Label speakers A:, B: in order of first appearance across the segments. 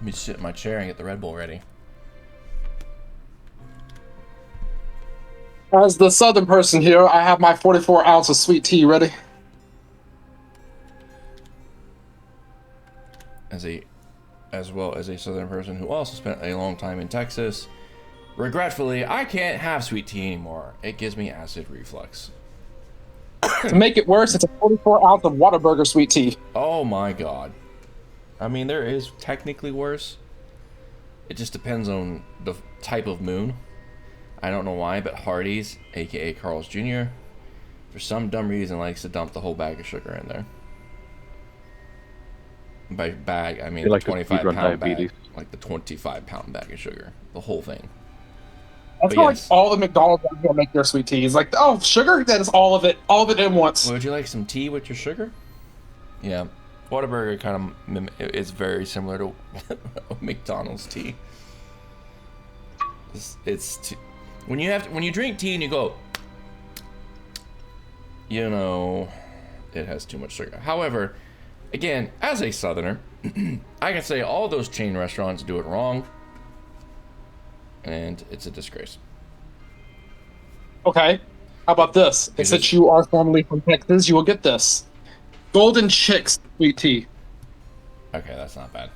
A: me sit in my chair and get the Red Bull ready.
B: As the southern person here, I have my 44 ounce of sweet tea ready.
A: As well as a southern person who also spent a long time in Texas, regretfully, I can't have sweet tea anymore. It gives me acid reflux.
B: To make it worse, it's a 44 ounce of Whataburger sweet tea.
A: Oh my god. I mean, there is technically worse. It just depends on the type of moon. I don't know why, but Hardee's, aka Carl's Jr., for some dumb reason likes to dump the whole bag of sugar in there. By bag, I mean the 25-pound bag. Like the 25-pound bag of sugar. The whole thing.
B: That's how like all the McDonald's are gonna make their sweet tea. It's like, oh, sugar? That is all of it in once.
A: Would you like some tea with your sugar? Yeah. Whataburger kind of is very similar to McDonald's tea. It's when you drink tea and you go, you know, it has too much sugar. However, again, as a southerner, I can say all those chain restaurants do it wrong, and it's a disgrace.
B: Okay, how about this? And since you are formerly from Texas, you will get this. Golden Chicks sweet tea.
A: Okay, that's not bad.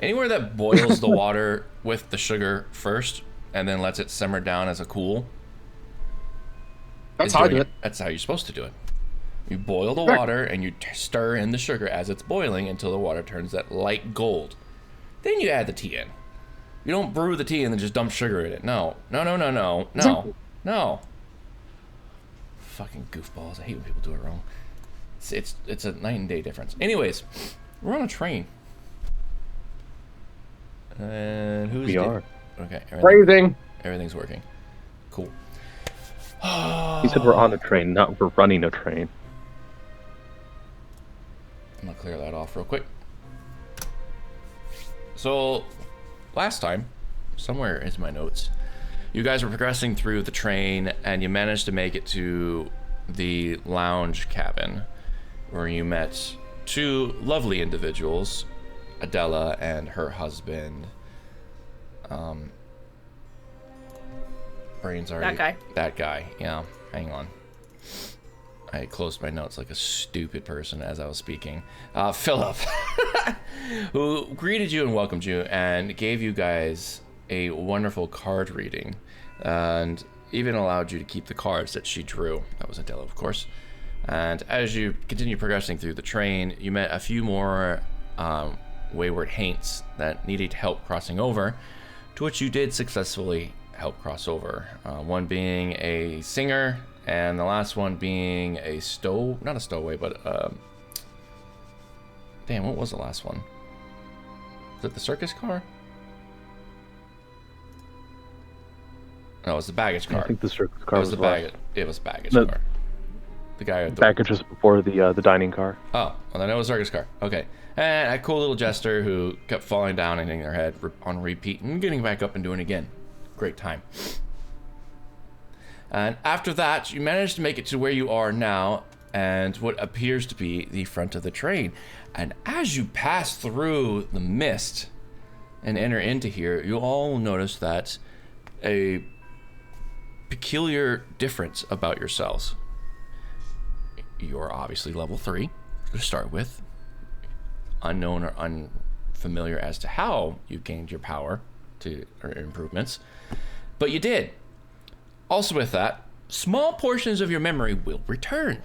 A: Anywhere that boils the water with the sugar first and then lets it simmer down as a cool.
B: That's how I do it.
A: That's how you're supposed to do it. You boil the water and you stir in the sugar as it's boiling until the water turns that light gold. Then you add the tea in. You don't brew the tea and then just dump sugar in it. No. Fucking goofballs. I hate when people do it wrong. It's a night and day difference. Anyways, we're on a train. And who's...
C: We are.
A: Okay. Everything's working. Cool.
C: He said we're on a train, not we're running a train.
A: I'm gonna clear that off real quick. So, last time, somewhere in my notes, you guys were progressing through the train and you managed to make it to the lounge cabin where you met two lovely individuals, Adela and her husband. Brain's already... That guy, yeah. Hang on. I closed my notes like a stupid person as I was speaking. Philip, who greeted you and welcomed you and gave you guys a wonderful card reading and even allowed you to keep the cards that she drew. That was Adela, of course. And as you continue progressing through the train, you met a few more wayward haints that needed help crossing over, to which you did successfully help cross over. One being a singer, and the last one being not a stowaway, but damn, what was the last one? Was it the circus car? No, it was the baggage car.
C: I think the circus car was the
A: baggage. It was baggage car. The guy with the
C: baggage was before the dining car.
A: Oh, well then it was circus car. Okay. And a cool little jester who kept falling down and hitting their head on repeat and getting back up and doing it again. Great time. And after that, you managed to make it to where you are now and what appears to be the front of the train. And as you pass through the mist and enter into here, you all notice that a peculiar difference about yourselves. You're obviously level 3 to start with. Unknown or unfamiliar as to how you gained your power or improvements, but you did. Also with that, small portions of your memory will return.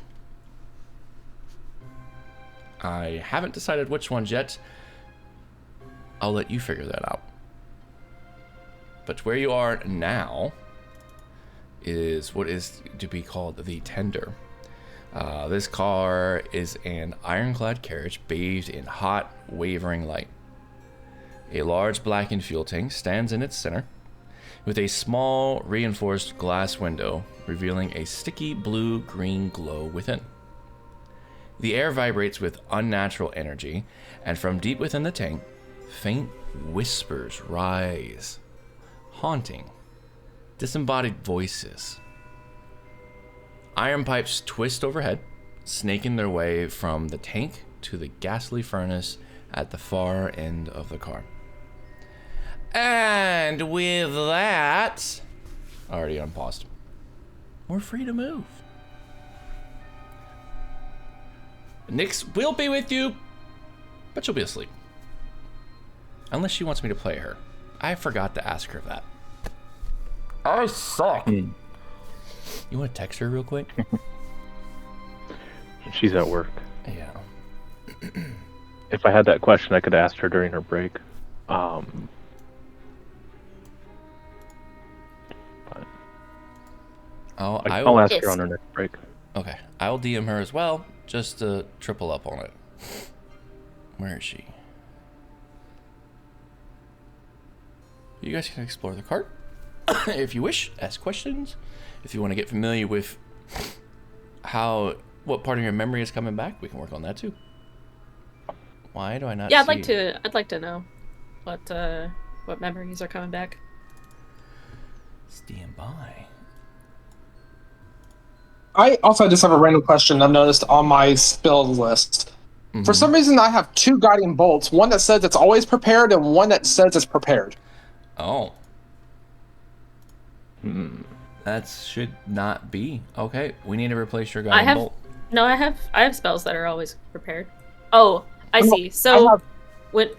A: I haven't decided which ones yet. I'll let you figure that out. But where you are now is what is to be called the tender. This car is an ironclad carriage bathed in hot, wavering light. A large blackened fuel tank stands in its center, with a small, reinforced glass window revealing a sticky blue-green glow within. The air vibrates with unnatural energy, and from deep within the tank, faint whispers rise, haunting, disembodied voices. Iron pipes twist overhead, snaking their way from the tank to the ghastly furnace at the far end of the car. And with that, already unpaused. We're free to move. Nyx will be with you, but she'll be asleep. Unless she wants me to play her. I forgot to ask her that. I suck. You want to text her real quick?
C: She's at work.
A: Yeah.
C: If I had that question, I could ask her during her break. But I'll ask her on her next break.
A: Okay, I'll DM her as well, just to triple up on it. Where is she? You guys can explore the cart if you wish, ask questions. If you want to get familiar with what part of your memory is coming back, we can work on that too. Why do I not?
D: Yeah,
A: see
D: I'd like to know what memories are coming back.
A: Stand by.
B: I also just have a random question I've noticed on my spell list.
A: Mm-hmm.
B: For some reason, I have 2 guiding bolts. One that says it's always prepared, and one that says it's prepared.
A: Oh. That should not be. Okay, we need to replace your guiding bolt.
D: No, I have spells that are always prepared. Oh, I see. So when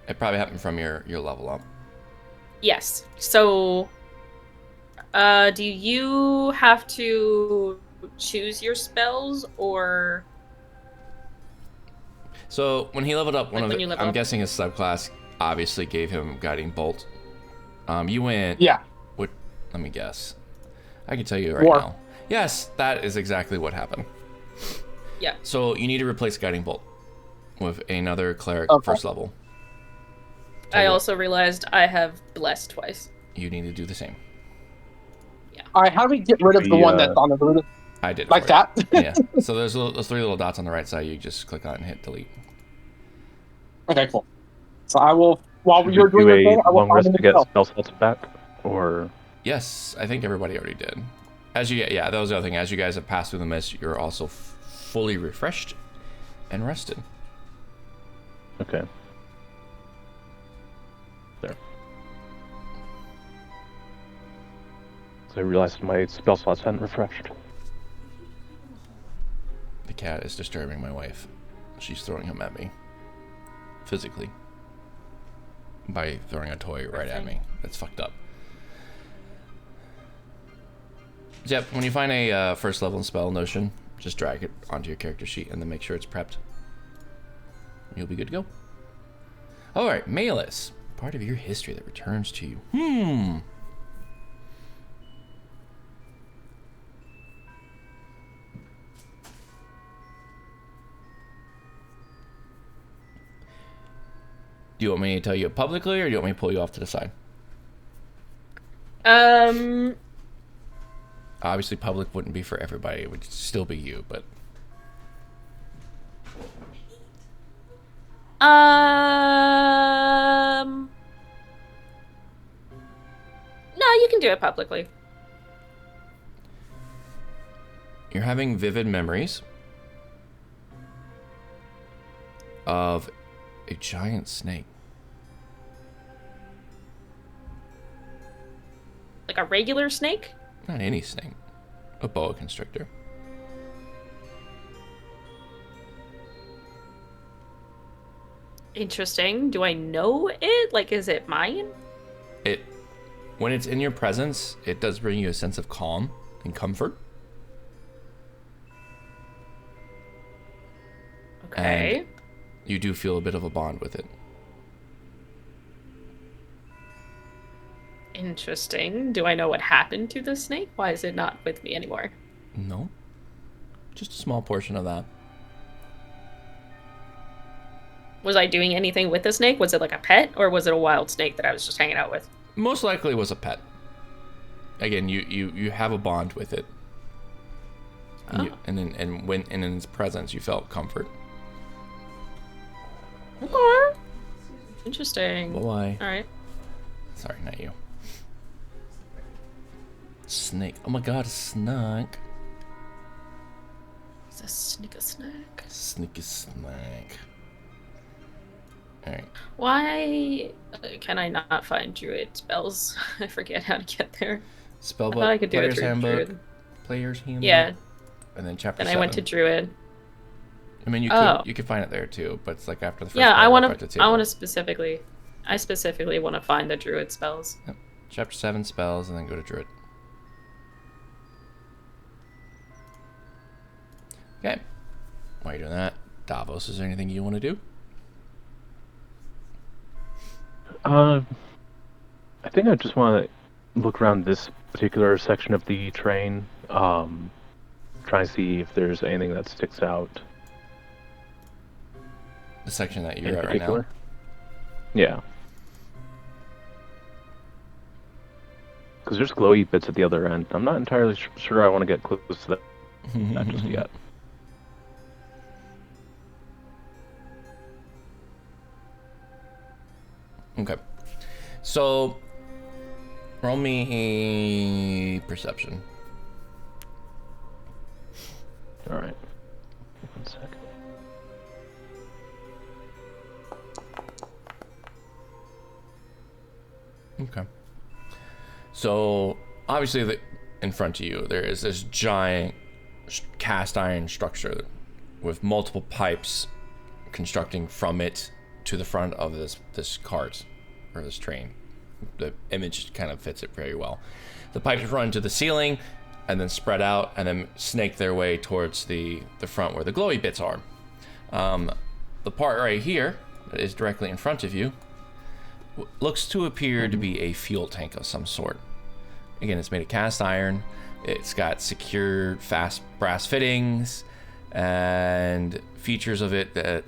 A: It probably happened from your level up.
D: yes. So do you have to choose your spells or
A: So when he leveled up, I'm
D: up?
A: guessing his subclass obviously gave him guiding bolt. You went.
B: Yeah.
A: What? Let me guess. I can tell you right now. Yes, that is exactly what happened.
D: Yeah.
A: So you need to replace guiding bolt with another cleric first level.
D: I also realized I have blessed twice.
A: You need to do the same.
B: How do we get rid of the one that's on the root?
A: I did.
B: Like that?
A: Yeah. So there's those 3 little dots on the right side. You just click on and hit delete.
B: Okay, cool. So I will, while
C: Should
B: you're
C: we
B: doing
C: do
B: your thing, I
C: a
B: will
C: long rest
B: find
C: to get
B: the
C: spell slots back, or
A: Yes, I think everybody already did. That was the other thing. As you guys have passed through the mist, you're also fully refreshed and rested.
C: okay. There. So I realized my spell slots hadn't refreshed.
A: The cat is disturbing my wife. She's throwing him at me. Physically. By throwing a toy right at me. That's fucked up. Yep, when you find a first level spell notion, just drag it onto your character sheet and then make sure it's prepped. You'll be good to go. Alright, Malus. Part of your history that returns to you. Do you want me to tell you it publicly, or do you want me to pull you off to the side? Obviously, public wouldn't be for everybody. It would still be you, but...
D: No, you can do it publicly.
A: You're having vivid memories of a giant snake.
D: Like a regular snake?
A: Not any snake. A boa constrictor.
D: Interesting. Do I know it? Like, is it mine?
A: When it's in your presence, it does bring you a sense of calm and comfort.
D: Okay.
A: And you do feel a bit of a bond with it.
D: Interesting. Do I know what happened to the snake? Why is it not with me anymore?
A: No. Just a small portion of that.
D: Was I doing anything with the snake? Was it like a pet, or was it a wild snake that I was just hanging out with?
A: Most likely it was a pet. Again, you have a bond with it. And, and in its presence, you felt comfort.
D: Okay. Interesting.
A: Why?
D: All right.
A: Sorry, not you. Snake. Oh my god, a snake.
D: Is a snake a snack?
A: Sneaky snake. Alright.
D: Why can I not find druid spells? I forget how to get there.
A: Spellbook,
D: I thought I could do it
A: Player's
D: through
A: Handbook,
D: druid.
A: Player's Handbook.
D: Yeah.
A: And then chapter
D: Then
A: 7.
D: I went to druid.
A: I mean,
D: Oh.
A: you could find it there too, but it's like after the first
D: Yeah, I
A: paragraph
D: want
A: at the
D: to.
A: table.
D: I want to specifically. I specifically want to find the druid spells.
A: Yep. Chapter 7 spells, and then go to druid. Okay. While you're doing that, Davos, is there anything you want to do?
C: I think I just want to look around this particular section of the train, try and see if there's anything that sticks out.
A: The section that
C: In
A: you're at right now.
C: particular. Yeah. Because there's glowy bits at the other end. I'm not entirely sure I want to get close to that just yet.
A: Okay. So, roll me perception.
C: Alright. 1 second.
A: Okay. So, obviously, in front of you, there is this giant cast iron structure with multiple pipes constructing from it to the front of this cart, or this train. The image kind of fits it very well. The pipes run to the ceiling, and then spread out, and then snake their way towards the front where the glowy bits are. The part right here, that is directly in front of you, looks to appear to be a fuel tank of some sort. Again, it's made of cast iron. It's got secure, fast brass fittings, and features of it that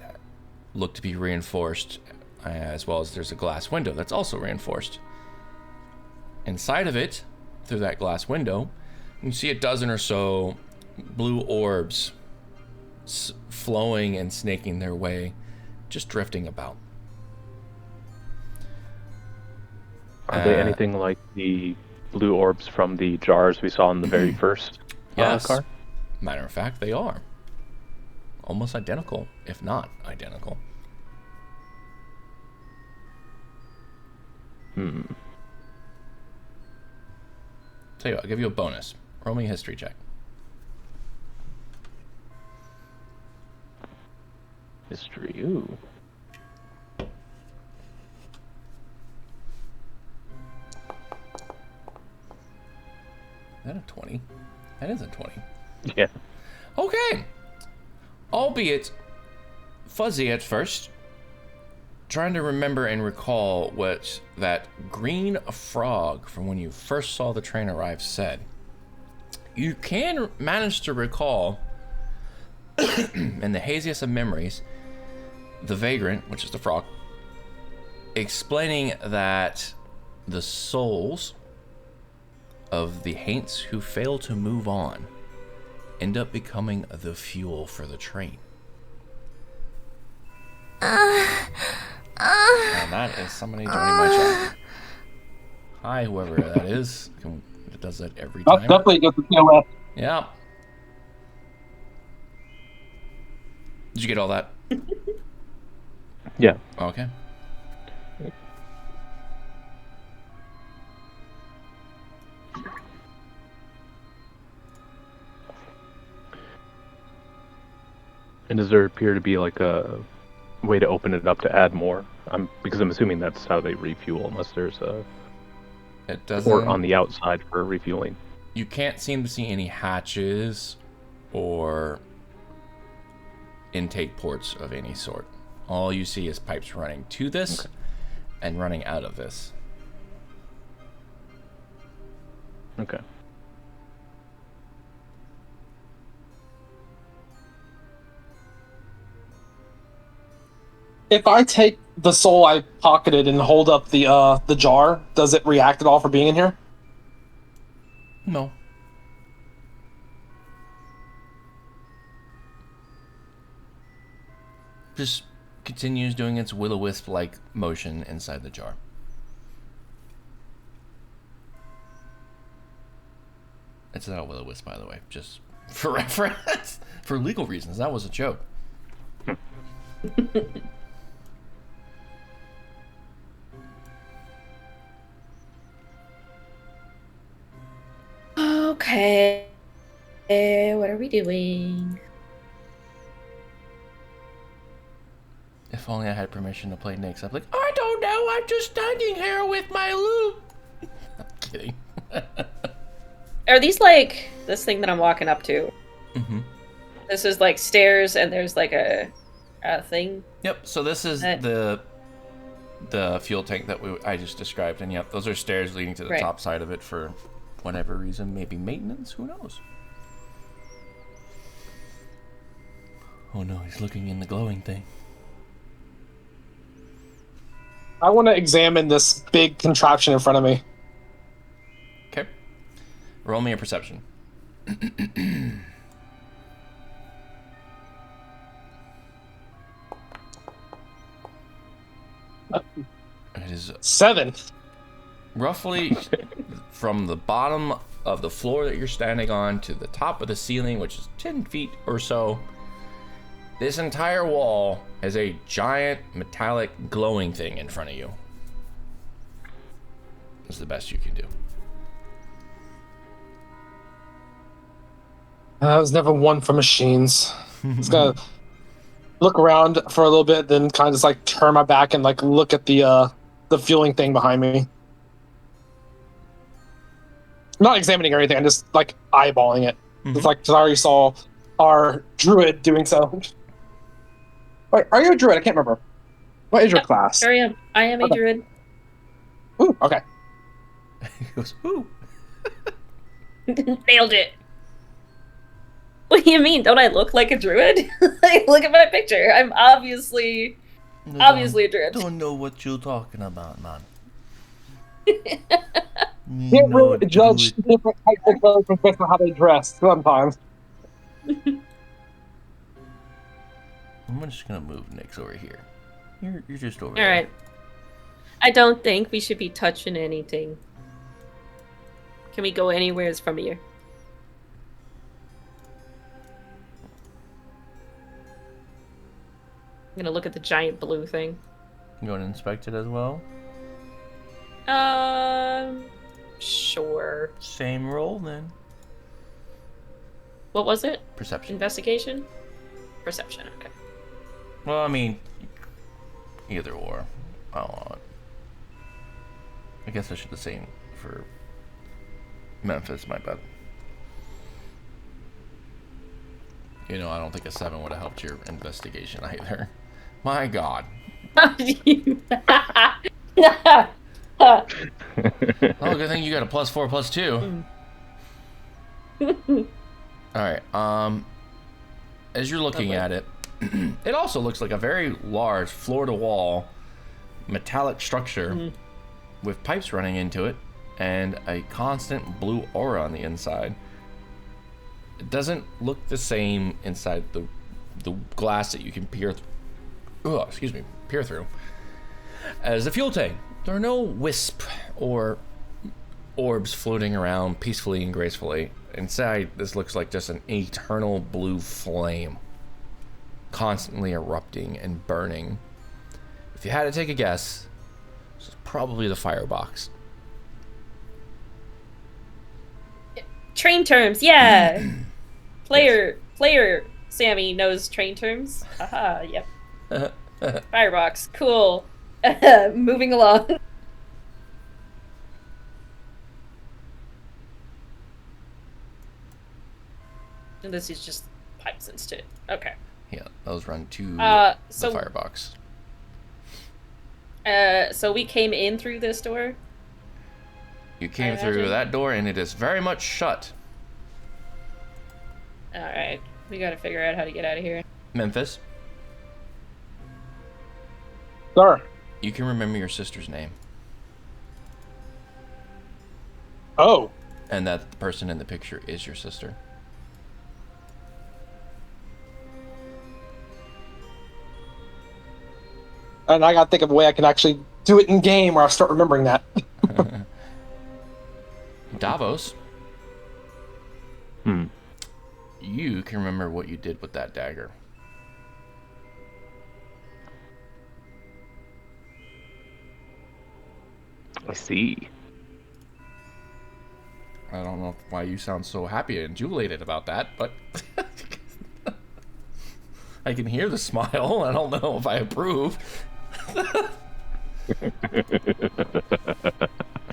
A: look to be reinforced, as well as there's a glass window that's also reinforced. Inside of it, through that glass window, you can see a dozen or so blue orbs flowing and snaking their way, just drifting about.
C: Are they anything like the blue orbs from the jars we saw in the very first
A: Yes.
C: car?
A: Matter of fact, they are. Almost identical, if not identical.
C: Hmm.
A: Tell you what, I'll give you a bonus. Roll me a history check.
C: History, ooh.
A: Is that a 20? That is a 20.
C: Yeah.
A: Okay. Albeit fuzzy at first. Trying to remember and recall what that green frog from when you first saw the train arrive said. You can manage to recall, in the haziest of memories, the vagrant, which is the frog, explaining that the souls of the Haints who fail to move on end up becoming the fuel for the train. And that is somebody joining my chat. Hi, whoever that is. It does that every
B: That's
A: time.
B: definitely good to know.
A: Yeah. Did you get all that?
C: Yeah.
A: Okay.
C: And does there appear to be like a way to open it up to add more? Because I'm assuming that's how they refuel, unless there's a
A: It doesn't.
C: port on the outside for refueling.
A: You can't seem to see any hatches or intake ports of any sort. All you see is pipes running to this and running out of this.
C: Okay.
B: If I take the soul I pocketed and hold up the jar, does it react at all for being in here?
A: No. Just continues doing its will-o-wisp like motion inside the jar. It's not a will-o-wisp, by the way, just for reference. For legal reasons, that was a joke.
D: Okay. What are we doing?
A: If only I had permission to play Nyx. I'd be like, I don't know, I'm just standing here with my loot. I'm kidding.
D: Are these like this thing that I'm walking up to?
A: Mm-hmm.
D: This is like stairs, and there's like a thing.
A: Yep, so this is the fuel tank that I just described, and yep, those are stairs leading to the top side of it for whatever reason, maybe maintenance, who knows? Oh no, he's looking in the glowing thing.
B: I want to examine this big contraption in front of me.
A: Okay. Roll me a perception. It is
B: 7.
A: roughly from the bottom of the floor that you're standing on to the top of the ceiling, which is 10 feet or so. This entire wall has a giant metallic glowing thing in front of you. It's the best you can do.
B: I was never one for machines. Just gonna look around for a little bit, then kind of just like turn my back and like look at the fueling thing behind me. Not examining or anything. I'm just like eyeballing it. It's like 'cause I already saw our druid doing so. Wait, are you a druid? I can't remember. What is your class?
D: Sure am. I am a druid.
B: Ooh, okay.
A: He goes, ooh.
D: Nailed it. What do you mean? Don't I look like a druid? Like, look at my picture. I'm obviously a druid.
A: Don't know what you're talking about, man.
B: Can't really judge different types of clothes based on how they dress sometimes.
A: I'm just gonna move Nyx over here. You're just over
D: All
A: there.
D: right. I don't think we should be touching anything. Can we go anywhere from here? I'm gonna look at the giant blue thing.
A: You want to inspect it as well?
D: Sure.
A: Same roll then.
D: What was it?
A: Perception.
D: Investigation? Perception, okay.
A: Well, I mean, either or. I guess I should have seen for Memphis, my bad. You know, I don't think a 7 would have helped your investigation either. My God. Oh, good thing you got a +4, +2. Alright, as you're looking at it, it also looks like a very large floor-to-wall metallic structure with pipes running into it and a constant blue aura on the inside. It doesn't look the same inside the glass that you can peer through as the fuel tank. There are no wisp or orbs floating around peacefully and gracefully. Inside, this looks like just an eternal blue flame, constantly erupting and burning. If you had to take a guess, this is probably the firebox.
D: Train terms, yeah. Player Sammy knows train terms. Haha, yep. Firebox, cool. Moving along. And this is just pipes instead. Okay.
A: Yeah, those run to
D: So-
A: the firebox.
D: So we came in through this door.
A: You came
D: I
A: through
D: imagine.
A: that door and it is very much shut.
D: Alright. We gotta figure out how to get out of here.
A: Memphis,
B: Sir.
A: you can remember your sister's name
B: Oh.
A: and that the person in the picture is your sister.
B: And I gotta think of a way I can actually do it in game where I'll start remembering that.
A: Davos,
C: Hmm.
A: you can remember what you did with that dagger.
C: I see.
A: I don't know why you sound so happy and jubilated about that, but I can hear the smile. I don't know if I approve. All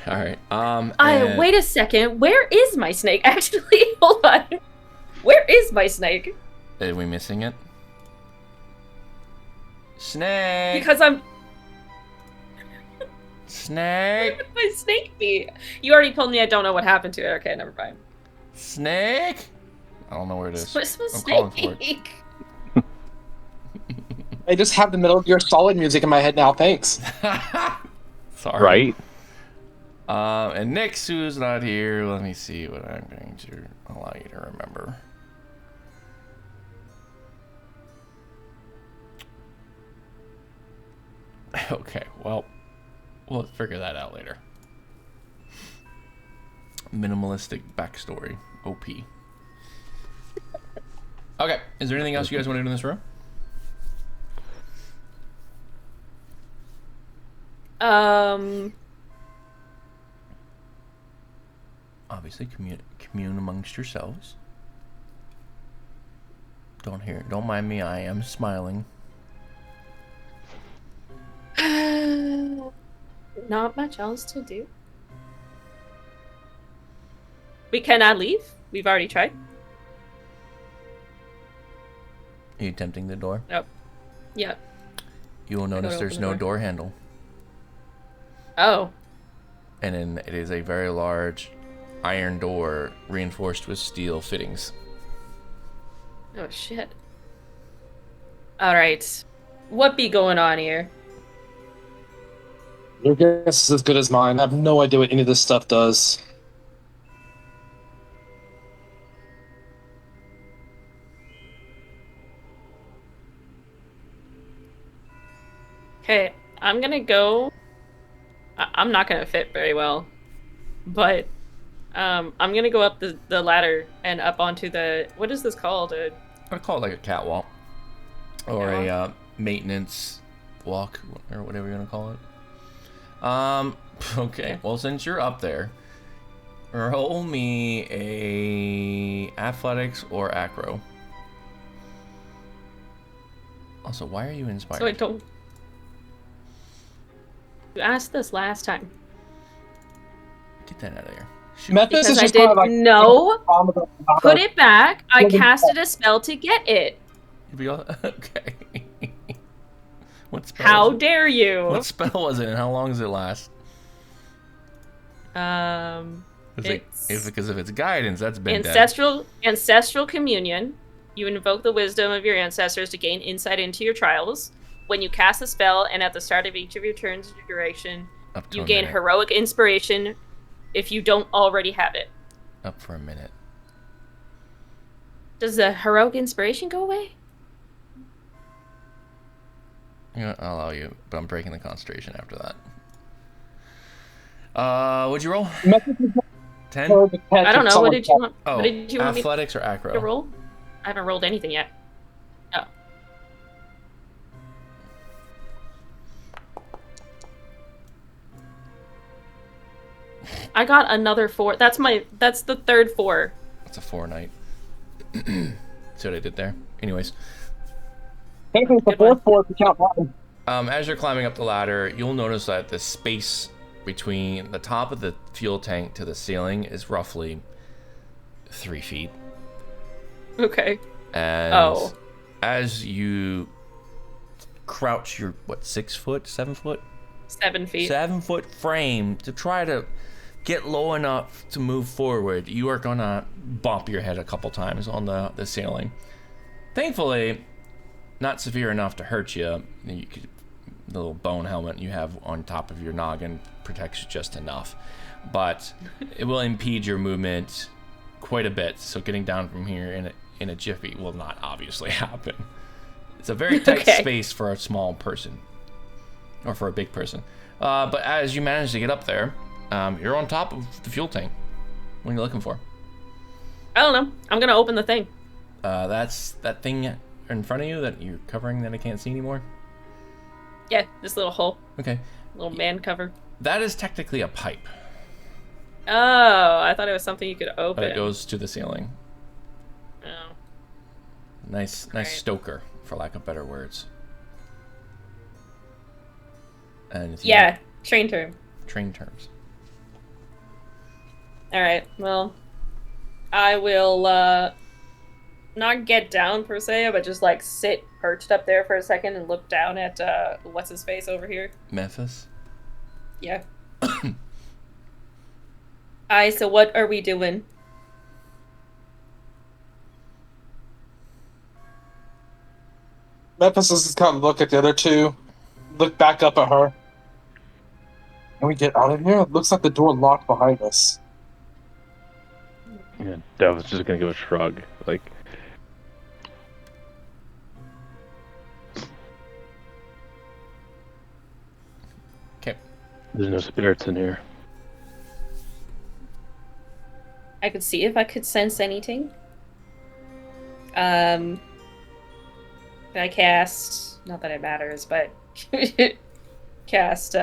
A: right.
D: Wait a second. Where is my snake? Actually, hold on. Where is my snake?
A: Are we missing it? Snake.
D: Because I'm.
A: Snake.
D: Where would my snake be? You already told me I don't know what happened to it. Okay, never mind.
A: Snake. I don't know where it is.
D: Where's my
A: I'm calling for it.
D: snake?
B: I just have the Metal Gear Solid music in my head now. Thanks.
A: Sorry.
C: Right?
A: And Nix, who's not here, let me see what I'm going to allow you to remember. Okay, well, we'll figure that out later. Minimalistic backstory, OP. Okay, is there anything else you guys want to do in this room? Obviously, commune amongst yourselves. Don't mind me. I am smiling.
D: Not much else to do. We cannot leave. We've already tried.
A: Are you tempting the door?
D: Nope. Yep.
A: You will notice
D: Go to
A: there's
D: open the
A: no
D: door.
A: door handle.
D: Oh.
A: And then it is a very large iron door reinforced with steel fittings.
D: Oh shit. Alright. What be going on here?
B: Your guess is as good as mine. I have no idea what any of this stuff does.
D: Okay, I'm gonna go. I'm not gonna fit very well, but I'm gonna go up the ladder and up onto the, what is this called?
A: I'd call it like a catwalk. Or a maintenance walk, or whatever you're gonna call it. Okay,
D: Yeah.
A: well, since you're up there, roll me a athletics or acro. Also, why are you inspired?
D: So I don't. You asked this last time.
A: Get that out of here. Shoot.
B: Memphis
D: Because
B: is
D: I
B: just
D: did
B: kind of like
D: no. Put it back. I
B: Well, then-
D: casted a spell to get it.
A: Okay. What spell?
D: How
A: was it?
D: dare you?
A: What spell was it, and how long does it last? Because if it's guidance, that's been dead.
D: ancestral communion. You invoke the wisdom of your ancestors to gain insight into your trials. When you cast a spell, and at the start of each of your turns of duration,
A: Up to
D: you
A: a
D: gain
A: minute.
D: heroic inspiration if you don't already have it.
A: Up for a minute.
D: Does the heroic inspiration go away?
A: Yeah, I'll allow you, but I'm breaking the concentration after that. What'd you roll?
B: Memphis is
A: 10?
D: I don't know. What did you want?
A: Oh,
D: What did you want me
A: athletics or
D: to
A: acro?
D: roll? I haven't rolled anything yet. Oh. I got another 4. That's the third 4.
A: That's a 4 night. See what I did there? Anyways,
B: Technically, it's the
D: Good one.
B: fourth if you count mine.
A: as you're climbing up the ladder, you'll notice that the space between the top of the fuel tank to the ceiling is roughly 3 feet.
D: Okay.
A: And
D: Oh.
A: as you crouch your, 6 foot, 7 foot?
D: 7 feet.
A: 7 foot frame to try to get low enough to move forward, you are gonna bump your head a couple times on the ceiling. Thankfully, not severe enough to hurt you. The little bone helmet you have on top of your noggin protects you just enough, but it will impede your movement quite a bit. So getting down from here in a jiffy will not obviously happen. It's a very tight
D: Okay.
A: space for a small person, or for a big person. But as you manage to get up there, you're on top of the fuel tank. What are you looking for?
D: I don't know. I'm gonna open the thing.
A: That's that thing in front of you that you're covering that I can't see anymore.
D: Yeah, this little hole.
A: Okay.
D: Little man cover.
A: That is technically a pipe.
D: Oh, I thought it was something you could
A: But
D: open.
A: it goes to the ceiling.
D: Oh.
A: Nice
D: Right.
A: stoker, for lack of better words. And if you
D: Yeah, train term.
A: train terms.
D: Alright, well, I will not get down per se, but just like sit perched up there for a second and look down at what's his face over here.
A: Memphis.
D: Yeah. So what are we doing?
B: Memphis is just kind of look at the other two, look back up at her. Can we get out of here? It looks like the door locked behind us.
C: Yeah, Dev was just gonna give a shrug. Like,
A: Okay.
C: there's no spirits in here.
D: I could see if I could sense anything. Can I cast? Not that it matters, but cast.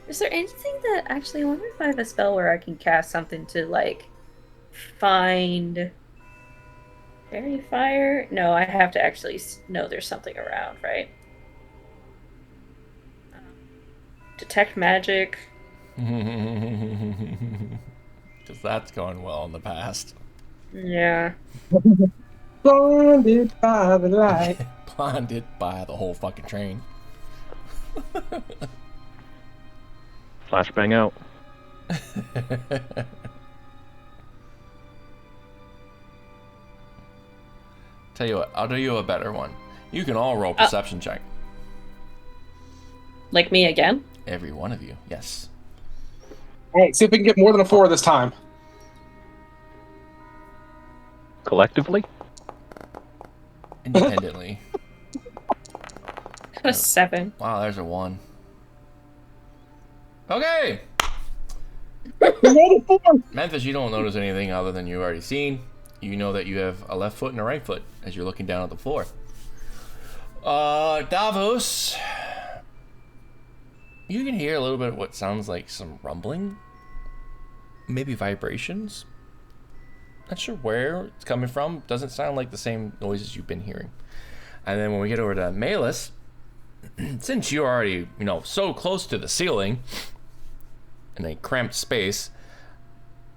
D: Is there anything that actually? I wonder if I have a spell where I can cast something to like find fairy fire. No, I have to actually know there's something around, right? Detect magic.
A: Because that's going well in the past.
D: Yeah.
B: Blinded by the light.
A: Blinded by the whole fucking train.
C: Flashbang out.
A: Tell you what, I'll do you a better one. You can all roll perception check.
D: Like me again?
A: Every one of you, yes.
B: Hey, see if we can get more than a 4 this time.
C: Collectively?
A: Independently.
D: Got a 7.
A: Wow, there's a 1. Okay! Memphis, you don't notice anything other than you've already seen. You know that you have a left foot and a right foot as you're looking down at the floor. Davos, you can hear a little bit of what sounds like some rumbling, maybe vibrations. Not sure where it's coming from. Doesn't sound like the same noises you've been hearing. And then when we get over to Malus, since you're already, so close to the ceiling in a cramped space,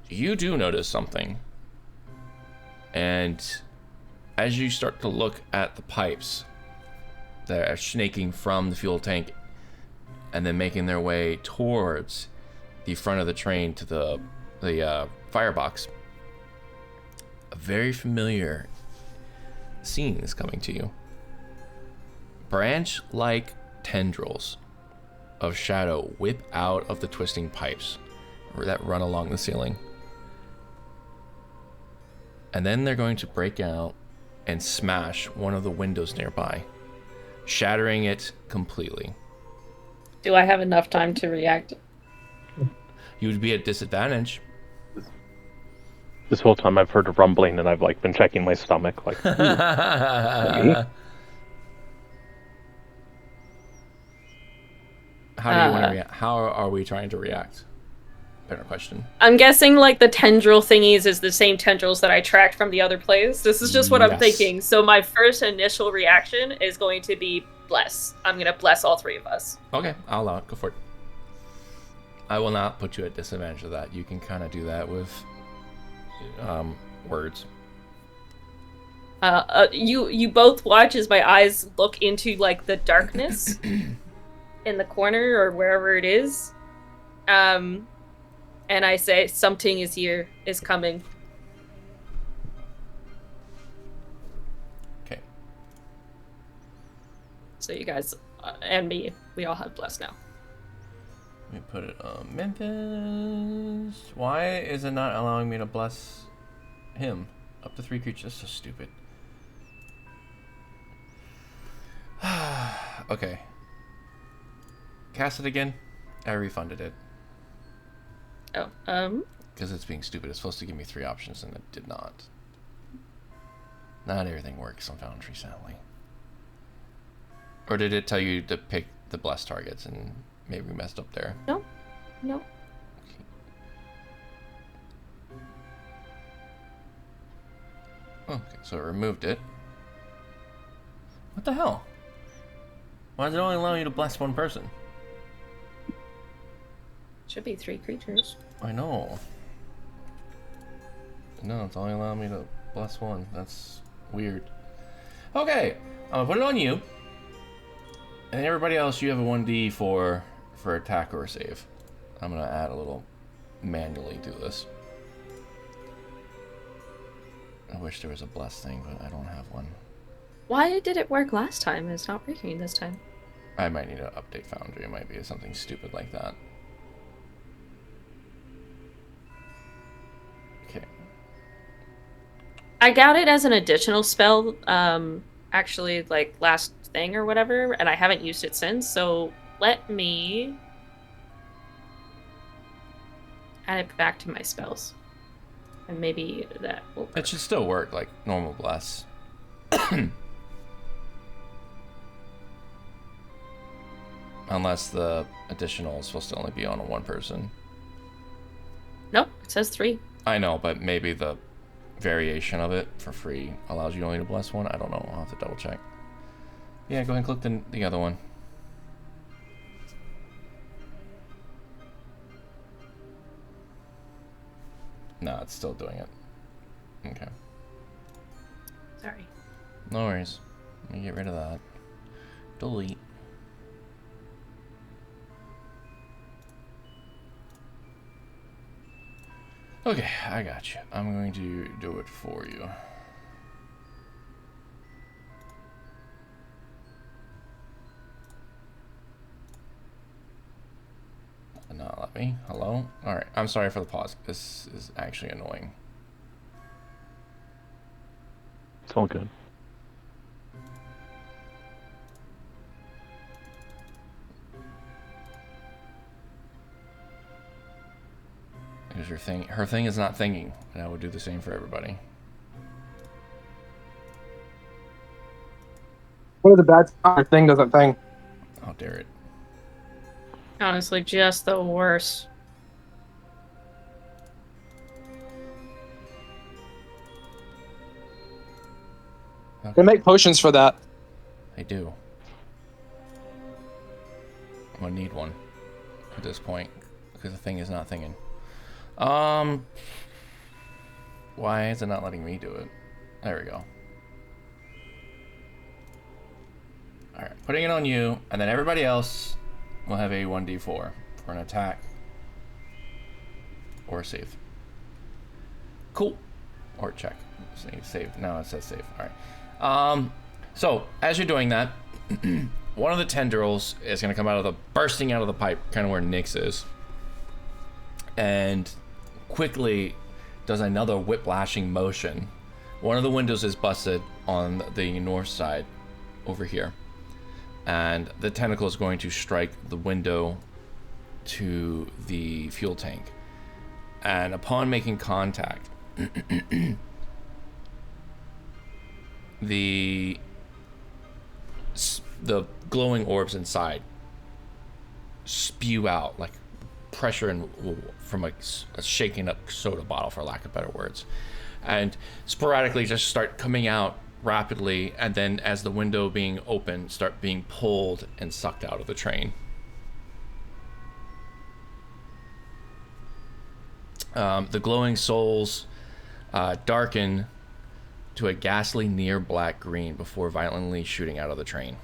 A: you do notice something. And as you start to look at the pipes that are snaking from the fuel tank and then making their way towards the front of the train to the firebox, a very familiar scene is coming to you. Branch-like tendrils of shadow whip out of the twisting pipes that run along the ceiling. And then they're going to break out and smash one of the windows nearby, shattering it completely.
D: Do I have enough time to react?
A: You would be at disadvantage.
C: This whole time I've heard a rumbling and I've been checking my stomach. Like, me?
A: How do you want to react? How are we trying to react? Better question.
D: I'm guessing the tendril thingies is the same tendrils that I tracked from the other plays. This is just what I'm
A: Yes.
D: thinking. So my first initial reaction is going to be bless. I'm gonna bless all 3 of us.
A: Okay, I'll allow it. Go for it. I will not put you at disadvantage of that. You can kind of do that with words.
D: You both watch as my eyes look into the darkness in the corner or wherever it is. And I say, something is here, is coming.
A: Okay.
D: So you guys, and me, we all have bless now.
A: Let me put it on Memphis. Why is it not allowing me to bless him? Up to 3 creatures. So stupid. Okay. Cast it again. I refunded it.
D: Oh,
A: Because it's being stupid. It's supposed to give me 3 options and it did not. Not everything works on Foundry, sadly. Or did it tell you to pick the blessed targets and maybe we messed up there?
D: no.
A: Okay, so it removed it. What the hell? Why does it only allow you to bless one person?
D: Should be 3 creatures.
A: I know. No, it's only allowing me to bless one. That's weird. Okay, I'm gonna put it on you. And then everybody else, you have a 1d for attack or save. I'm gonna add a little manually to this. I wish there was a bless thing, but I don't have one.
D: Why did it work last time? It's not working this time.
A: I might need to update Foundry. It might be something stupid like that. Okay.
D: I got it as an additional spell, actually, like, last thing or whatever, and I haven't used it since, so let me add it back to my spells. And maybe that will work.
A: It should still work like normal bless. Unless the additional is supposed to only be on one person.
D: Nope, it says 3.
A: I know, but maybe the variation of it for free allows you only to bless one. I don't know. I'll have to double check. Yeah, go ahead and click the other one. No, it's still doing it. Okay.
D: Sorry.
A: No worries. Let me get rid of that. Delete. Okay, I got you. I'm going to do it for you. Not let me. Hello? Alright, I'm sorry for the pause. This is actually annoying.
C: It's all good.
A: Because her thing is not thinking, and I would do the same for everybody.
B: What are the bad our thing doesn't thing?
A: How dare it.
D: Honestly, just the worst.
B: They make potions for that.
A: I do. I'm gonna need one at this point because the thing is not thinking. Why is it not letting me do it? There we go. Alright, putting it on you, and then everybody else will have a 1d4 for an attack or a save. Cool. Or check. Save. No, it says save. Alright. So, as you're doing that, one of the tendrils is going to come bursting out of the pipe, kind of where Nyx is. And quickly does another whiplashing motion. One of the windows is busted on the north side over here. And the tentacle is going to strike the window to the fuel tank. And upon making contact, the glowing orbs inside spew out like pressure and from a shaking up soda bottle, for lack of better words, and sporadically just start coming out rapidly, and then as the window being open, start being pulled and sucked out of the train. The glowing souls darken to a ghastly near black green before violently shooting out of the train.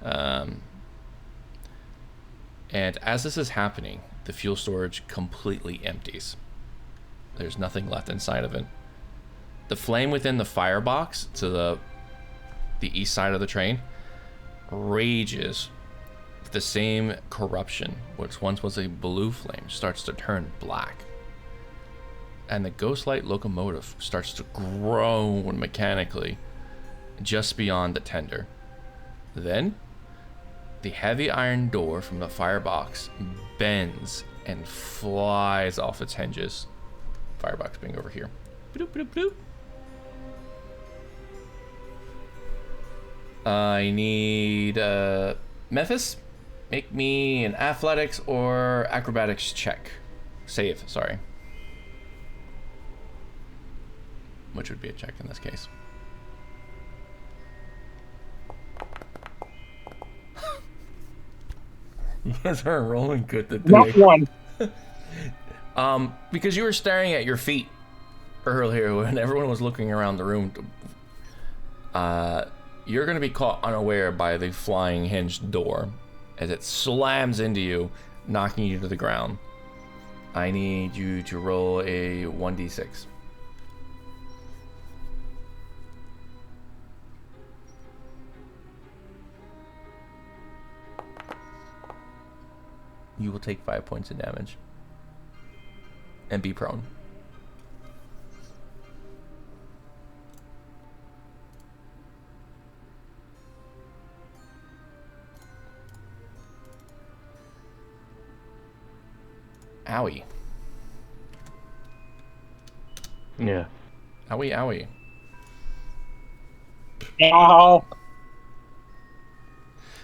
A: And as this is happening, the fuel storage completely empties. There's nothing left inside of it. The flame within the firebox to the east side of the train rages with the same corruption, which once was a blue flame, starts to turn black. And the ghostlight locomotive starts to groan mechanically just beyond the tender. Then, the heavy iron door from the firebox bends and flies off its hinges. Firebox being over here. Bloop, bloop, bloop. I need Memphis. Make me an athletics or acrobatics check. Save, sorry. Which would be a check in this case. You guys are rolling good
B: Not
A: today.
B: one.
A: Because you were staring at your feet earlier when everyone was looking around the room. You're going to be caught unaware by the flying hinged door as it slams into you, knocking you to the ground. I need you to roll a 1d6. You will take 5 points of damage and be prone. Owie.
C: Yeah.
A: Owie, owie.
B: Ow.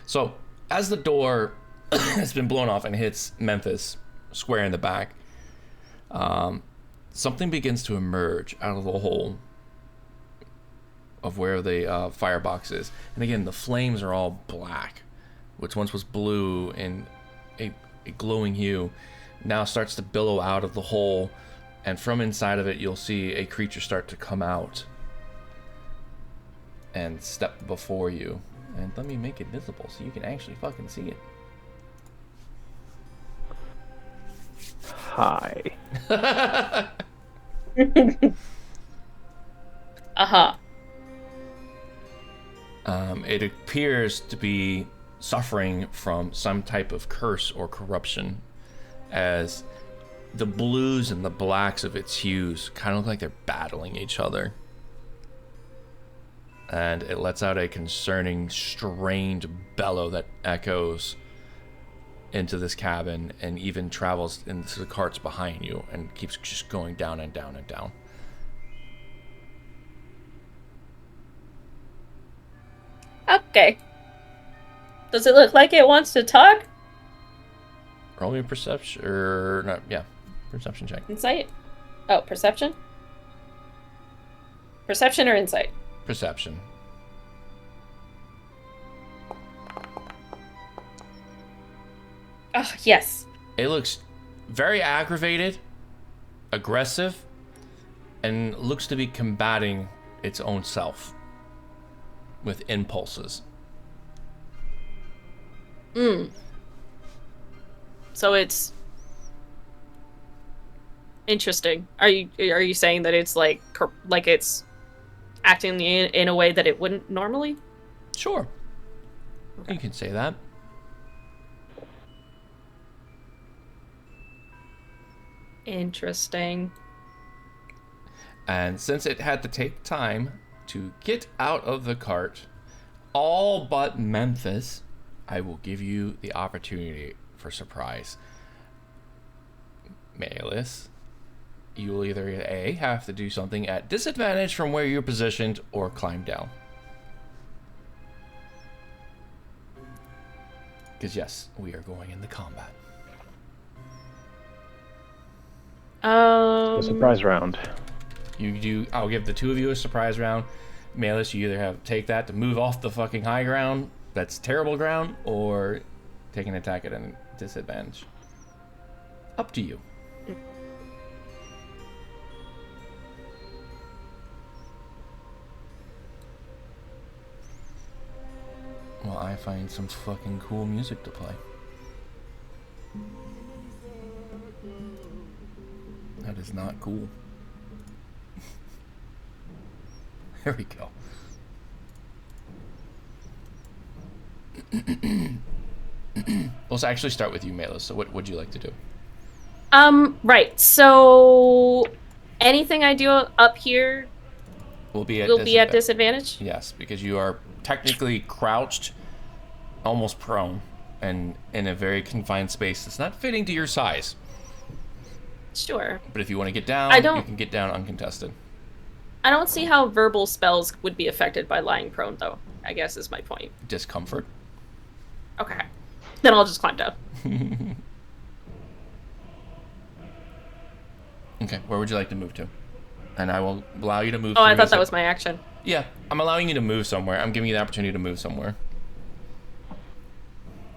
A: So, as the door has been blown off and hits Memphis square in the back, something begins to emerge out of the hole of where the firebox is. And again, the flames are all black, which once was blue in a glowing hue, now starts to billow out of the hole, and from inside of it you'll see a creature start to come out and step before you. And let me make it visible so you can actually fucking see it.
C: Hi.
D: Uh-huh.
A: It appears to be suffering from some type of curse or corruption, as the blues and the blacks of its hues kind of look like they're battling each other. And it lets out a concerning, strained bellow that echoes into this cabin and even travels into the carts behind you and keeps just going down and down and down.
D: Okay. Does it look like it wants to talk?
A: Roll me a perception, or no, yeah, perception check.
D: Insight? Oh, perception? Perception or insight?
A: Perception.
D: Oh, yes.
A: It looks very aggravated, aggressive, and looks to be combating its own self with impulses.
D: So it's interesting. Are you saying that it's like it's acting in a way that it wouldn't normally?
A: Sure.
D: Okay.
A: You can say that.
D: Interesting.
A: And since it had to take time to get out of the cart, all but Memphis, I will give you the opportunity for surprise. Malus, you will either A, have to do something at disadvantage from where you're positioned, or climb down. Because yes, we are going into combat.
C: A surprise round.
A: I'll give the two of you a surprise round. Malus, you either have take that to move off the fucking high ground, that's terrible ground, or take an attack at a disadvantage. Up to you. Well, I find some fucking cool music to play. That is not cool. There we go. Let's actually start with you, Malus. So what would you like to do?
D: Right. So anything I do up here
A: Will be
D: at disadvantage?
A: Yes, because you are technically crouched, almost prone, and in a very confined space that's not fitting to your size.
D: Sure.
A: But if you want to get down, you can get down uncontested.
D: I don't see how verbal spells would be affected by lying prone, though, I guess is my point.
A: Discomfort.
D: Okay. Then I'll just climb down.
A: Okay, where would you like to move to? And I will allow you to move.
D: Oh, I thought that was my action.
A: Yeah, I'm allowing you to move somewhere. I'm giving you the opportunity to move somewhere.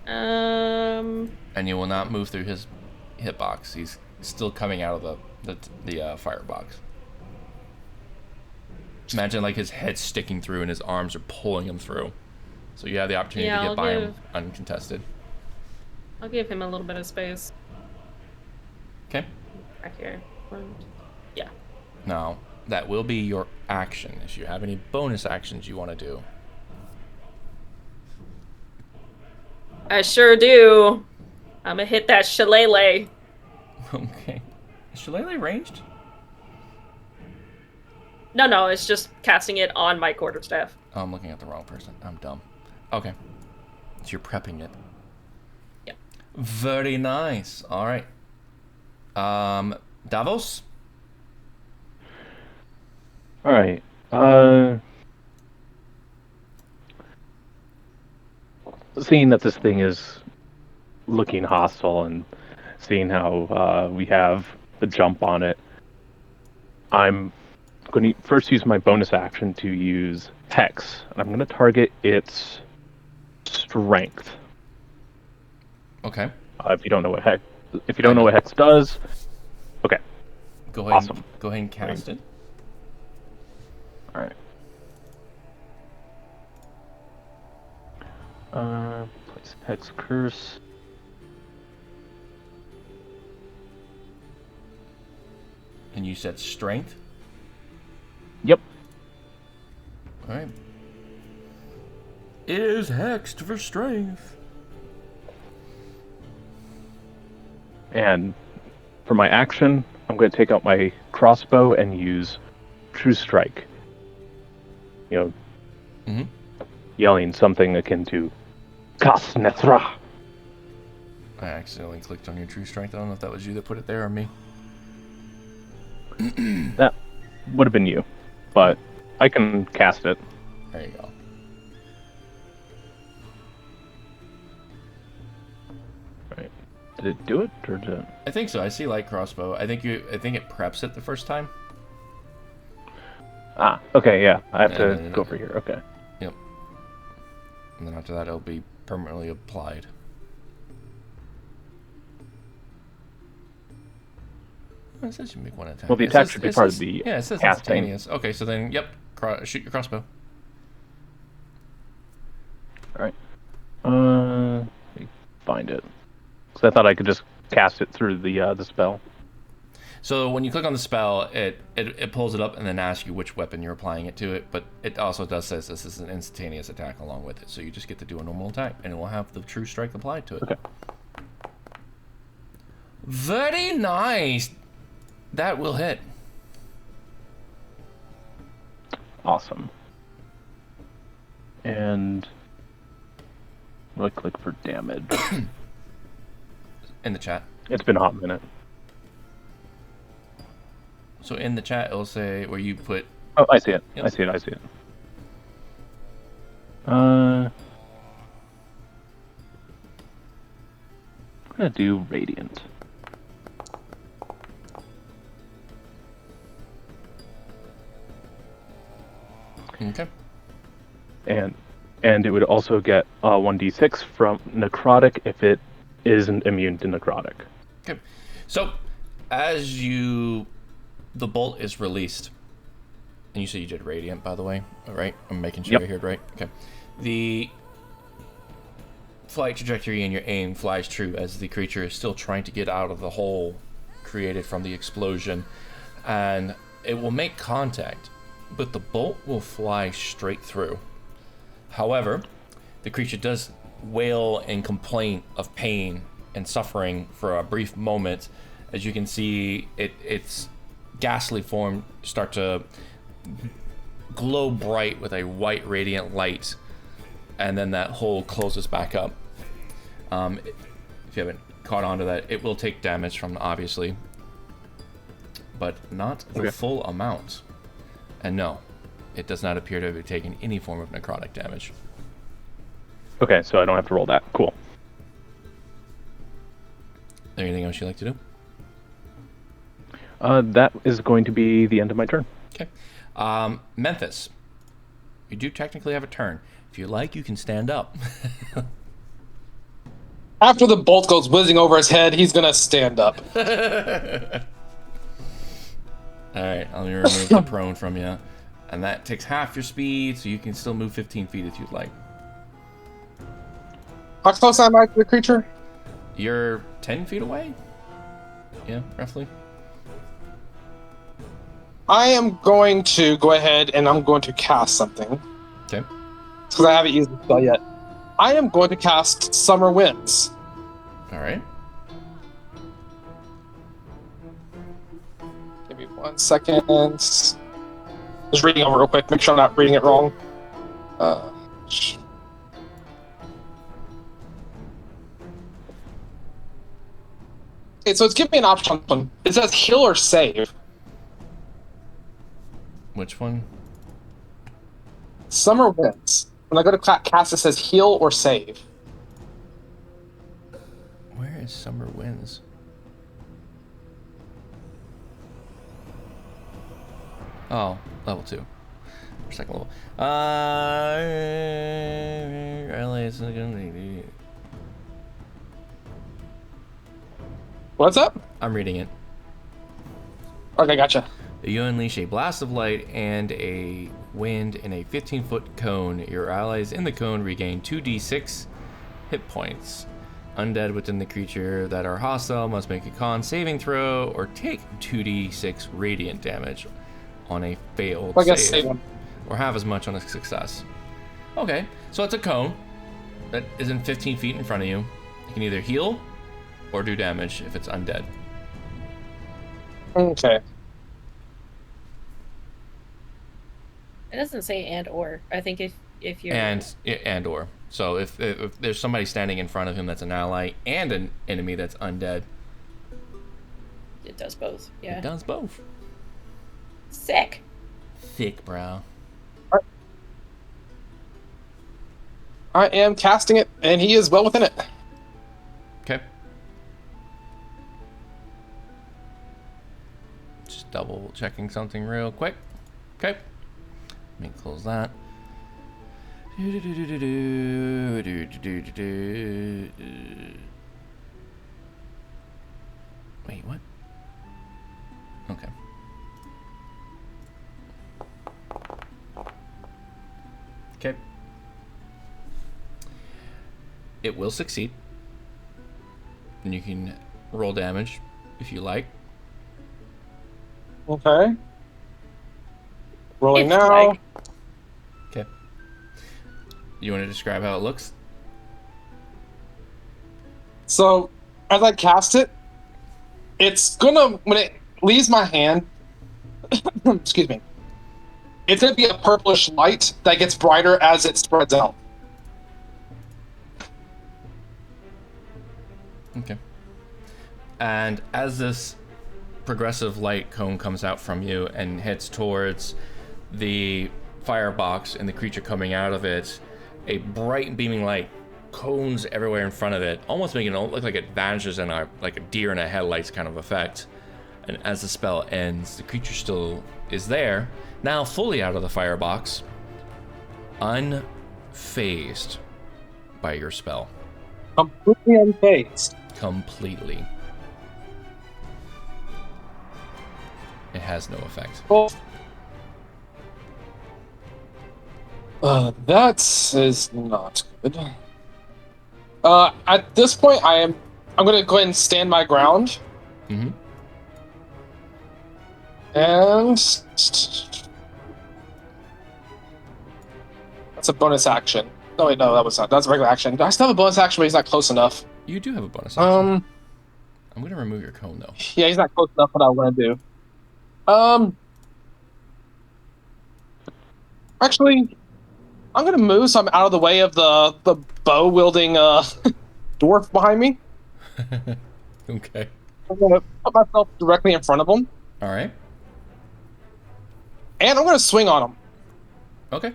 D: Um,
A: and you will not move through his hitbox. He's still coming out of the firebox. Imagine like his head sticking through and his arms are pulling him through. So you have the opportunity to get by him uncontested.
E: I'll give him a little bit of space.
A: Okay.
E: Back here. Yeah.
A: Now, that will be your action. If you have any bonus actions you want to do.
E: I sure do. I'm gonna hit that shillelagh.
A: Okay. Is Shillelagh ranged?
E: No, it's just casting it on my quarterstaff.
A: Oh, I'm looking at the wrong person. I'm dumb. Okay. So you're prepping it.
E: Yeah.
A: Very nice. All right. Davos?
C: All right. Seeing that this thing is looking hostile and seeing how we have the jump on it, I'm going to first use my bonus action to use Hex. And I'm going to target its strength.
A: Okay.
C: If you don't know what Hex does, okay.
A: Go ahead.
C: Awesome.
A: Go ahead and cast it.
C: All right. Place Hex Curse.
A: And you said strength?
C: Yep.
A: All right. It is hexed for strength.
C: And for my action, I'm going to take out my crossbow and use True Strike. Yelling something akin to Kasnethra.
A: I accidentally clicked on your true strength. I don't know if that was you that put it there or me.
C: That would have been you, but I can cast it.
A: There you go.
C: Right. Did it do it, or did it...
A: I think so. I see light crossbow. I think it preps it the first time.
C: Ah, okay, yeah. I have to go over here. Okay.
A: Yep. And then after that, it'll be permanently applied. Oh, it says you make one attack.
C: Well, the attack should be part of the
A: yeah, it says
C: casting.
A: instantaneous. Okay, so then, yep, shoot your crossbow.
C: All right. Let me find it. Because I thought I could just cast it through the spell.
A: So when you click on the spell, it pulls it up and then asks you which weapon you're applying it to it. But it also does says this is an instantaneous attack along with it. So you just get to do a normal attack, and it will have the true strike applied to it.
C: Okay.
A: Very nice. That will hit.
C: Awesome. And right click for damage.
A: In the chat.
C: It's been a hot minute.
A: So in the chat, it'll say where you put.
C: Oh, I see it.
A: Yep.
C: I see it. I'm gonna do Radiant.
A: Okay.
C: And it would also get 1d6 from necrotic if it isn't immune to necrotic.
A: Okay. So as the bolt is released, and you said you did radiant, by the way, all right? I'm making sure
C: Yep.
A: I heard right. Okay. The flight trajectory and your aim flies true as the creature is still trying to get out of the hole created from the explosion, and it will make contact, but the bolt will fly straight through. However, the creature does wail and complain of pain and suffering for a brief moment. As you can see, its ghastly form start to glow bright with a white radiant light, and then that hole closes back up. If you haven't caught on to that, it will take damage from, obviously, but not the full amount. And no, it does not appear to have taken any form of necrotic damage.
C: Okay, so I don't have to roll that. Cool.
A: Anything else you'd like to do?
C: That is going to be the end of my turn.
A: Okay. Memphis, you do technically have a turn. If you like, you can stand up.
B: After the bolt goes whizzing over his head, he's gonna stand up.
A: Alright, I'll remove the prone from you. And that takes half your speed, so you can still move 15 feet if you'd like.
B: How close am I to the creature?
A: You're 10 feet away? Yeah, roughly.
B: I am going to go ahead and I'm going to cast something.
A: Okay.
B: Because I haven't used the spell yet. I am going to cast Summer Winds.
A: Alright.
B: Give me 1 second. Just reading over real quick, make sure I'm not reading it wrong. Okay, so it's giving me an option on this one. It says heal or save.
A: Which one?
B: Summer Winds. When I go to cast, it says heal or save.
A: Where is Summer Winds? Oh, level 2. Or second level.
B: What's up?
A: I'm reading it.
B: Okay, gotcha.
A: You unleash a blast of light and a wind in a 15-foot cone. Your allies in the cone regain 2d6 hit points. Undead within the creature that are hostile must make a con saving throw or take 2d6 radiant damage on a failed
B: I guess
A: save.
B: save one.
A: Or have as much on a success. Okay, so it's a cone that isn't 15 feet in front of you. You can either heal or do damage if it's undead.
B: Okay.
D: It doesn't say and or. I think if you're
A: And or. So if there's somebody standing in front of him that's an ally and an enemy that's undead,
D: it does both. Yeah.
A: it does both.
D: Sick.
A: Thick, bro.
B: I am casting it, and he is well within it.
A: Okay. Just double checking something real quick. Okay. Let me close that. Wait, what? Okay. Okay. It will succeed. And you can roll damage if you like.
B: Okay. Rolling
D: If
B: now.
D: like.
A: Okay. You want to describe how it looks?
B: So, as I cast it, it's gonna, when it leaves my hand, excuse me, it's gonna be a purplish light that gets brighter as it spreads out.
A: Okay. And as this progressive light cone comes out from you and heads towards the firebox and the creature coming out of it, a bright beaming light cones everywhere in front of it, almost making it look like it vanishes in like a deer in a headlights kind of effect. And as the spell ends, the creature still is there, now fully out of the firebox, unfazed by your spell.
B: Completely unfazed.
A: Completely. It has no effect.
B: Well, that is not good. At this point, I'm gonna go ahead and stand my ground.
A: Mm-hmm.
B: And that's a bonus action. No, wait, no, that was not. That's a regular action. I still have a bonus action, but he's not close enough.
A: You do have a bonus action. I'm gonna remove your cone though.
B: Yeah, he's not close enough. What I want to do. Actually, I'm gonna move so I'm out of the way of the bow wielding dwarf behind me.
A: Okay.
B: I'm gonna put myself directly in front of him,
A: All right.
B: and I'm gonna swing on him.
A: Okay.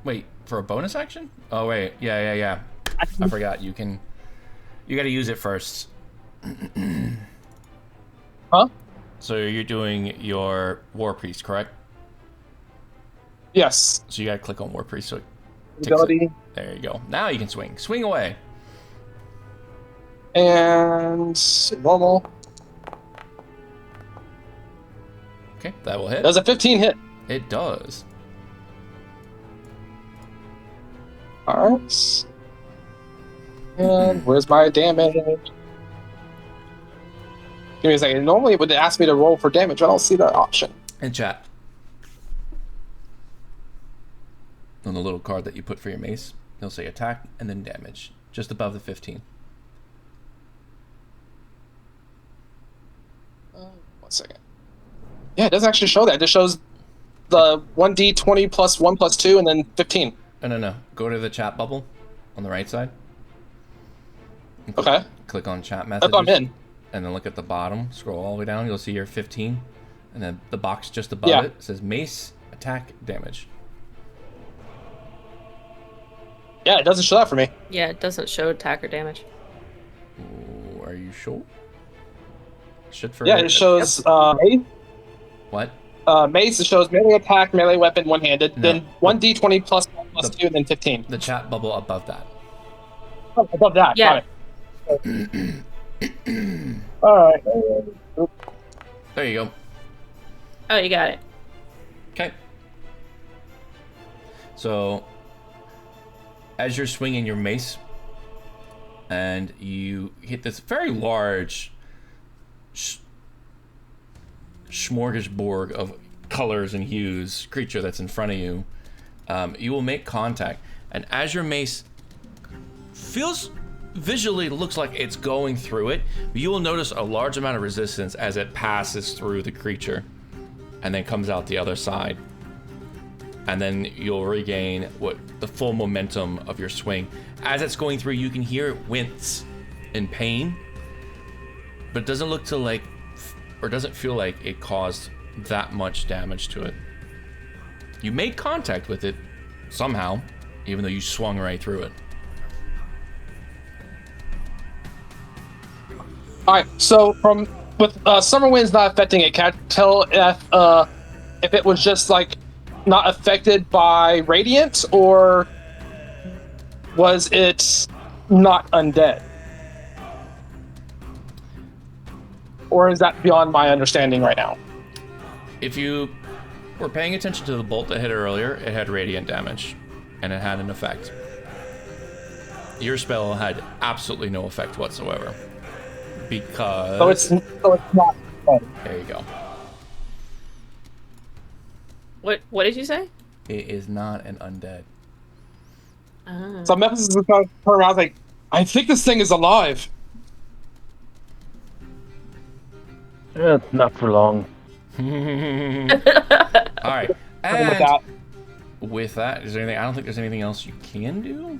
A: Wait, for a bonus action? Oh wait, yeah. I forgot. You gotta use it first.
B: Huh?
A: So you're doing your War Priest, correct?
B: Yes.
A: So you gotta click on War Priest. So it takes
B: Ability.
A: it. There you go. Now you can swing. Swing away.
B: And normal.
A: Okay, that will hit.
B: Does a 15 hit?
A: It does.
B: Alright. And where's my damage? Give me a second. Normally it would ask me to roll for damage. I don't see that option.
A: In chat. On the little card that you put for your mace, it'll say attack and then damage, just above the 15.
B: 1 second. Yeah, it doesn't actually show that. It just shows the 1d20 plus 1 plus 2 and then 15.
A: No. Go to the chat bubble on the right side. And
B: Okay.
A: Click on chat
B: That's
A: messages.
B: what I'm in.
A: And then look at the bottom. Scroll all the way down. You'll see your 15. And then the box just above
B: Yeah.
A: it says mace, attack, damage.
B: Yeah, it doesn't show that for me.
E: Yeah, it doesn't show attack or damage.
A: Ooh, are you sure? Should for
B: Yeah, it shows mace.
A: What?
B: Mace, it shows melee attack, melee weapon, one-handed.
A: No.
B: Then 1d20 plus 1 plus 2 and then 15.
A: The chat bubble above that.
B: Oh, above that.
E: Yeah.
B: Got it. Alright.
A: There you go.
E: Oh, you got it.
A: Okay. So, as you're swinging your mace, and you hit this very large smorgasbord of colors and hues creature that's in front of you, you will make contact. And as your mace feels visually looks like it's going through it, you will notice a large amount of resistance as it passes through the creature and then comes out the other side. And then you'll regain the full momentum of your swing. As it's going through, you can hear it wince in pain, but it doesn't look to like, or doesn't feel like it caused that much damage to it. You made contact with it somehow, even though you swung right through it.
B: Alright, so with summer winds not affecting it, can I tell if it was just like not affected by radiant, or was it not undead? Or is that beyond my understanding right now?
A: If you were paying attention to the bolt that hit earlier, it had radiant damage, and it had an effect. Your spell had absolutely no effect whatsoever. Because...
B: So it's not undead.
A: There you go.
E: What did you say?
A: It is not an undead.
B: So Memphis is going to turn around like, I think this thing is alive.
C: Not for long.
A: All right. With that, is there anything? I don't think there's anything else you can do.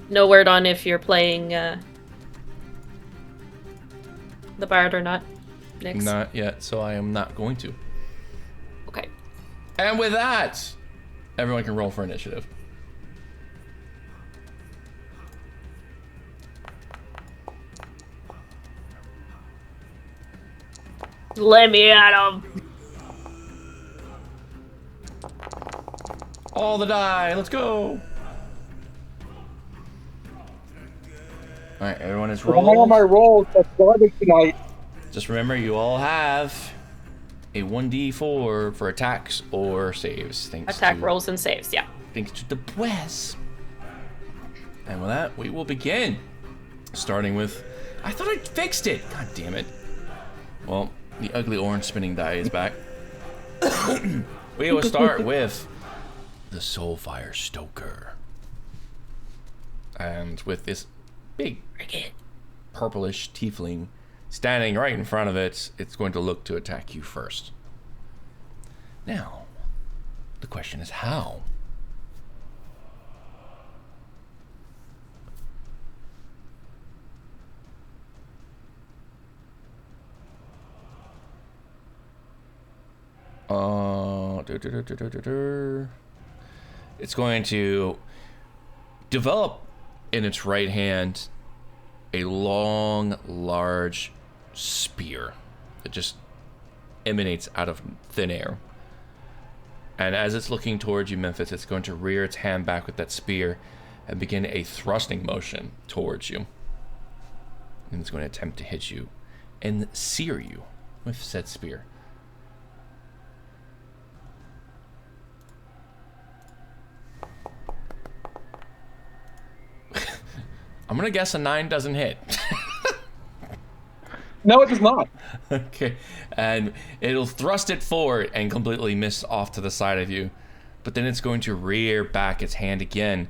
E: No word on if you're playing the bard or not. Next.
A: Not yet, so I am not going to.
E: Okay.
A: And with that, everyone can roll for initiative.
E: Let me at him.
A: All the die, let's go. All right, everyone is
B: All of my
A: rolled.
B: rolls are garbage tonight.
A: Just remember, you all have a 1d4 for attacks or saves.
E: Attack rolls and saves, yeah.
A: Thanks to the press. And with that, we will begin. Starting with... I thought I fixed it! God damn it. Well, the ugly orange spinning die is back. We will start with the Soulfire Stoker. And with this big, purplish tiefling standing right in front of it, it's going to look to attack you first. Now, the question is how? It's going to develop in its right hand a long, large spear that just emanates out of thin air. And as it's looking towards you, Memphis, it's going to rear its hand back with that spear and begin a thrusting motion towards you. and it's going to attempt to hit you and sear you with said spear. I'm going to guess a 9 doesn't hit.
B: No, it does not.
A: Okay, and it'll thrust it forward and completely miss off to the side of you, but then it's going to rear back its hand again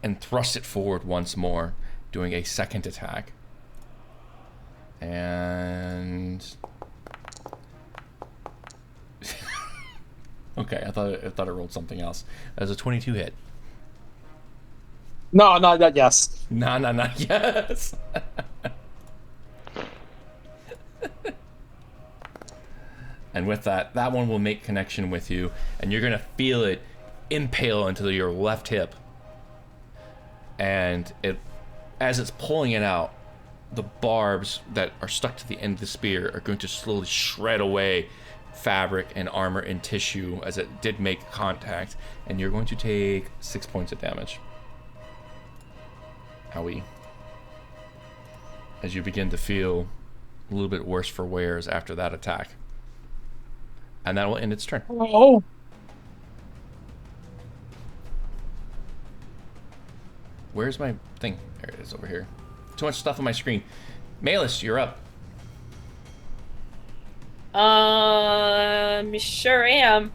A: and thrust it forward once more, doing a second attack. And okay, I thought it rolled something else. That was a 22 hit.
B: No, not that. Yes.
A: No, yes. And with that one will make connection with you, and you're gonna feel it impale into your left hip. And as it's pulling it out, the barbs that are stuck to the end of the spear are going to slowly shred away fabric and armor and tissue as it did make contact, and you're going to take 6 points of damage. Howie. As you begin to feel a little bit worse for wears after that attack. And that will end its turn.
B: Oh.
A: Where's my thing? There it is over here. Too much stuff on my screen. Malus, you're up.
E: Sure am.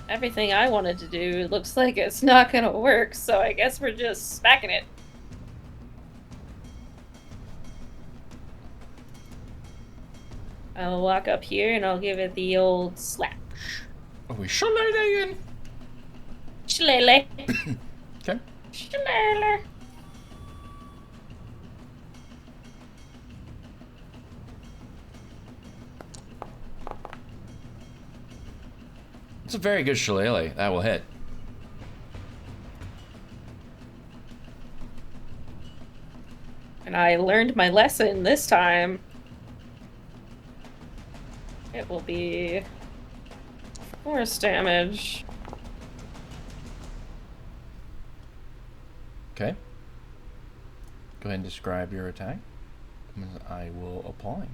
E: Everything I wanted to do looks like it's not gonna work, so I guess we're just smacking it. I'll walk up here and I'll give it the old slap.
A: Are we shillelaghing?
E: Shillelagh.
A: Okay.
E: Shillelagh.
A: It's a very good shillelagh. That will hit.
E: And I learned my lesson this time. It will be force damage.
A: Okay. Go ahead and describe your attack. I will apply.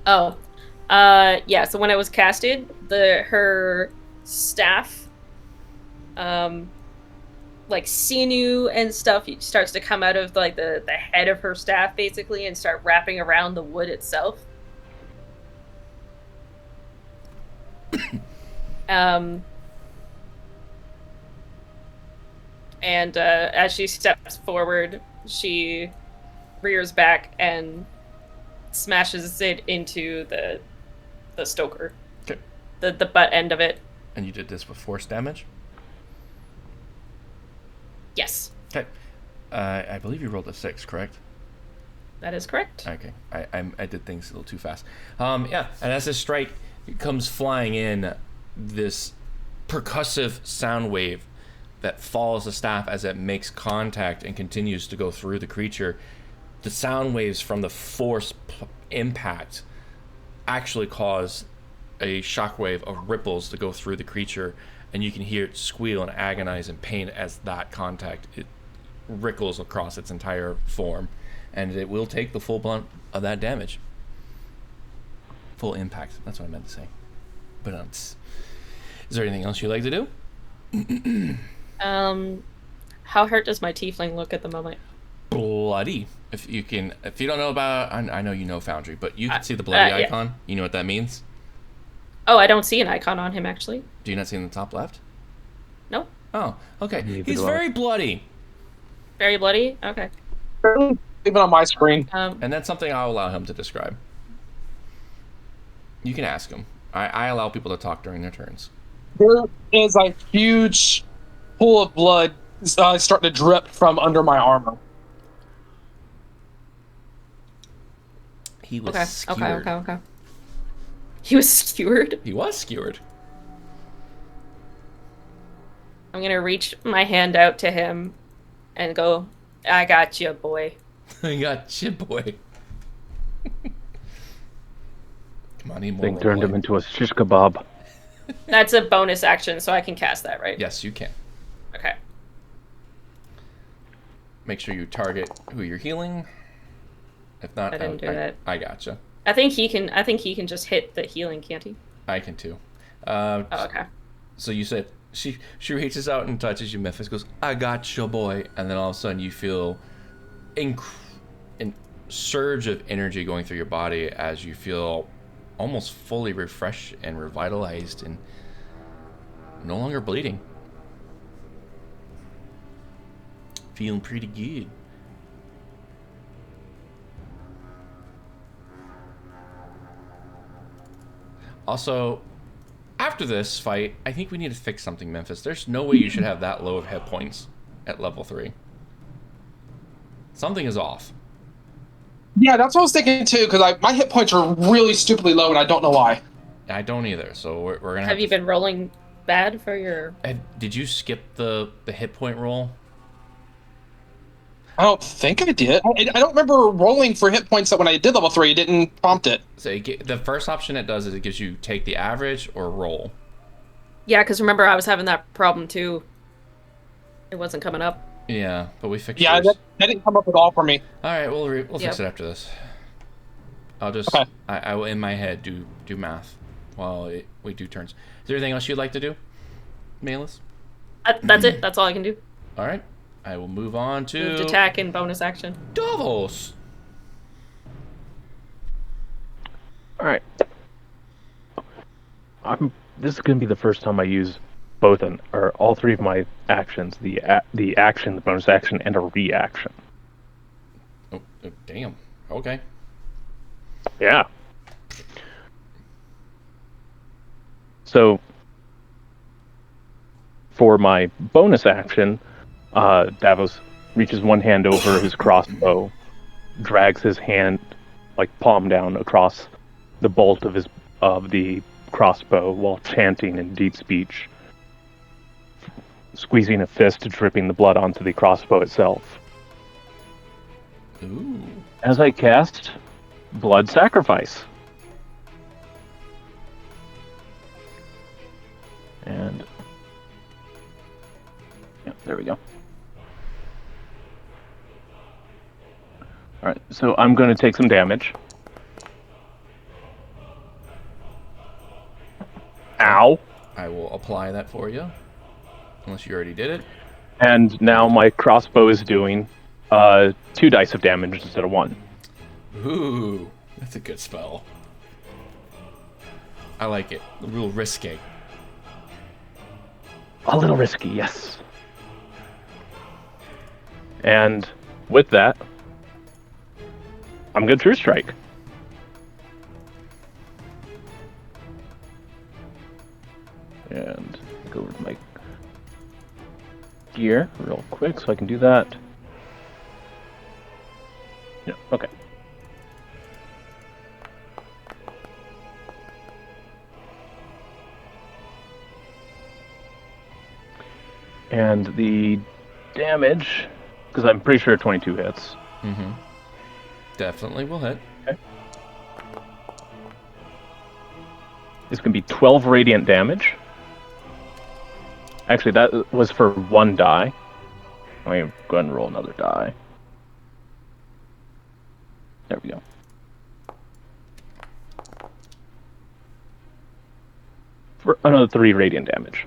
E: Oh. Yeah, so when it was casted, her staff, like sinew and stuff starts to come out of like the head of her staff basically and start wrapping around the wood itself. And as she steps forward, she rears back and smashes it into the stoker.
A: Okay.
E: The butt end of it.
A: And you did this with force damage?
E: Yes.
A: Okay. I believe you rolled a 6, correct?
E: That is correct.
A: Okay. I did things a little too fast. Yeah, and as this strike comes flying in, this percussive sound wave that follows the staff as it makes contact and continues to go through the creature, the sound waves from the force impact actually cause a shockwave of ripples to go through the creature, and you can hear it squeal and agonize in pain as that contact it rickles across its entire form, and it will take the full blunt of that damage. Full impact. That's what I meant to say. But is there anything else you'd like to do?
E: How hurt does my tiefling look at the moment?
A: Bloody. If you don't know about, I know you know Foundry, but you can see the bloody
E: yeah.
A: icon. You know what that means?
E: Oh, I don't see an icon on him actually.
A: Do you not see in the top left?
E: Nope.
A: Oh, okay.
C: Neither
A: He's
C: do I.
A: very bloody.
E: Very bloody? Okay.
B: Even on my screen.
A: And that's something I'll allow him to describe. You can ask him. I allow people to talk during their turns.
B: There is a huge pool of blood starting to drip from under my armor.
A: He was
E: Okay.
A: skewered.
E: Okay. He was skewered?
A: He was skewered.
E: I'm gonna reach my hand out to him and go, I got you, boy.
A: I got you, boy. Money, more
C: Thing turned
A: roleplay.
C: him into a shish kebab.
E: That's a bonus action, so I can cast that, right?
A: Yes, you can.
E: Okay.
A: Make sure you target who you're healing. If not,
E: I didn't do that.
A: I gotcha.
E: I think he can just hit the healing, can't he?
A: I can too.
E: Oh, okay.
A: So you said she reaches out and touches you. Memphis goes, "I got you, boy," and then all of a sudden you feel a surge of energy going through your body as you feel almost fully refreshed and revitalized and no longer bleeding. Feeling pretty good. Also, after this fight, I think we need to fix something, Memphis. There's no way you should have that low of hit points at level 3. Something is off.
B: Yeah, that's what I was thinking too, because my hit points are really stupidly low, and I don't know why.
A: I don't either, so we're gonna have
E: Have you been rolling bad for your...
A: Did you skip the hit point roll?
B: I don't think I did. I don't remember rolling for hit points that when I did level 3, it didn't prompt it.
A: So the first option it does is it gives you take the average or roll.
E: Yeah, because remember I was having that problem too. It wasn't coming up.
A: Yeah, but we fixed
B: Yeah,
A: yours.
B: that didn't come up at all for me.
A: All right, we'll fix
E: Yep.
A: it after this. I'll just
B: Okay.
A: I will in my head do math while we do turns. Is there anything else you'd like to do, Malus?
E: That's it. That's all I can do.
A: All right, I will move on to
E: Moved attack and bonus action.
A: Davos.
C: All right. This is going to be the first time I use all three of my actions: the action, the bonus action, and a reaction.
A: Oh, damn. Okay.
C: Yeah. So, for my bonus action, Davos reaches one hand over his crossbow, drags his hand, like palm down, across the bolt of the crossbow while chanting in deep speech, squeezing a fist, dripping the blood onto the crossbow itself.
A: Ooh.
C: As I cast Blood Sacrifice. And yeah, there we go. Alright, so I'm going to take some damage. Ow!
A: I will apply that for you. Unless you already did it.
C: And now my crossbow is doing 2 dice of damage instead of 1.
A: Ooh, that's a good spell. I like it. Real risky.
C: A little risky, yes. And with that, I'm going to True Strike. And go over to my gear real quick so I can do that. Yeah, okay. And the damage, because I'm pretty sure 22 hits.
A: Mm-hmm. Definitely will hit.
C: Okay. It's going to be 12 radiant damage. Actually, that was for 1 die. Let me go ahead and roll another die. There we go. For another 3 radiant damage.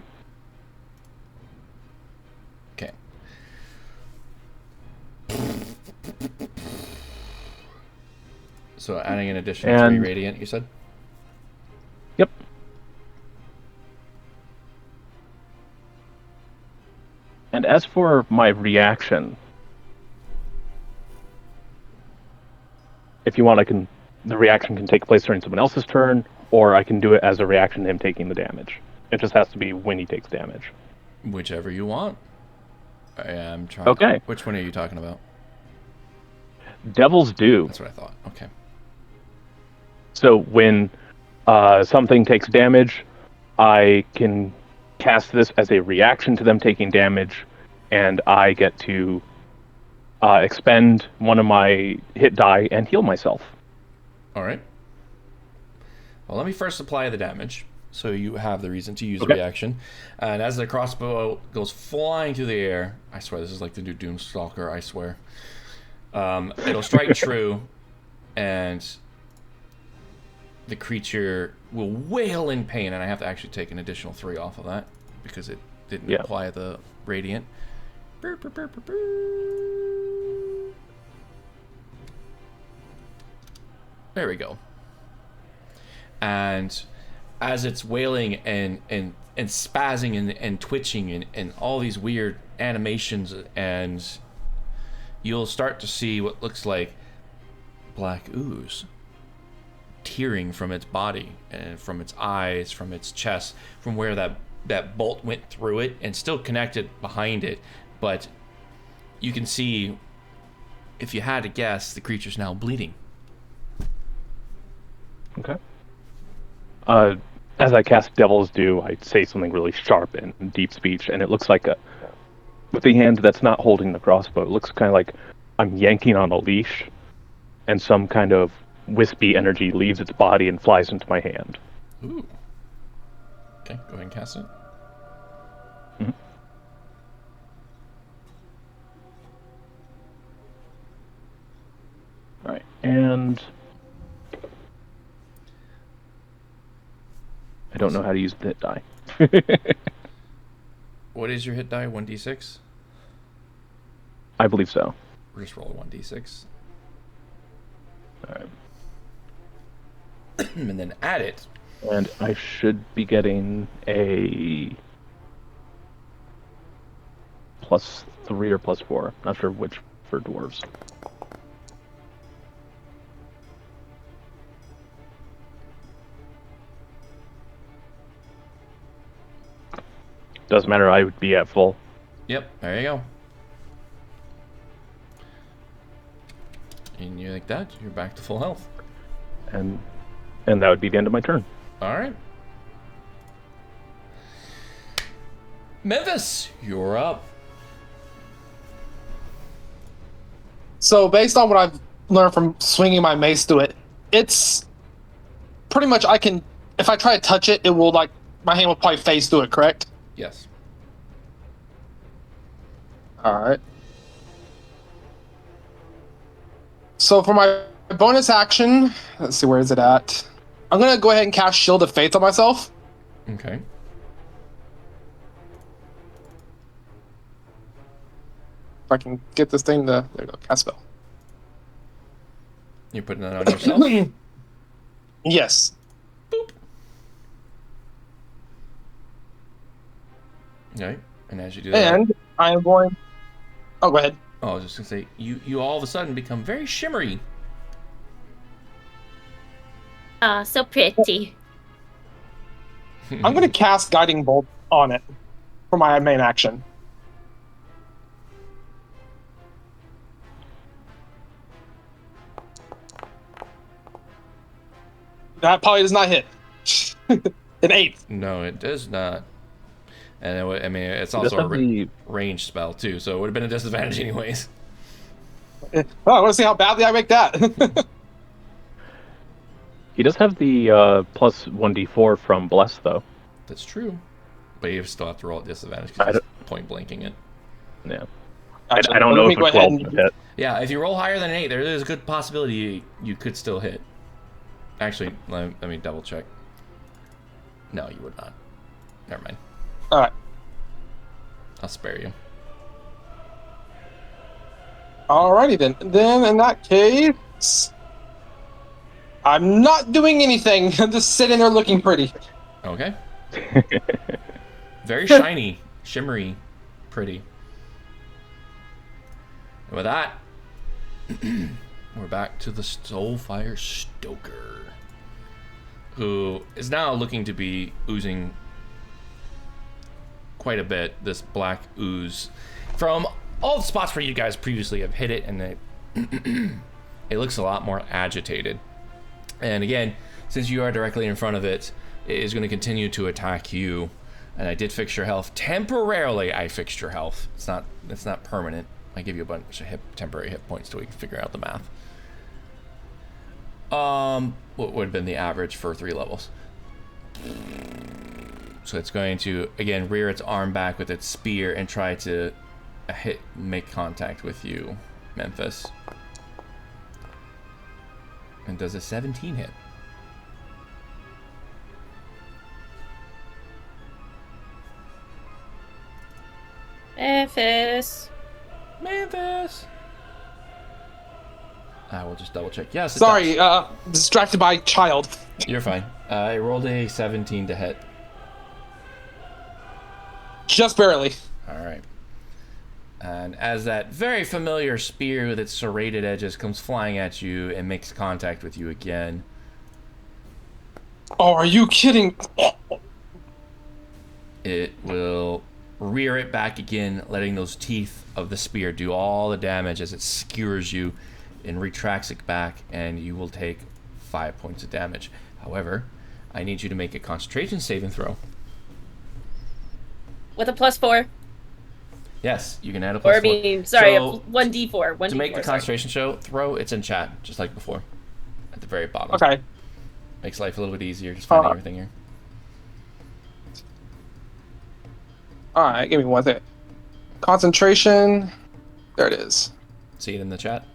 A: Okay. So adding an additional 3
C: And-
A: radiant, you said?
C: Yep. And as for my reaction, if you want, the reaction can take place during someone else's turn, or I can do it as a reaction to him taking the damage. It just has to be when he takes damage.
A: Whichever you want. I am trying.
C: Okay.
A: Which one are you talking about?
C: Devil's Due.
A: That's what I thought. Okay.
C: So when something takes damage, I can cast this as a reaction to them taking damage, and I get to expend one of my hit die and heal myself.
A: All right. Well, let me first apply the damage, so you have the reason to use the
C: Okay.
A: reaction. And as the crossbow goes flying through the air, I swear this is like the new Doomstalker, I swear. It'll strike true, and the creature will wail in pain, and I have to actually take an additional 3 off of that, because it didn't
C: Yeah.
A: apply the radiant. There we go. And as it's wailing and spazzing and twitching and all these weird animations, and you'll start to see what looks like black ooze tearing from its body and from its eyes, from its chest, from where that bolt went through it, and still connected behind it. But you can see, if you had to guess, the creature's now bleeding.
C: Okay. As I cast Devil's Due, I say something really sharp and deep speech, and it looks like with the hand that's not holding the crossbow, it looks kind of like I'm yanking on a leash, and some kind of wispy energy leaves its body and flies into my hand.
A: Ooh. Okay, go ahead and cast it.
C: Mhm. All right, and I don't know how to use the hit die.
A: What is your hit die? 1d6?
C: I believe so.
A: We'll just roll a 1d6.
C: All right.
A: And then add it.
C: And I should be getting a +3 or +4. Not sure which for dwarves. Doesn't matter, I would be at full.
A: Yep, there you go. And you like that, you're back to full health.
C: And that would be the end of my turn.
A: Alright. Memphis, you're up.
B: So based on what I've learned from swinging my mace through it, it's pretty much I can. If I try to touch it, it will like my hand will probably phase through it. Correct?
A: Yes.
B: All right. So for my bonus action, let's see, where is it at? I'm gonna go ahead and cast Shield of Faith on myself.
A: Okay.
B: If I can get this thing to there we go, cast spell.
A: You're putting that on yourself?
B: Yes.
A: Okay. And as you do that...
B: And I am going. Oh, go ahead.
A: Oh, I was just going to say, you all of a sudden become very shimmery.
E: Ah, so pretty.
B: I'm gonna cast Guiding Bolt on it for my main action. That probably does not hit. An 8.
A: No, it does not. And I mean, it's
C: Does
A: also a
C: have the-
A: range spell, too, so it would have been a disadvantage anyways.
B: Oh, I want to see how badly I make that.
C: He does have the plus 1d4 from Bless, though.
A: That's true. But you still have to roll at disadvantage
C: I
A: because it's point blanking it.
C: Yeah.
B: Actually,
C: I don't
B: let
C: know
B: me
C: if
B: go
C: a
B: ahead
C: 12
B: and-
C: would hit.
A: Yeah, if you roll higher than an 8, there is a good possibility you could still hit. Actually, let me double check. No, you would not. Never mind.
B: All right.
A: I'll spare you.
B: Alrighty then. Then in that case, I'm not doing anything. I'm just sitting there looking pretty.
A: Okay. Very shiny, shimmery, pretty. And with that, we're back to the Soulfire Stoker, who is now looking to be oozing quite a bit, this black ooze, from all the spots where you guys previously have hit it, and it looks a lot more agitated. And again, since you are directly in front of it, it is going to continue to attack you. And I did fix your health. Temporarily, I fixed your health. It's not permanent. I give you a bunch of temporary hit points till we can figure out the math. What would have been the average for 3 levels? So it's going to, again, rear its arm back with its spear and try to make contact with you, Memphis. And does a 17 hit?
E: Memphis.
A: I will just double check. Yes, it
B: Sorry,
A: does.
B: distracted by child.
A: You're fine. I rolled a 17 to hit.
B: Just barely.
A: All right. And as that very familiar spear with its serrated edges comes flying at you and makes contact with you again,
B: Oh, are you kidding?
A: it will rear it back again, letting those teeth of the spear do all the damage as it skewers you and retracts it back, and you will take 5 points of damage. However, I need you to make a concentration saving throw.
E: With a +4.
A: Yes, you can add a
E: Or
A: plus
E: I mean, sorry,
A: So,
E: 1d4. 1d4.
A: to make the
E: sorry.
A: concentration throw, it's in chat, just like before. At the very bottom.
B: Okay.
A: Makes life a little bit easier, just finding everything here.
B: Alright, give me one thing. Concentration. There it is.
A: See it in the chat?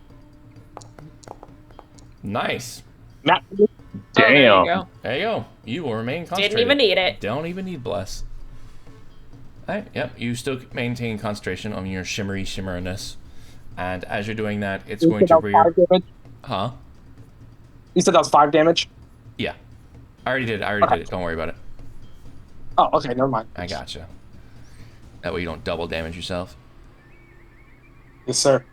A: Nice.
B: Matt.
E: Oh, there you
C: Damn.
E: go.
A: There you go. You will remain concentrated.
E: Didn't even need it.
A: Don't even need bless. Alright, yep. You still maintain concentration on your shimmeriness. And as you're doing that, it's going to rear...
B: 5 damage?
A: Huh?
B: You said that was 5 damage?
A: Yeah. I already did it. Don't worry about it.
B: Oh, okay, never mind.
A: I gotcha. That way you don't double damage yourself.
B: Yes, sir.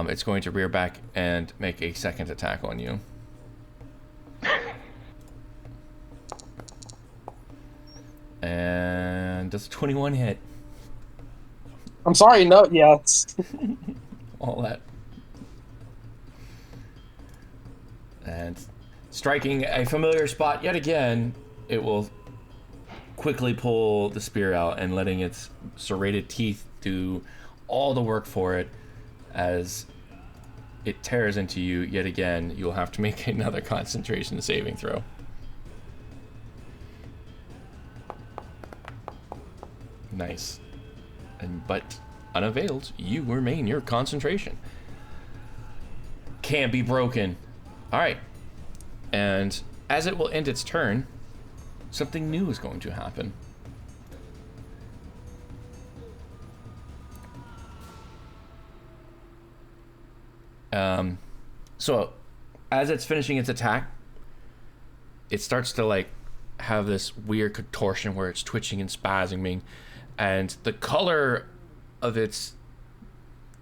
A: It's going to rear back and make a second attack on you. And does a 21 hit?
B: I'm sorry, no, yes.
A: All that. And striking a familiar spot yet again, it will quickly pull the spear out and letting its serrated teeth do all the work for it. As it tears into you yet again, you'll have to make another concentration saving throw. Nice. But unavailed, you remain your concentration. Can't be broken. Alright. And as it will end its turn, something new is going to happen. So as it's finishing its attack, it starts to like have this weird contortion where it's twitching and spasming, and the color of its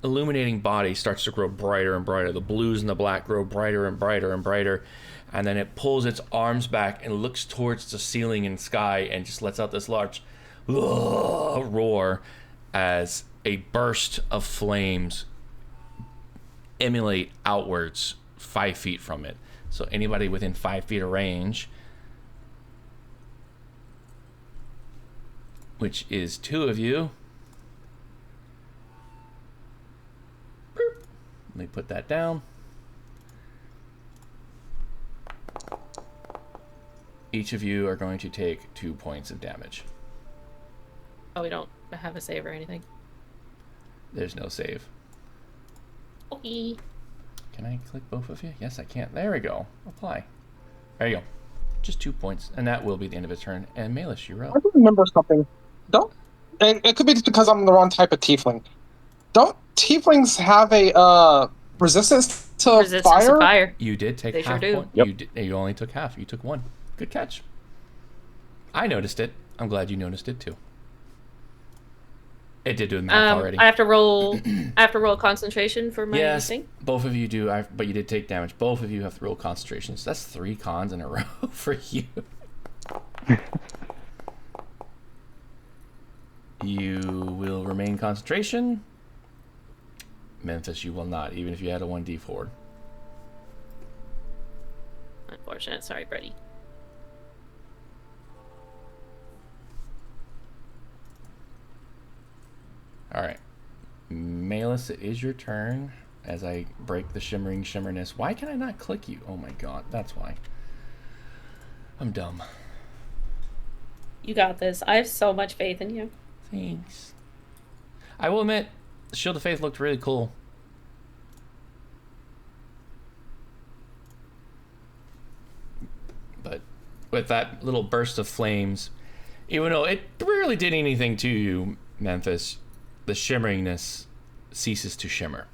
A: illuminating body starts to grow brighter and brighter. The blues and the black grow brighter and brighter and brighter, and then it pulls its arms back and looks towards the ceiling and sky and just lets out this large roar as a burst of flames emulate outwards 5 feet from it. So anybody within 5 feet of range, which is 2 of you. Boop. Let me put that down. Each of you are going to take 2 points of damage.
E: Oh, we don't have a save or anything.
A: There's no save.
E: Okay.
A: Can I click both of you? Yes, I can. There we go. Apply. There you go. Just 2 points, and that will be the end of its turn. And Malish, you're up.
B: I do remember something. It could be just because I'm the wrong type of tiefling. Don't tieflings have a resistance to
E: Resistance
B: fire?
E: to fire.
A: You did take
E: They sure
A: half
E: do.
A: point.
C: Yep.
A: You only took half. You took 1. Good catch. I noticed it. I'm glad you noticed it too. It did do the math already.
E: I have to roll. I have to roll concentration for my
A: Yes,
E: thing.
A: both of you do. But you did take damage. Both of you have to roll concentration. So that's 3 cons in a row for you. You will remain concentration. Memphis, you will not, even if you had a 1d4.
E: Unfortunate. Sorry, Brady.
A: All right. Malus, it is your turn as I break the shimmerness. Why can I not click you? Oh my god, that's why. I'm dumb.
E: You got this. I have so much faith in you.
A: Thanks. I will admit, the Shield of Faith looked really cool. But with that little burst of flames, even though it rarely did anything to you, Memphis, the shimmeringness ceases to shimmer.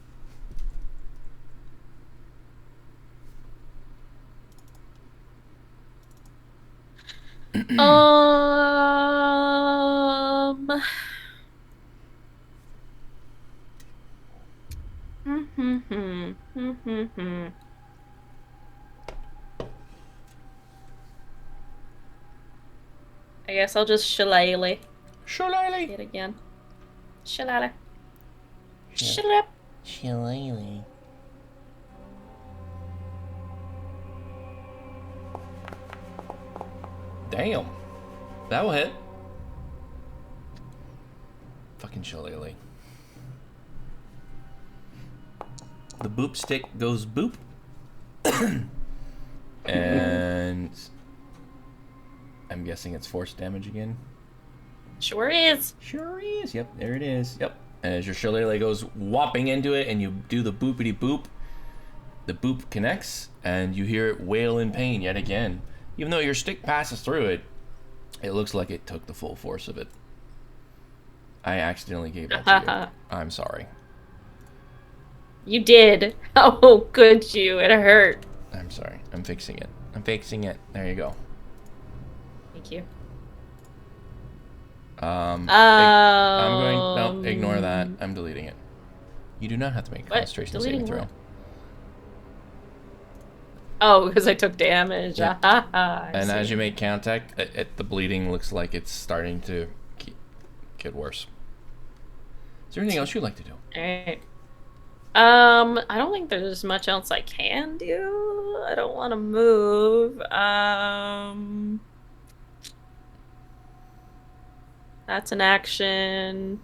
E: I guess I'll just shillelagh
A: Shillelagh.
E: it again. Shillelagh.
A: Yeah.
E: Shillelagh.
A: Shillelagh. Damn. That will hit. Fucking shillelagh. The boop stick goes boop. And I'm guessing it's force damage again.
E: Sure is.
A: Sure is. Yep, there it is. Yep. And as your shillelagh goes whopping into it and you do the boopity boop, the boop connects and you hear it wail in pain yet again. Even though your stick passes through it, it looks like it took the full force of it. I accidentally gave that to you. I'm sorry.
E: You did. Oh, could you? It hurt.
A: I'm sorry. I'm fixing it. I'm fixing it. There you go.
E: Thank you.
A: I'm going. No, ignore that. I'm deleting it. You do not have to make a concentration saving throw.
E: What? Oh, because I took damage.
A: Yeah. And
E: see.
A: as you make contact, the bleeding looks like it's starting to get worse. Is there anything else you'd like to do?
E: Alright. I don't think there's much else I can do. I don't want to move. That's an action.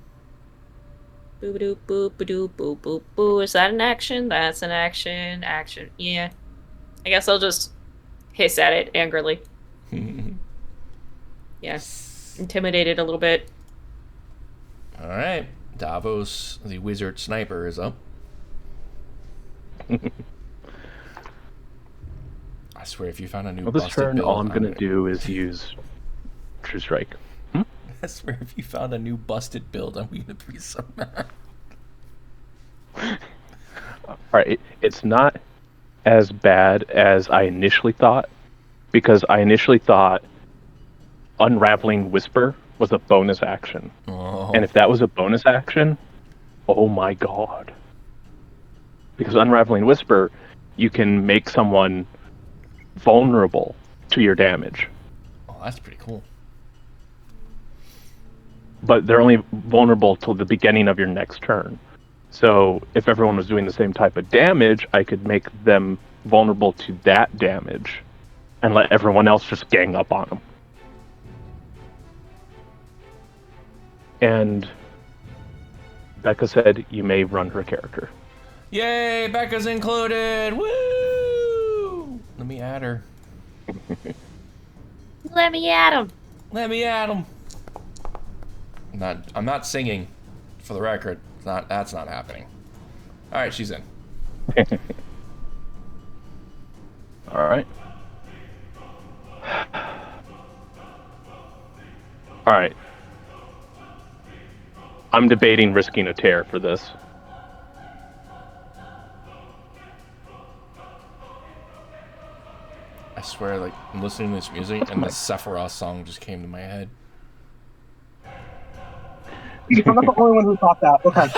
E: Boop doop boop doop boop boop boo. Is that an action? That's an action. Action. Yeah. I guess I'll just hiss at it angrily. Yes. Intimidate it a little bit.
A: All right. Davos, the wizard sniper, is up. I swear, if you found a new
C: Well, this
A: busted
C: turn,
A: build,
C: all I'm going to do is use True Strike.
A: I swear, if you found a new busted build, I'm going to be so mad.
C: Alright, it's not as bad as I initially thought, because I initially thought Unraveling Whisper was a bonus action.
A: Oh.
C: And if that was a bonus action, oh my god. Because Unraveling Whisper, you can make someone vulnerable to your damage.
A: Oh, that's pretty cool.
C: But they're only vulnerable till the beginning of your next turn. So if everyone was doing the same type of damage, I could make them vulnerable to that damage and let everyone else just gang up on them. And Becca said you may run her character.
A: Yay, Becca's included! Woo! Let me add her.
E: Let me at him.
A: Let me add him. I'm not singing, for the record. That's not happening. All right, she's in.
C: All right. All right. I'm debating risking a tear for this.
A: I swear, like, I'm listening to this music and the Sephiroth song just came to my head.
B: I'm not the only one who thought that. Okay.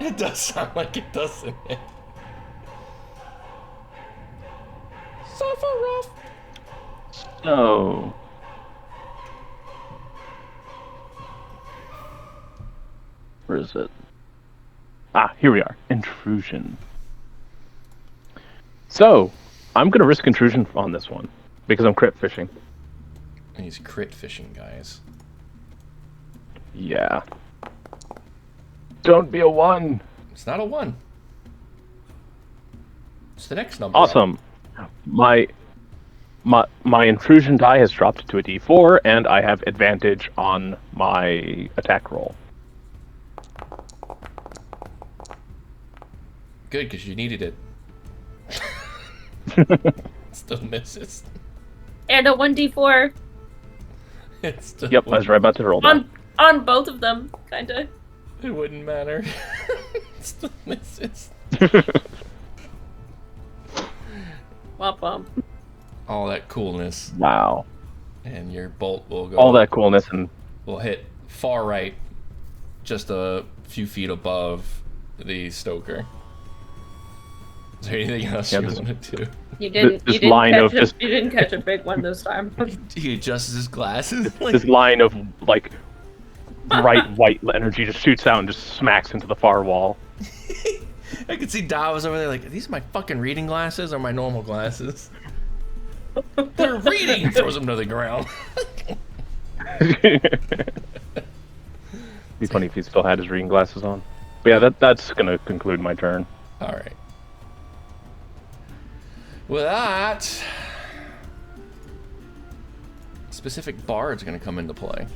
A: It does sound like it, doesn't it? Sephiroth!
C: So... where is it? Ah, here we are. Intrusion. So, I'm going to risk intrusion on this one, because I'm crit fishing.
A: And he's crit fishing, guys.
C: Yeah. Don't be a 1.
A: It's not a 1. It's the next number. Up.
C: Awesome. My intrusion die has dropped to a D4, and I have advantage on my attack roll.
A: Good, because you needed it. Still misses.
E: And a 1d4
A: It's still
C: Yep, I was right about to roll that.
E: on both of them, kinda.
A: It wouldn't matter. Still misses.
E: Womp womp.
A: All that coolness,
C: Wow.
A: and your bolt will go.
C: All that coolness and
A: Will hit far right, just a few feet above the Stoker. Is there anything else you want to do?
E: You didn't.
C: This
E: You didn't
C: line
E: catch
C: of
E: a,
C: just-
E: You didn't catch a big one this time.
A: He adjusts his glasses.
C: this line of, like, bright white energy just shoots out and just smacks into the far wall.
A: I could see Davos over there like, are these my fucking reading glasses or my normal glasses? They're reading! Throws them to the ground.
C: Be funny if he still had his reading glasses on. But yeah, that's gonna conclude my turn.
A: Alright. With that, specific bard's gonna come into play.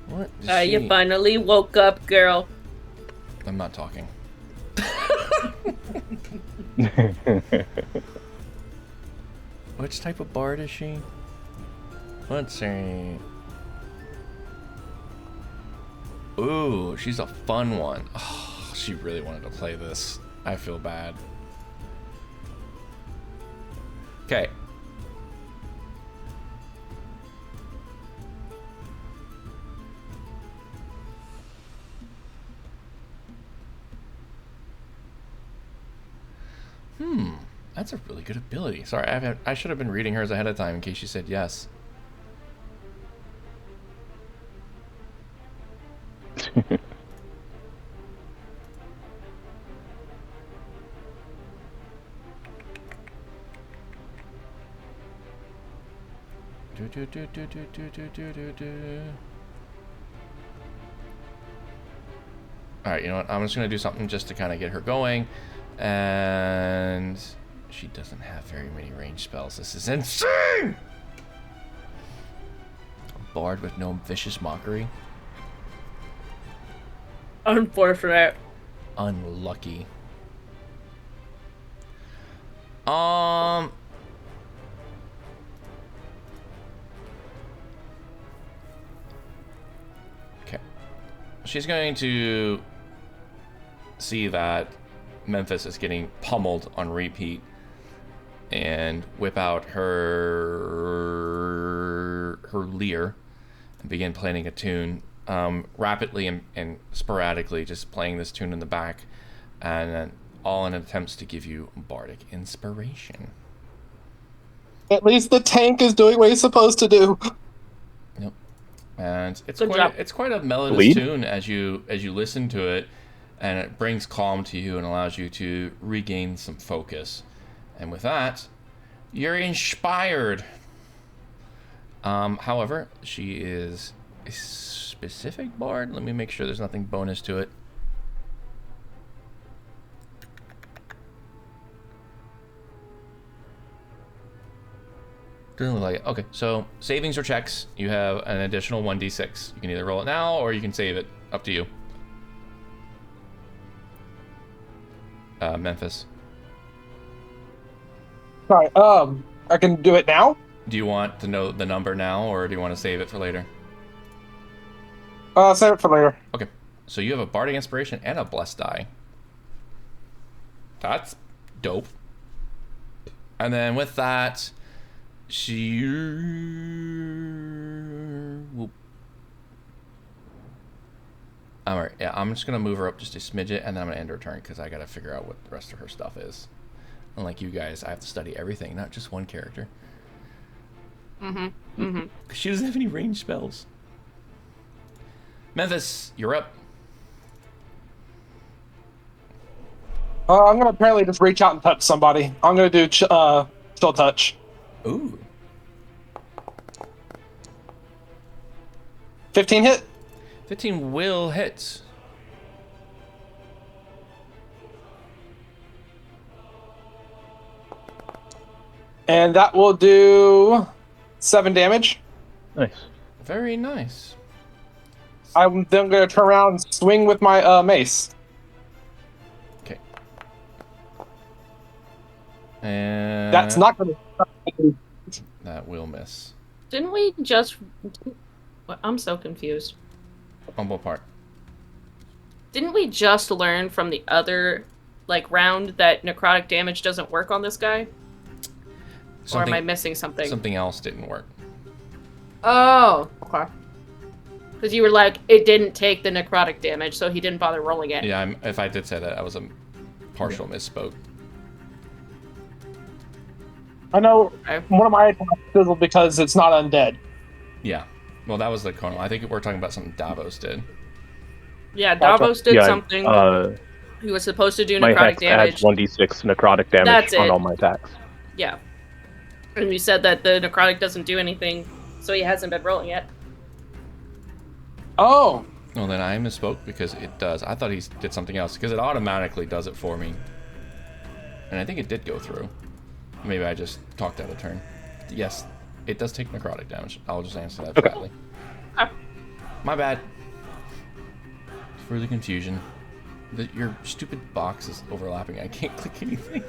A: What? Did
E: You finally woke up, girl.
A: I'm not talking. Which type of bard is she? Let's see. Ooh, she's a fun one. Oh, she really wanted to play this. I feel bad. Okay. That's a really good ability. Sorry, I should have been reading hers ahead of time in case she said yes. Alright, you know what? I'm just going to do something just to kind of get her going. And she doesn't have very many range spells. This is insane! A bard with no vicious mockery.
E: Unfortunate.
A: Unlucky. Okay. She's going to see that Memphis is getting pummeled on repeat and whip out her lyre and begin playing a tune rapidly and sporadically, just playing this tune in the back, and then all in attempts to give you bardic inspiration.
B: At least the tank is doing what he's supposed to do.
A: Yep. And it's
E: Good job.
A: it's quite a melodious
C: Lead?
A: tune as you listen to it, and it brings calm to you and allows you to regain some focus. And with that, you're inspired. However, she is a specific bard. Let me make sure there's nothing bonus to it. Doesn't look like it. Okay, so savings or checks, you have an additional 1d6. You can either roll it now or you can save it. Up to you. Memphis.
B: Sorry, I can do it now?
A: Do you want to know the number now, or do you want to save it for later?
B: Save it for later.
A: Okay, so you have a bardic inspiration and a blessed die. That's dope. And then with that, she will... Alright, yeah, I'm just going to move her up just a smidget, and then I'm going to end her turn, because I got to figure out what the rest of her stuff is. Unlike you guys, I have to study everything, not just one character. She doesn't have any ranged spells. Memphis, you're up.
B: I'm gonna apparently just reach out and touch somebody. I'm gonna do chill touch.
A: Ooh.
B: 15 hit?
A: 15 will hit.
B: And that will do 7 damage.
C: Nice.
A: Very nice.
B: I'm then going to turn around and swing with my mace.
A: Okay. And
B: That's not going to...
A: that will miss.
E: Didn't we just... I'm so confused.
A: On what part?
E: Didn't we just learn from the other, like, round that necrotic damage doesn't work on this guy? Or am I missing something?
A: Something else didn't work.
E: Oh, okay. Because you were like, it didn't take the necrotic damage, so he didn't bother rolling it.
A: Yeah, if I did say that, I was a partial misspoke.
B: I know
E: Okay.
B: one of my attacks fizzled because it's not undead.
A: Yeah. Well, that was the Colonel. I think we're talking about something Davos did.
E: Yeah, Davos did
C: Yeah,
E: something. He was supposed to do
C: my
E: necrotic
C: hex
E: damage.
C: adds 1d6 necrotic damage
E: That's
C: on
E: it.
C: all my attacks.
E: Yeah. And you said that the necrotic doesn't do anything, so he hasn't been rolling yet.
B: Oh,
A: Well, then I misspoke because it does. I thought he did something else because it automatically does it for me. And I think it did go through. Maybe I just talked out of turn. Yes, it does take necrotic damage. I'll just answer that flatly. My bad. For the confusion. Your stupid box is overlapping. I can't click anything.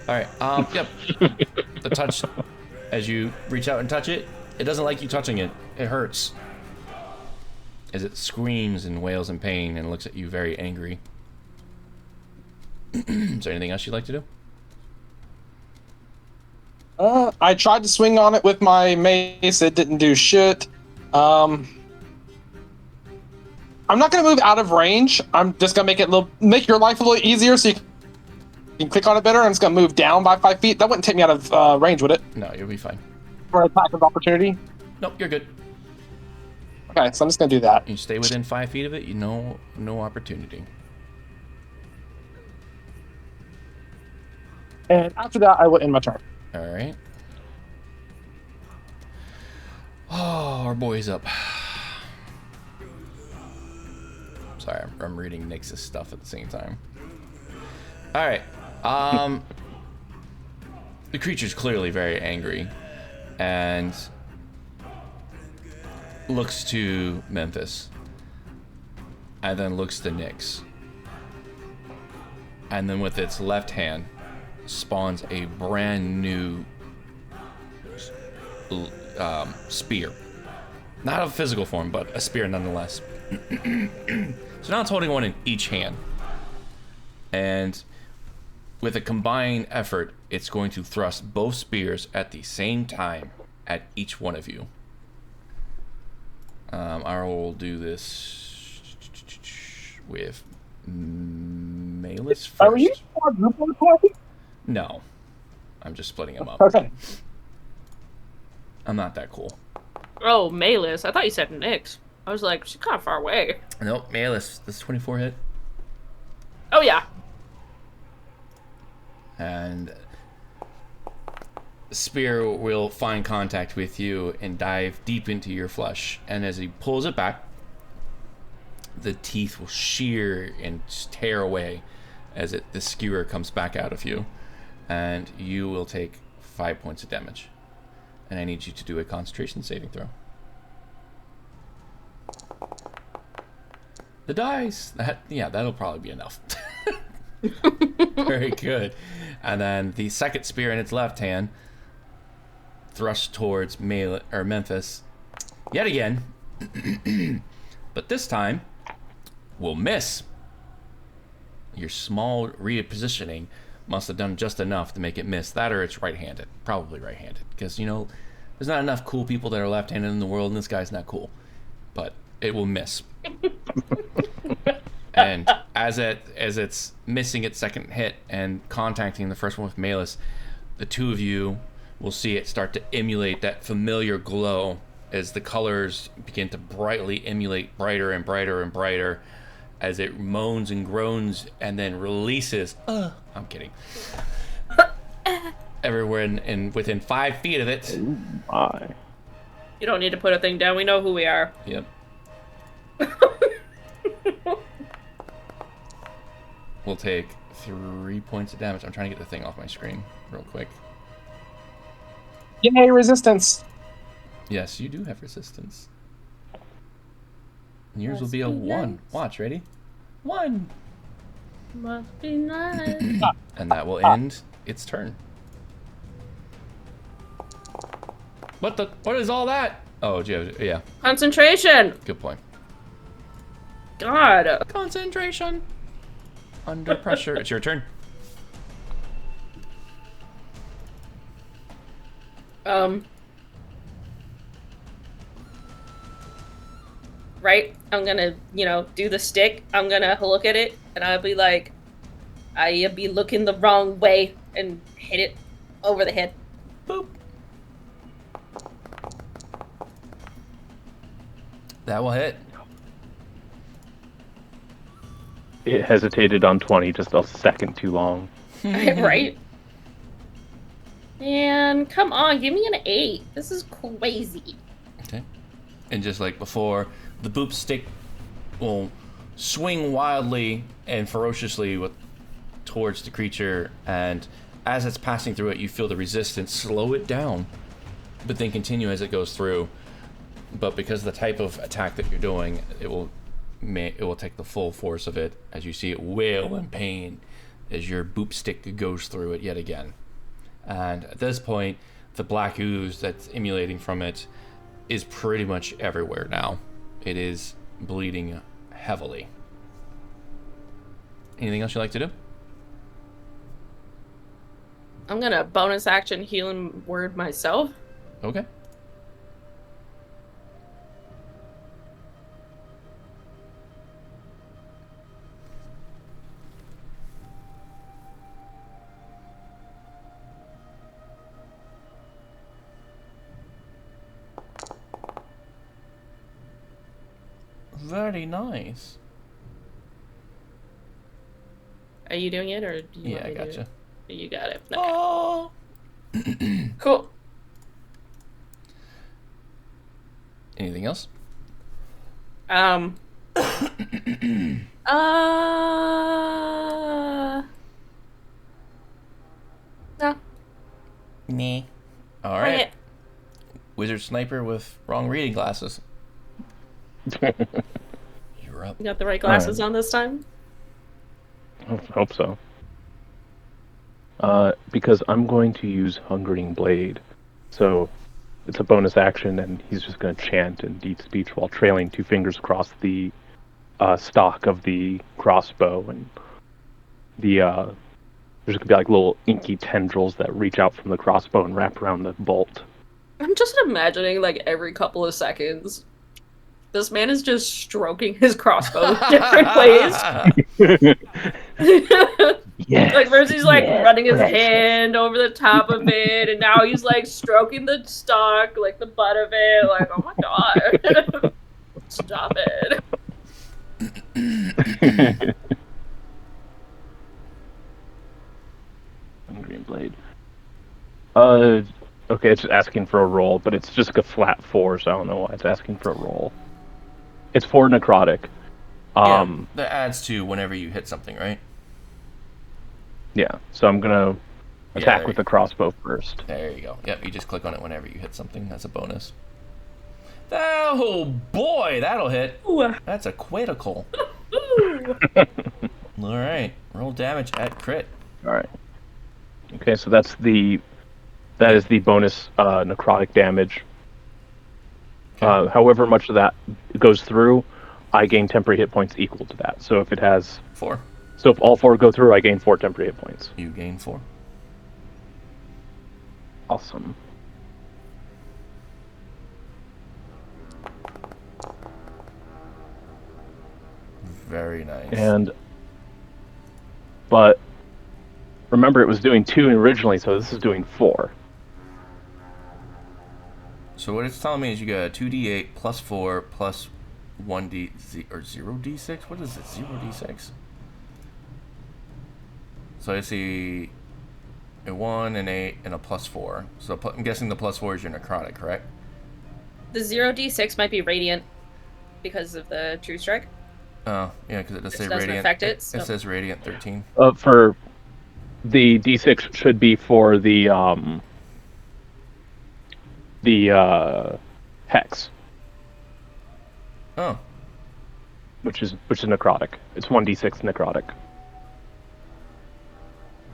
A: Alright, yep. The touch, as you reach out and touch it, it doesn't like you touching it. It hurts. As it screams and wails in pain and looks at you very angry. Is there anything else you'd like to do?
B: I tried to swing on it with my mace. It didn't do shit. I'm not gonna move out of range. I'm just gonna make your life a little easier so you can click on it better. And it's gonna move down by 5 feet. That wouldn't take me out of range, would it?
A: No, you'll be fine.
B: For an attack of opportunity.
A: Nope, you're good.
B: Okay, so I'm just gonna do that.
A: You stay within 5 feet of it, you know, no opportunity.
B: And after that, I will end my turn.
A: Alright. Oh, our boy's up. Sorry, I'm reading Nyx's stuff at the same time. Alright. The creature's clearly very angry. And looks to Memphis. And then looks to Nyx. And then with its left hand spawns a brand new spear. Not of physical form, but a spear nonetheless. So now it's holding one in each hand. And with a combined effort, it's going to thrust both spears at the same time at each one of you. I will do this with Malus first.
B: Are you quadruple attacking?
A: No. I'm just splitting them up.
B: Okay.
A: I'm not that cool.
E: Oh, Malus. I thought you said Nyx. I was like, she's kind of far away.
A: Nope, Malus. This 24 hit.
E: Oh, yeah.
A: And the spear will find contact with you and dive deep into your flesh. And as he pulls it back, the teeth will shear and tear away as the skewer comes back out of you. And you will take 5 points of damage. And I need you to do a concentration saving throw. The dice! That'll probably be enough. Very good. And then the second spear in its left hand thrusts towards Memphis yet again. But this time will miss. Your small repositioning must have done just enough to make it miss. That or it's right-handed. Probably right-handed. Because, you know, there's not enough cool people that are left-handed in the world, and this guy's not cool. But it will miss. And as it's missing its second hit and contacting the first one with Malus, the two of you will see it start to emulate that familiar glow as the colors begin to brightly emulate brighter and brighter and brighter as it moans and groans and then releases. I'm kidding. Everywhere and within 5 feet of it.
C: Ooh, my.
E: You don't need to put a thing down. We know who we are.
A: Yep. We'll take 3 points of damage. I'm trying to get the thing off my screen real quick.
B: Yay, resistance.
A: Yes, you do have resistance. And yours will
E: Must
A: be a
E: be
A: 1.
E: nice.
A: Watch, ready? 1.
E: Must be nice.
A: And that will end its turn. What is all that? Oh, yeah.
E: Concentration!
A: Good point.
E: God.
A: Concentration. Under pressure. It's your turn.
E: Right? I'm gonna, do the stick. I'm gonna look at it, and I'll be like, I be looking the wrong way, and hit it over the head.
A: Boop. That will hit.
C: It hesitated on 20 just a second too long.
E: Right? And come on, give me an 8. This is crazy.
A: Okay. And just like before, the boop stick will swing wildly and ferociously towards the creature, and as it's passing through it, you feel the resistance slow it down, but then continue as it goes through. But because of the type of attack that you're doing, it will take the full force of it as you see it wail in pain as your boop stick goes through it yet again. And at this point, the black ooze that's emanating from it is pretty much everywhere now. It is bleeding heavily. Anything else you'd like to do?
E: I'm gonna bonus action healing word myself.
A: Okay. Very nice.
E: Are you doing it, or do you
A: Yeah,
E: want
A: I
E: me to do
A: gotcha.
E: it? You got it. Okay.
A: Oh.
E: Cool.
A: Anything else?
E: Uh. No.
A: Nah. All
E: Bring
A: right.
E: it.
A: Wizard sniper with wrong reading glasses. You're up.
E: You got the right glasses on this time?
C: I hope so. Because I'm going to use Hungering Blade. So it's a bonus action, and he's just going to chant in deep speech while trailing 2 fingers across the stock of the crossbow. And there's going to be like little inky tendrils that reach out from the crossbow and wrap around the bolt.
E: I'm just imagining, like, every couple of seconds, this man is just stroking his crossbow different ways.
C: Yes,
E: Like, first he's, like,
C: yes,
E: running his
C: precious.
E: hand over the top of it, and now he's, like, stroking the stock, like, the butt of it. Like, oh my god. Stop it.
C: Hungering Blade. Okay, it's asking for a roll, but it's just a flat 4, so I don't know why it's asking for a roll. It's 4 necrotic.
A: That adds to whenever you hit something, right?
C: Yeah, so I'm gonna attack
A: there
C: with
A: you-
C: the crossbow first.
A: There you go. Yep, you just click on it whenever you hit something. That's a bonus. Oh boy, that'll hit.
E: Ooh.
A: That's a critical.
E: Ooh.
A: All right, roll damage at crit.
C: All right. Okay, so that is the bonus necrotic damage.
A: Okay.
C: However much of that goes through, I gain temporary hit points equal to that. So if all 4 go through, I gain 4 temporary hit points.
A: You gain 4.
C: Awesome.
A: Very nice.
C: But remember, it was doing 2 originally, so this is doing 4.
A: So what it's telling me is you got a 2d8 plus 4 plus 0d6. What is it? 0d6. So I see a 1, an 8, and a plus 4. So I'm guessing the plus 4 is your necrotic, correct?
E: The 0d6 might be radiant. because of the True Strike.
A: Oh, yeah, because it does say
E: It doesn't
A: radiant.
E: affect it, so-
A: It says radiant 13.
C: For the D6 should be for the hex,
A: Oh,
C: which is necrotic. It's 1d6 necrotic.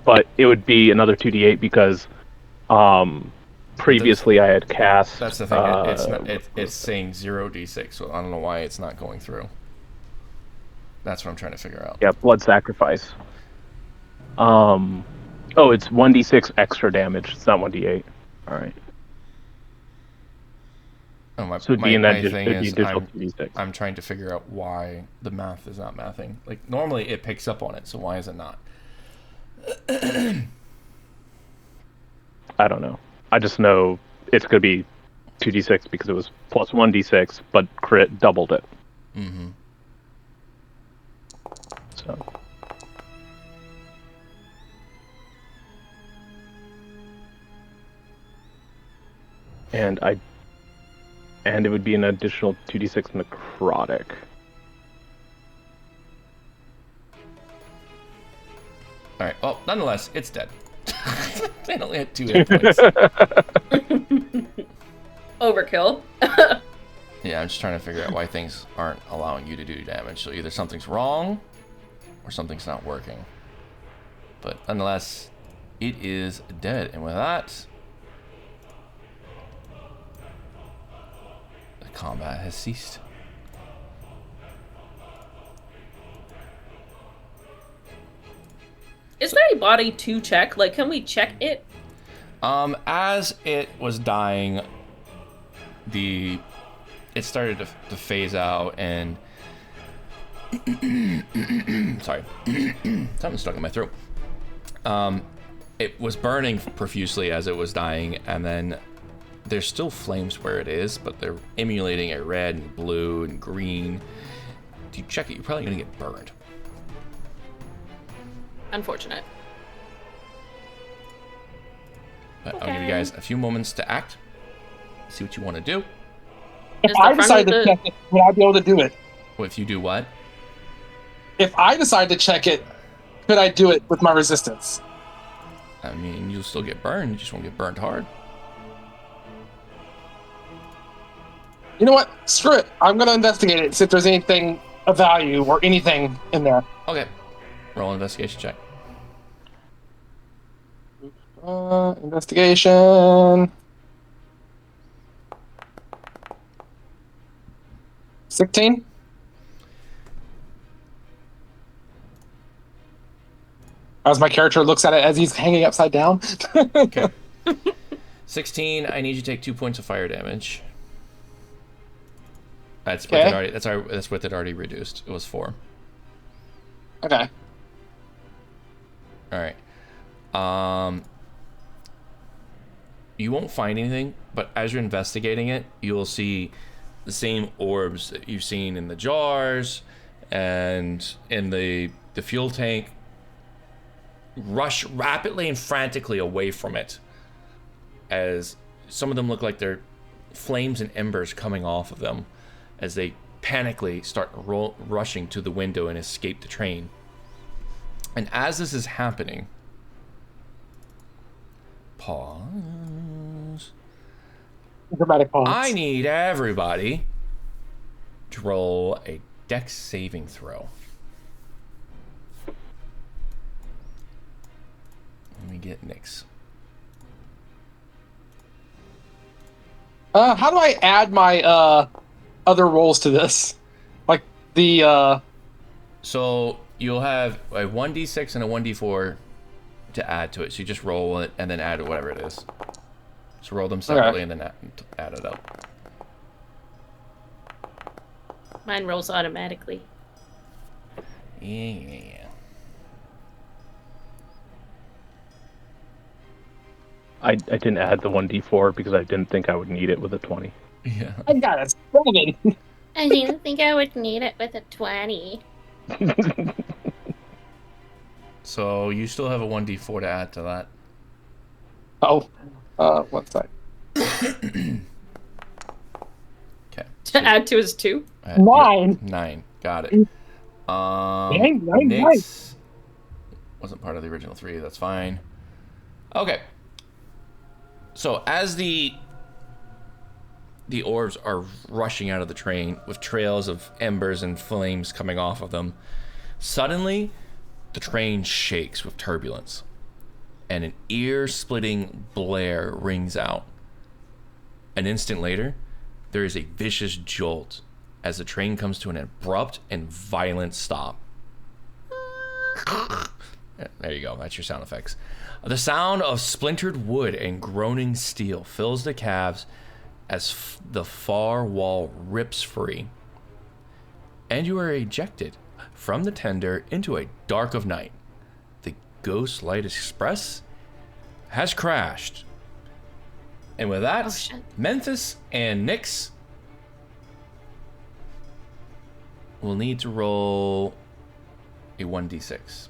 C: But it would be another 2d8 because previously I had cast.
A: that's the thing. It's not. It's saying 0d6, so I don't know why it's not going through. That's what I'm trying to figure out.
C: Yeah, blood sacrifice. Oh, it's 1d6 extra damage. It's not 1d8. All right.
A: Oh, my,
C: So it'd be
A: my,
C: in that
A: my thing
C: it'd be
A: is
C: additional
A: I'm,
C: 2d6.
A: I'm trying to figure out why the math is not mathing. Like, normally it picks up on it, so why is it not?
C: I don't know. I just know it's going to be 2d6 because it was plus 1d6, but crit doubled it.
A: Mm-hmm.
C: So. And it would be an additional 2d6 necrotic.
A: Alright, well, nonetheless, it's dead. It only had 2 hit points.
E: Overkill.
A: Yeah, I'm just trying to figure out why things aren't allowing you to do damage. So either something's wrong, or something's not working. But nonetheless, it is dead. And with that, the combat has ceased.
E: Is there a body to check? Like, can we check it?
A: As it was dying, it started to phase out, and sorry, something stuck in my throat. It was burning profusely as it was dying, and then there's still flames where it is, but they're emulating a red and blue and green. If you check it, you're probably gonna get burned.
E: Unfortunate.
A: But I'll give you guys a few moments to act. See what you want to do.
B: If
E: Is the
B: I
E: front
B: decide
E: of
B: to
E: the-
B: check it, would I be able to do it?
A: Well, if you do what?
B: If I decide to check it, could I do it with my resistance?
A: I mean, you'll still get burned. You just won't get burned hard.
B: You know what? Screw it. I'm gonna investigate it, see if there's anything of value or anything in there.
A: Okay. Roll an investigation check.
B: Investigation. 16. As my character looks at it as he's hanging upside down.
A: Okay. 16. I need you to take 2 points of fire damage. That's with it already. That's with it already reduced. It was 4.
B: Okay.
A: All right. You won't find anything, but as you're investigating it, you'll see the same orbs that you've seen in the jars and in the fuel tank rush rapidly and frantically away from it, as some of them look like they're flames and embers coming off of them as they panically start rushing to the window and escape the train. And as this is happening, pause.
B: Dramatic pause.
A: I need everybody to roll a dex saving throw. Let me get Nyx.
B: How do I add my other rolls to this? Like the
A: So you'll have a 1d6 and a 1d4 to add to it. So you just roll it and then add whatever it is. So roll them separately and then add it up.
E: Mine rolls automatically.
A: Yeah.
C: I didn't add the 1d4 because I didn't think I would need it with a 20.
A: Yeah.
B: I got it. 7.
E: I didn't think I would need it with a 20.
A: So you still have a 1d4 to add to that.
B: Oh, 1 sec.
A: Okay.
E: To add to his 2?
B: 9.
A: 9. Got it.
B: Nine.
A: Nyx wasn't part of the original 3. That's fine. Okay. So as the orbs are rushing out of the train with trails of embers and flames coming off of them, suddenly the train shakes with turbulence, and an ear-splitting blare rings out. An instant later, there is a vicious jolt as the train comes to an abrupt and violent stop. There you go, that's your sound effects. The sound of splintered wood and groaning steel fills the cabs as the far wall rips free, and you are ejected from the tender into a dark of night. The Ghost Light Express has crashed. And with that, Memphis and Nyx will need to roll a 1d6.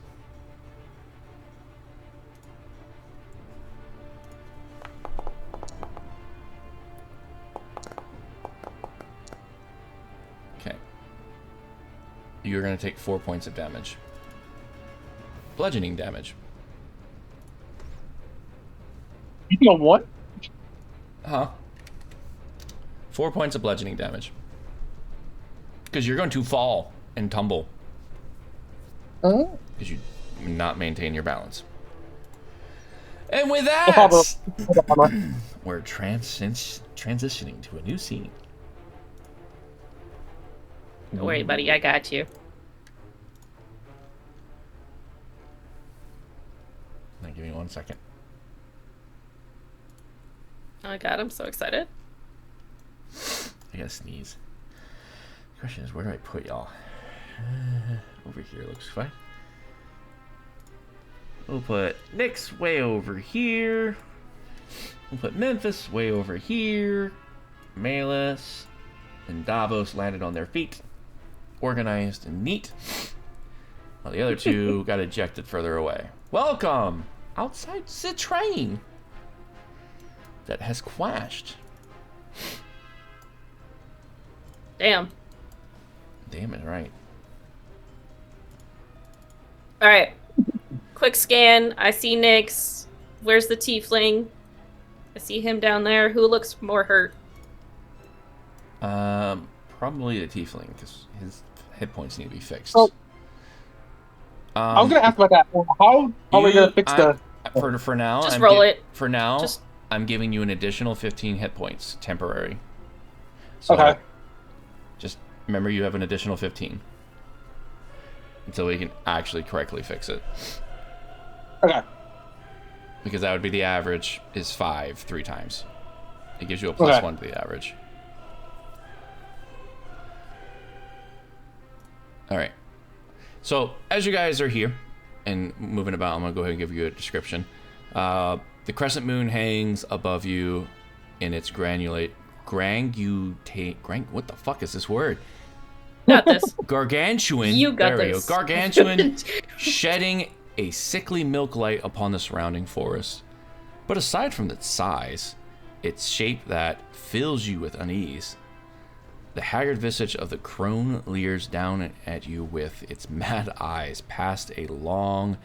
A: Okay. You're going to take 4 points of damage. Bludgeoning damage.
B: You think on what?
A: Huh? 4 points of bludgeoning damage. Because you're going to fall and tumble. Because you not maintain your balance. And with that, we're transitioning to a new scene.
E: Don't worry, buddy. I got you.
A: Now give me 1 second.
E: Oh my god, I'm so excited.
A: I gotta sneeze. The question is, where do I put y'all? Over here looks fine. We'll put Nyx way over here. We'll put Memphis way over here. Malus and Davos landed on their feet. Organized and neat. While the other two got ejected further away. Welcome! Outside the train that has crashed.
E: Damn.
A: Damn it, right.
E: Alright. Quick scan. I see Nyx. Where's the tiefling? I see him down there. Who looks more hurt?
A: Probably the tiefling, because his hit points need to be fixed.
B: Oh. I was gonna ask about that. How are we gonna fix the?
A: For now,
E: just roll it.
A: For now,
E: Just...
A: I'm giving you an additional 15 hit points, temporary. So,
B: okay.
A: Just remember you have an additional 15 until we can actually correctly fix it.
B: Okay.
A: Because that would be the average is 5 3 times. It gives you a plus 1 to the average. All right. So as you guys are here and moving about, I'm gonna go ahead and give you a description. The crescent moon hangs above you in its what the fuck is this word?
E: Got this.
A: Gargantuan.
E: You got
A: there
E: this.
A: We go. Gargantuan, shedding a sickly milk light upon the surrounding forest. But aside from its size, its shape that fills you with unease, the haggard visage of the crone leers down at you with its mad eyes past a long,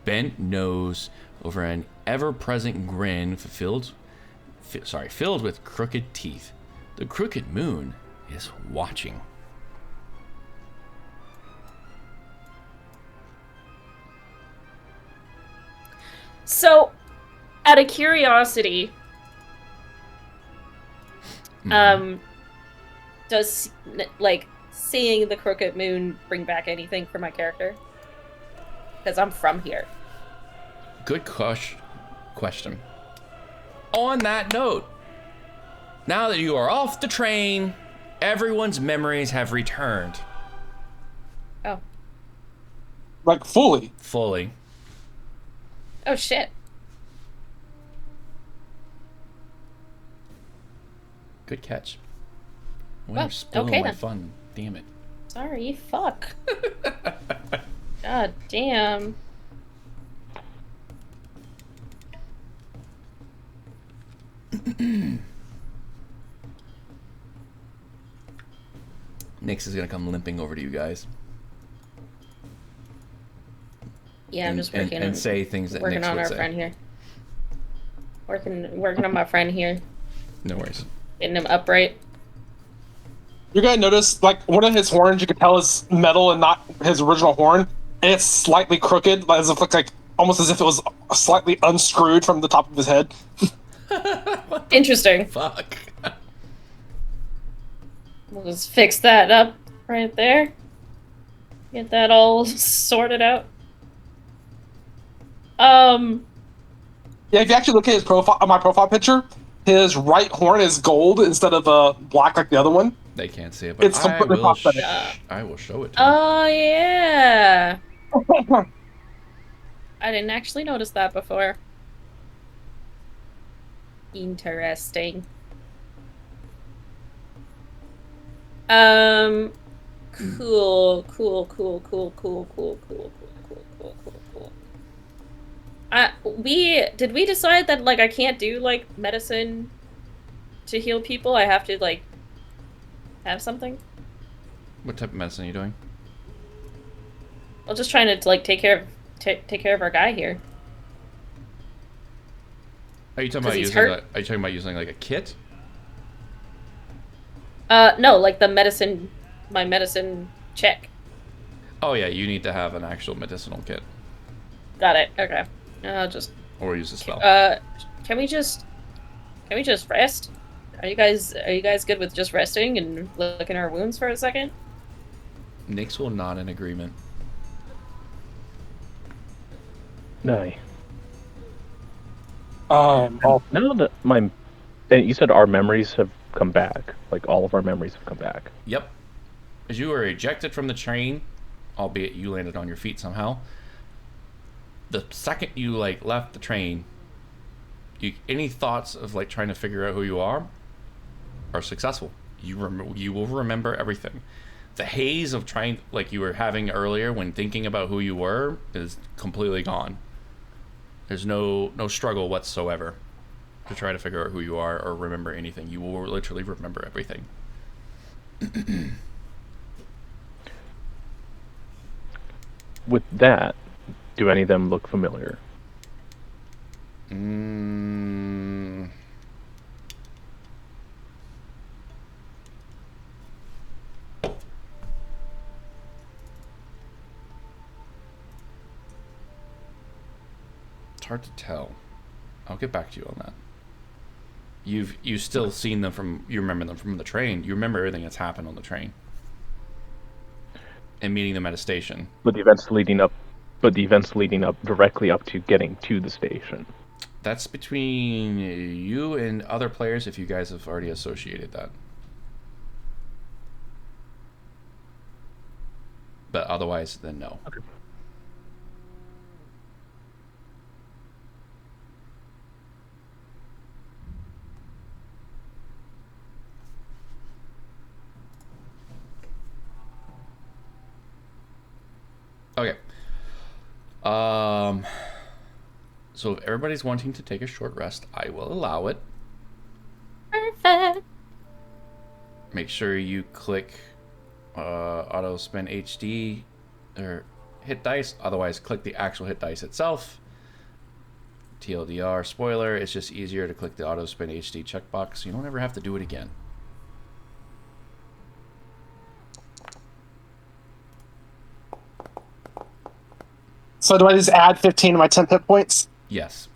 A: bent nose over an ever-present grin filled with crooked teeth. The crooked moon is watching.
E: So, out of curiosity, does, like, seeing the crooked moon bring back anything for my character? Because I'm from here.
A: Good question. On that note, now that you are off the train, everyone's memories have returned.
E: Oh.
B: Like fully?
A: Fully.
E: Oh, shit.
A: Good catch.
E: Well,
A: You're spoiling
E: okay
A: my
E: then.
A: fun. Damn it.
E: Sorry, fuck. God damn.
A: Nyx is gonna come limping over to you guys.
E: Yeah, I'm just working
A: and say things that
E: working
A: Nyx
E: on
A: would
E: our
A: say.
E: friend here. Working on my friend here.
A: No worries.
E: Getting him upright.
B: You're gonna notice, like, one of his horns, you can tell is metal and not his original horn. And it's slightly crooked, as if like almost as if it was slightly unscrewed from the top of his head.
E: Interesting.
A: Fuck.
E: We'll just fix that up right there. Get that all sorted out.
B: Yeah, if you actually look at his profile, my profile picture, his right horn is gold instead of black like the other one.
A: They can't see it, but
B: It's completely prosthetic.
A: I will show it to them.
E: Oh yeah. I didn't actually notice that before. Interesting. Cool. Did we decide that, like, I can't do, like, medicine to heal people? I have to, like, have something?
A: What type of medicine are you doing?
E: I'm just trying to, like, take care of our guy here.
A: Are you talking
E: 'Cause
A: about
E: he's
A: using?
E: hurt?
A: Are you talking about using like a kit?
E: No, like the medicine, my medicine check.
A: Oh yeah, you need to have an actual medicinal kit
E: Got it. Okay. I'll just.
A: or use a spell.
E: Can we just rest? Are you guys good with just resting and looking at our wounds for a second?
A: Nyx will nod in agreement.
C: No.
B: Oh,
C: Now that and you said our memories have come back. Like all of our memories have come back.
A: Yep. As you were ejected from the train, albeit you landed on your feet somehow. The second you like left the train, any thoughts of like trying to figure out who you are successful. You will remember everything. The haze of trying like you were having earlier when thinking about who you were is completely gone. There's no struggle whatsoever to try to figure out who you are or remember anything. You will literally remember everything.
C: With that, do any of them look familiar?
A: It's hard to tell. I'll get back to you on that. You've still seen them you remember them from the train. You remember everything that's happened on the train. And meeting them at a station.
C: But the events leading up directly up to getting to the station.
A: That's between you and other players if you guys have already associated that. But otherwise, then no.
C: Okay.
A: Okay. So if everybody's wanting to take a short rest, I will allow it.
E: Perfect.
A: Make sure you click auto spend HD or hit dice. Otherwise, click the actual hit dice itself. TLDR spoiler, it's just easier to click the auto spend HD checkbox so you don't ever have to do it again.
B: so do I just add 15 to my 10 hit points?
A: Yes.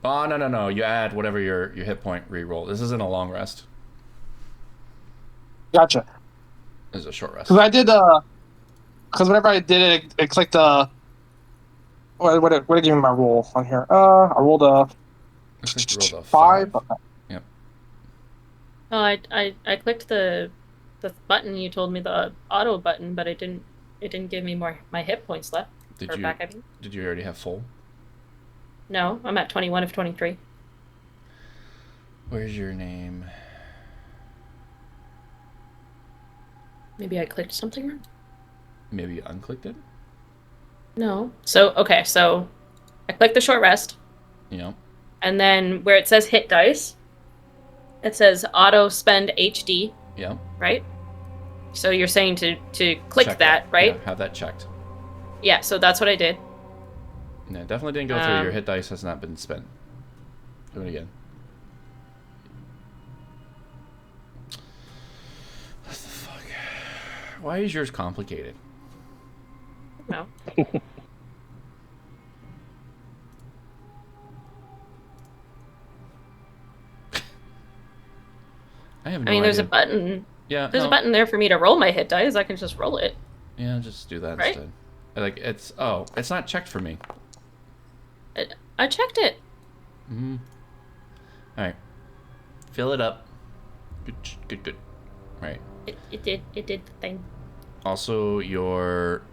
A: Oh, no. You add whatever your hit point reroll. This isn't a long rest.
B: Gotcha.
A: This is a short rest.
B: Because I did, because whenever I did it, it clicked, what did it give me my roll on here? I rolled a
A: Looks like you rolled a
B: 5. Okay.
A: Yep.
E: Oh, I clicked the button you told me, the auto button, but it didn't give me my hit points left. Back, I mean.
A: Did you already have full?
E: No, I'm at 21 of 23.
A: Where's your name?
E: Maybe I clicked something wrong?
A: Maybe you unclicked it?
E: No. So I clicked the short rest.
A: Yeah.
E: And then where it says hit dice, it says auto spend HD.
A: Yeah.
E: Right? So you're saying to click
A: Check
E: that, right?
A: Yeah, have that checked.
E: Yeah, so that's what I did.
A: No, definitely didn't go through. Your hit dice has not been spent. Do it again. What the fuck? Why is yours complicated?
E: No.
A: I have no
E: I mean, there's a
A: idea.
E: button.
A: Yeah,
E: There's
A: no.
E: a button there for me to roll my hit dice. I can just roll it.
A: Yeah, just do that
E: Right?
A: instead. Like, it's... Oh, it's not checked for me.
E: I checked it.
A: Mm-hmm. Alright. Fill it up. Good. Right.
E: It did the thing.
A: Also, your...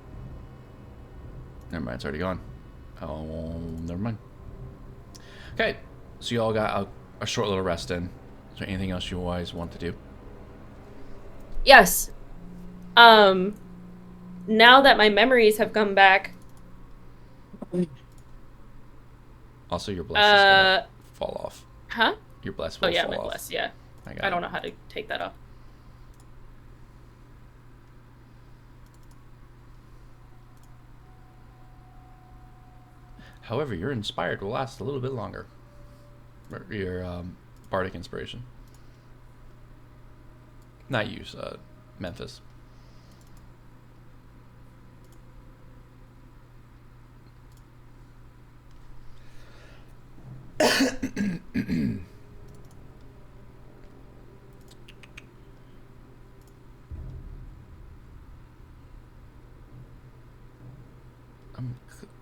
A: Never mind, it's already gone. Oh, never mind. Okay, so you all got a short little rest in. Is there anything else you guys want to do?
E: Yes. Now that my memories have come back,
A: Also, your bless is gonna fall off.
E: huh?
A: Your bless will
E: Oh yeah,
A: fall
E: my
A: off.
E: bless. Yeah,
A: got
E: I
A: it.
E: don't know how to take that off.
A: However, your inspired will last a little bit longer. Your bardic inspiration. Not use Memphis.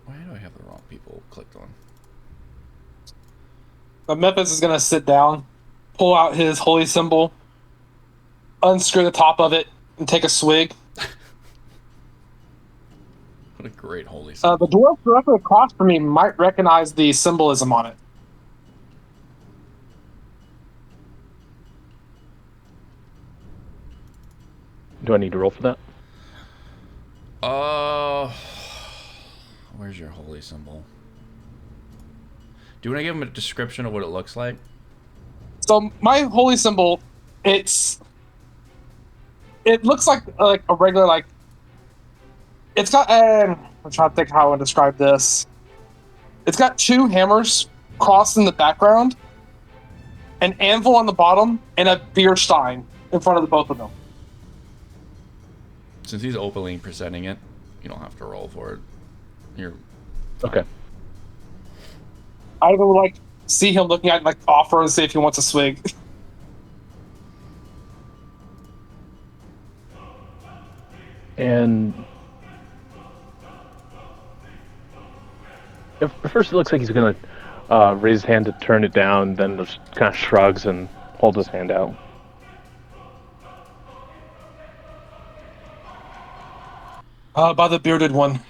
A: Why do I have the wrong people clicked on?
B: But Memphis is gonna sit down, pull out his holy symbol, unscrew the top of it, and take a swig.
A: What a great holy symbol.
B: The dwarf directly across from me might recognize the symbolism on it.
C: Do I need to roll for that?
A: Where's your holy symbol? Do you want to give him a description of what it looks like?
B: So my holy symbol, it looks like a regular it's got I'm trying to think how I would describe this. It's got two hammers crossed in the background, an anvil on the bottom, and a beer stein in front of the both of them.
A: Since he's openly presenting it, you don't have to roll for it. You're
C: Okay.
B: I would see him looking at offer and see if he wants a swig.
C: And at first it looks like he's going to raise his hand to turn it down, then just kind of shrugs and holds his hand out.
B: By the bearded one.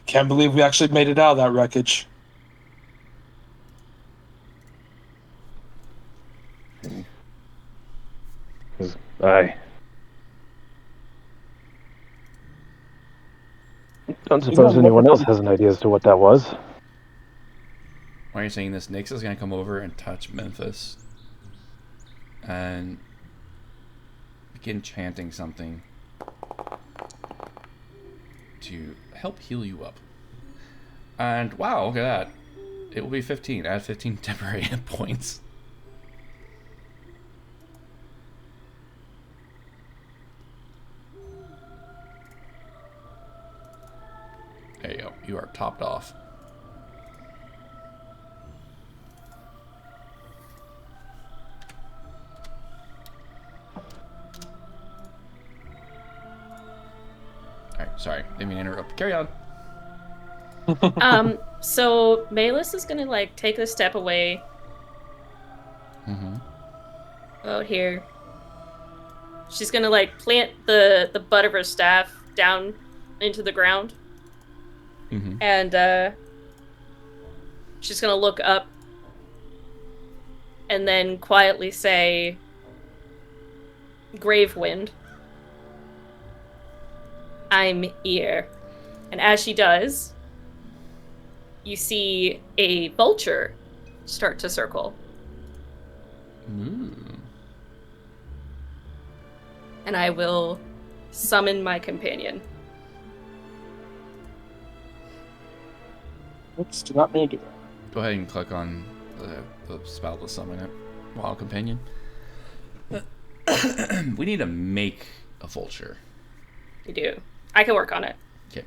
B: Can't believe we actually made it out of that wreckage.
C: I don't suppose anyone else has an idea as to what that was.
A: Why are you saying this? Nyx is going to come over and touch Memphis and begin chanting something to help heal you up. And wow, look at that. It will be 15. Add 15 temporary hit points. There you go. You are topped off. Alright, sorry. Didn't mean to interrupt. Carry on.
E: So Malus is gonna take a step away out here. She's gonna plant the butt of her staff down into the ground. And she's gonna look up and then quietly say, Gravewind, I'm here. And as she does, you see a vulture start to circle. and I will summon my companion.
B: Oops, did not mean to do that.
A: Go ahead and click on the spell to summon it. Wild companion. We need to make a vulture.
E: You do. I can work on it.
A: Okay.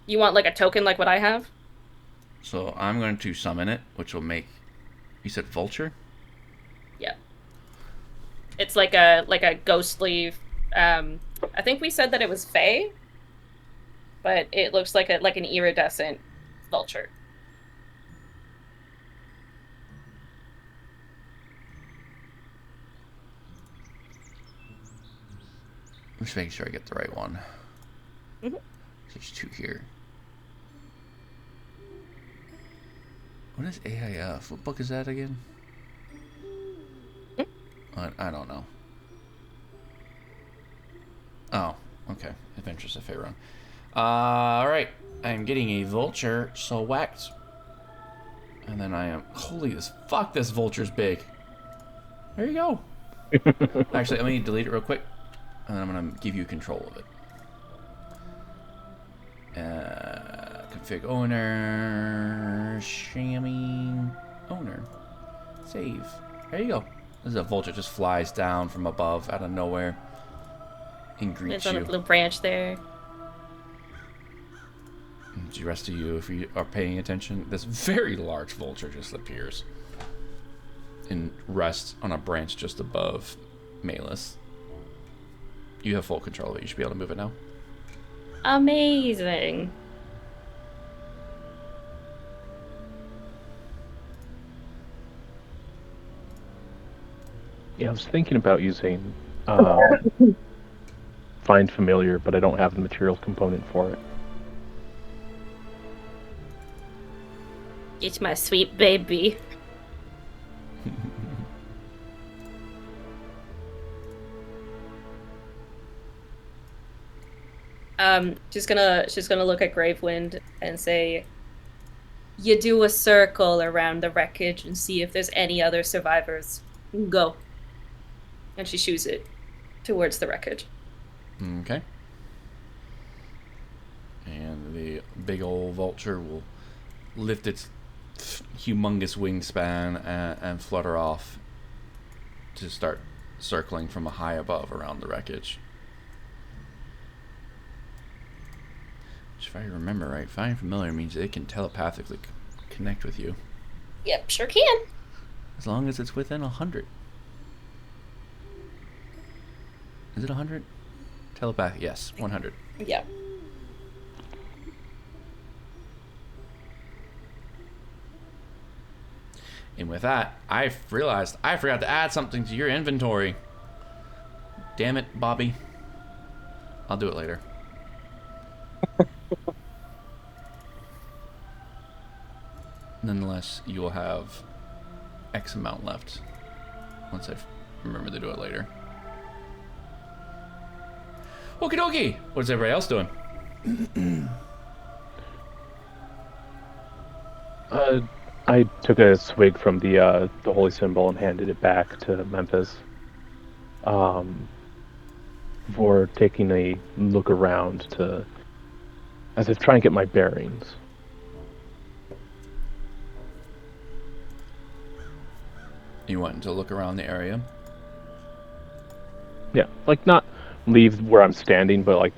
E: You want like a token like what I have?
A: So I'm going to summon it, which will make. You said vulture?
E: Yeah. It's like a ghostly. I think we said that it was Fae, but it looks like an iridescent vulture.
A: I'm just making sure I get the right one.
E: Mm-hmm.
A: There's 2 here. What is AIF? What book is that again? I don't know. Oh, okay. Adventures of Faerun. Alright. I'm getting a vulture select. And then I am... Holy fuck, this vulture's big. There you go. Actually, let me delete it real quick. And then I'm going to give you control of it. Config owner. Shamming owner. Save. There you go. This is a vulture just flies down from above out of nowhere and greets
E: It's on
A: you.
E: a little branch there.
A: And the rest of you, if you are paying attention, this very large vulture just appears and rests on a branch just above Malus. You have full control of it. You should be able to move it now.
E: Amazing.
C: Yeah, I was thinking about using Find Familiar, but I don't have the materials component for it.
E: It's my sweet baby. She's gonna look at Gravewind and say, "You do a circle around the wreckage and see if there's any other survivors. Go." And she shoots it towards the wreckage.
A: Okay. And the big old vulture will lift its humongous wingspan and flutter off to start circling from a high above around the wreckage. Which, if I remember right, Find Familiar means it can telepathically connect with you.
E: Yep, sure can.
A: As long as it's within 100. Is it 100? Telepathy, yes, 100.
E: Yep.
A: And with that, I realized I forgot to add something to your inventory. Damn it, Bobby. I'll do it later. Nonetheless, you will have X amount left once I remember to do it later. Okie dokie! What's everybody else doing?
C: I took a swig from the holy symbol and handed it back to Memphis. For taking a look around to, as if trying to get my bearings.
A: You want to look around the area?
C: Yeah, like not leave where I'm standing, but like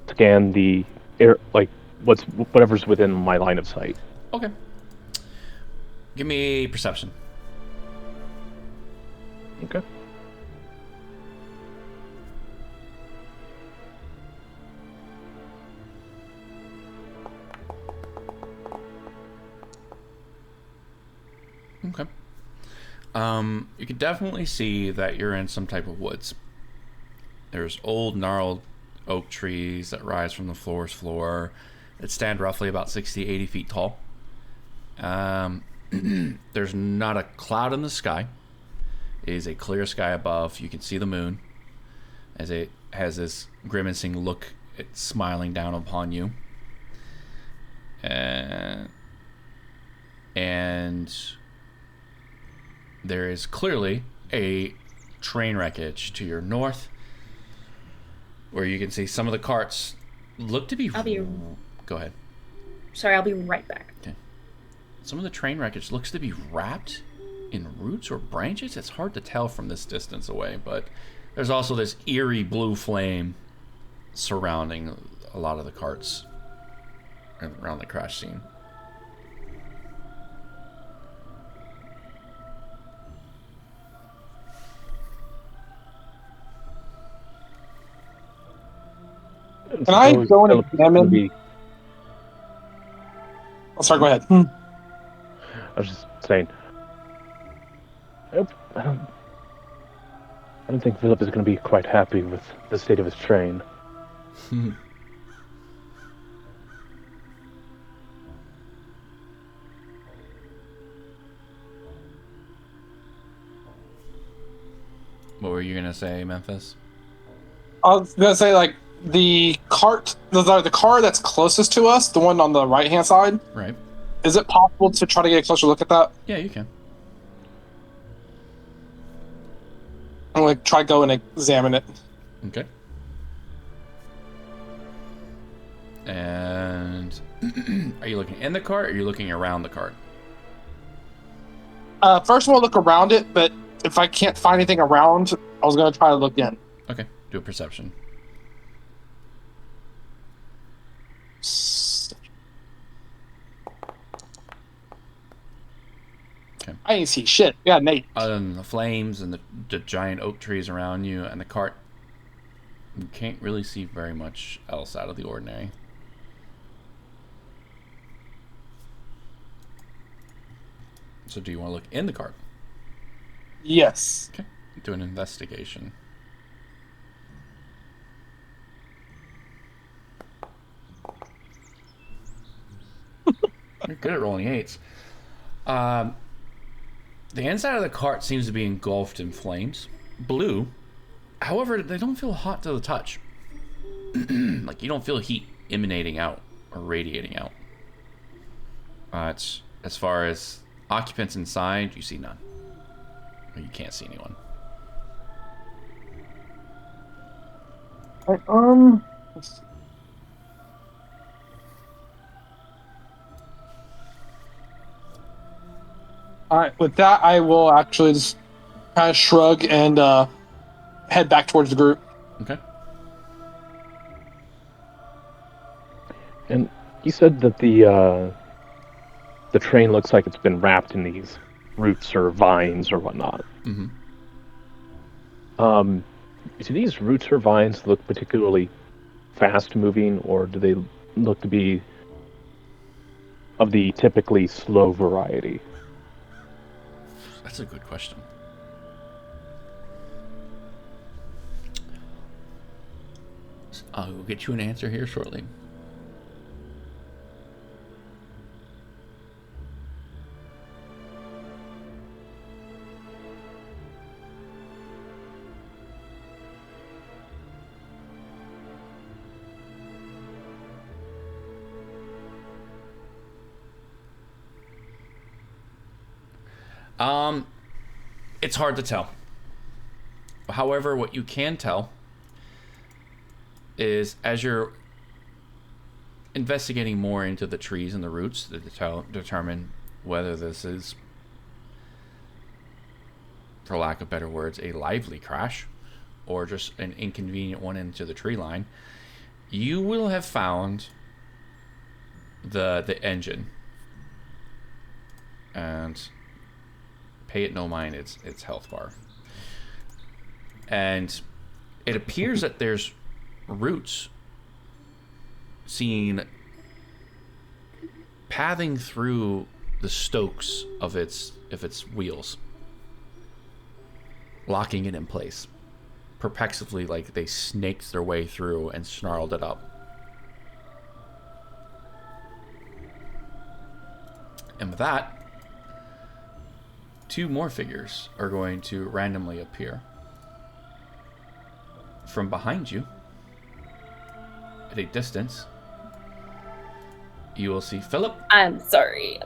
C: scan the air, like whatever's within my line of sight.
A: Okay. Give me perception.
C: Okay.
A: Okay. You can definitely see that you're in some type of woods. There's old gnarled oak trees that rise from the floor's floor that stand roughly about 60, 80 feet tall. There's not a cloud in the sky. It is a clear sky above. You can see the moon as it has this grimacing look. It's smiling down upon you. And there is clearly a train wreckage to your north, where you can see some of the carts look to be... Go ahead.
D: Sorry, I'll be right back.
A: Okay. Some of the train wreckage looks to be wrapped in roots or branches. It's hard to tell from this distance away, but there's also this eerie blue flame surrounding a lot of the carts around the crash scene.
B: Can I go and examine? Oh, sorry, go ahead.
C: I was just saying. I don't think Philip is going to be quite happy with the state of his train.
A: What were you gonna say, Memphis?
B: I was gonna say, like, the cart, the car that's closest to us, the one on the right-hand side.
A: Right.
B: Is it possible to try to get a closer look at that?
A: Yeah, you can.
B: I'm gonna try to go and examine it.
A: Okay. And are you looking in the cart, or are you looking around the cart?
B: First, I want to look around it, but if I can't find anything around, I was gonna try to look in.
A: Okay, do a perception. Okay.
B: I didn't see shit. Yeah, Nate.
A: Other than the flames and the giant oak trees around you and the cart, you can't really see very much else out of the ordinary. So do you want to look in the cart?
B: Yes.
A: Okay, do an investigation. You're good at rolling 8s. The inside of the cart seems to be engulfed in flames. Blue. However, they don't feel hot to the touch. Like, you don't feel heat emanating out or radiating out. It's, as far as occupants inside, you see none. Or you can't see anyone.
B: Let's see. All right, with that, I will actually just kind of shrug and head back towards the group.
A: Okay.
C: And you said that the train looks like it's been wrapped in these roots or vines or whatnot.
A: Mm-hmm.
C: Do these roots or vines look particularly fast-moving, or do they look to be of the typically slow variety?
A: That's a good question. I'll get you an answer here shortly. It's hard to tell. However, what you can tell is, as you're investigating more into the trees and the roots to determine whether this is, for lack of better words, a lively crash or just an inconvenient one into the tree line, you will have found the engine. And pay it no mind its health bar. And it appears that there's roots seen pathing through the stokes of its wheels, locking it in place, perplexively, like they snaked their way through and snarled it up. And with that, 2 more figures are going to randomly appear. From behind you, at a distance, you will see Philip.
E: I'm sorry.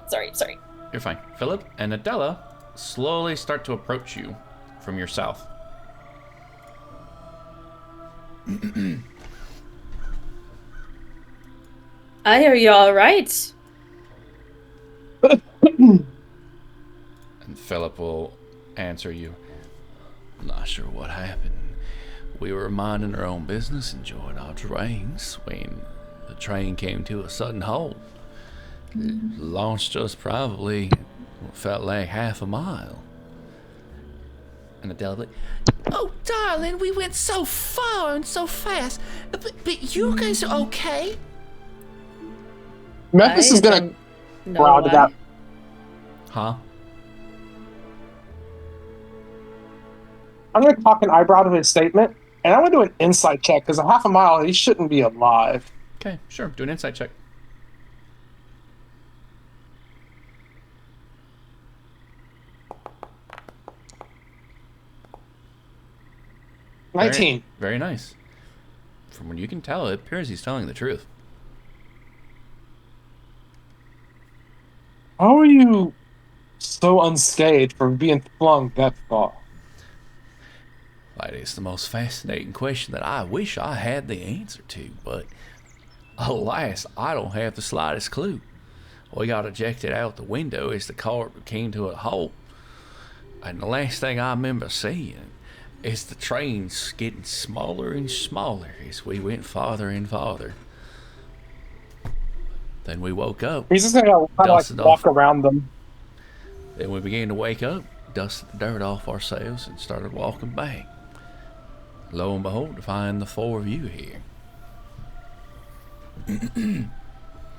A: You're fine. Philip and Adela slowly start to approach you from your south.
E: I hear you all right.
A: And Philip will answer you. Not sure what happened. We were minding our own business, enjoying our drinks, when the train came to a sudden halt. It launched us probably what felt like half a mile. And Adele like, oh, darling, we went so far and so fast. But you guys are okay?
B: Memphis is gonna growl to that.
A: Huh?
B: I'm gonna cock an eyebrow to his statement, and I'm gonna do an insight check because a half a mile he shouldn't be alive.
A: Okay, sure. Do an insight check.
B: Very, 19.
A: Very nice. From what you can tell, it appears he's telling the truth.
B: How are you so unscathed from being flung that far?
A: That is the most fascinating question that I wish I had the answer to, but alas, I don't have the slightest clue. We got ejected out the window as the car came to a halt, and the last thing I remember seeing is the trains getting smaller and smaller as we went farther and farther. Then we woke up.
B: He's just gonna kind of like walk around them.
A: Then we began to wake up, dusted the dirt off ourselves, and started walking back. Lo and behold, to find the four of you here.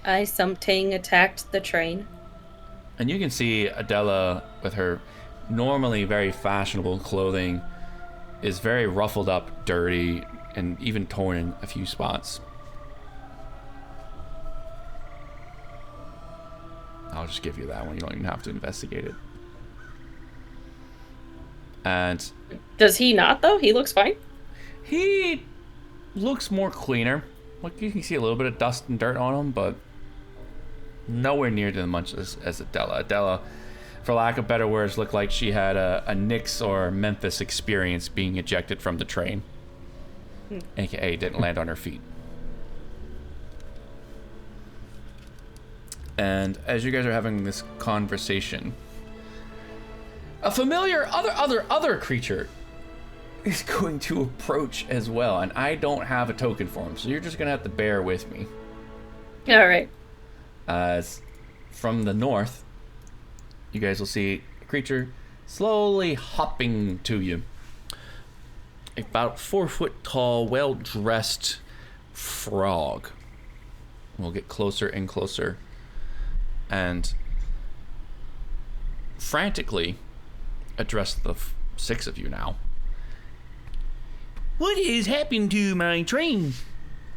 E: I something attacked the train.
A: And you can see Adela, with her normally very fashionable clothing, is very ruffled up, dirty, and even torn in a few spots. I'll just give you that one. You don't even have to investigate it. And
E: Does he not, though? He looks fine.
A: he looks more cleaner. Like, you can see a little bit of dust and dirt on him, but nowhere near as much as Adela. Adela, for lack of better words, looked like she had a Nyx or Memphis experience being ejected from the train. AKA didn't land on her feet. And as you guys are having this conversation, a familiar other creature is going to approach as well, and I don't have a token for him, so you're just gonna have to bear with me.
E: All right.
A: As from the north, you guys will see a creature slowly hopping to you. About 4 foot tall, well-dressed frog. We'll get closer and closer, and frantically address the 6 of you now. What has happened to my train?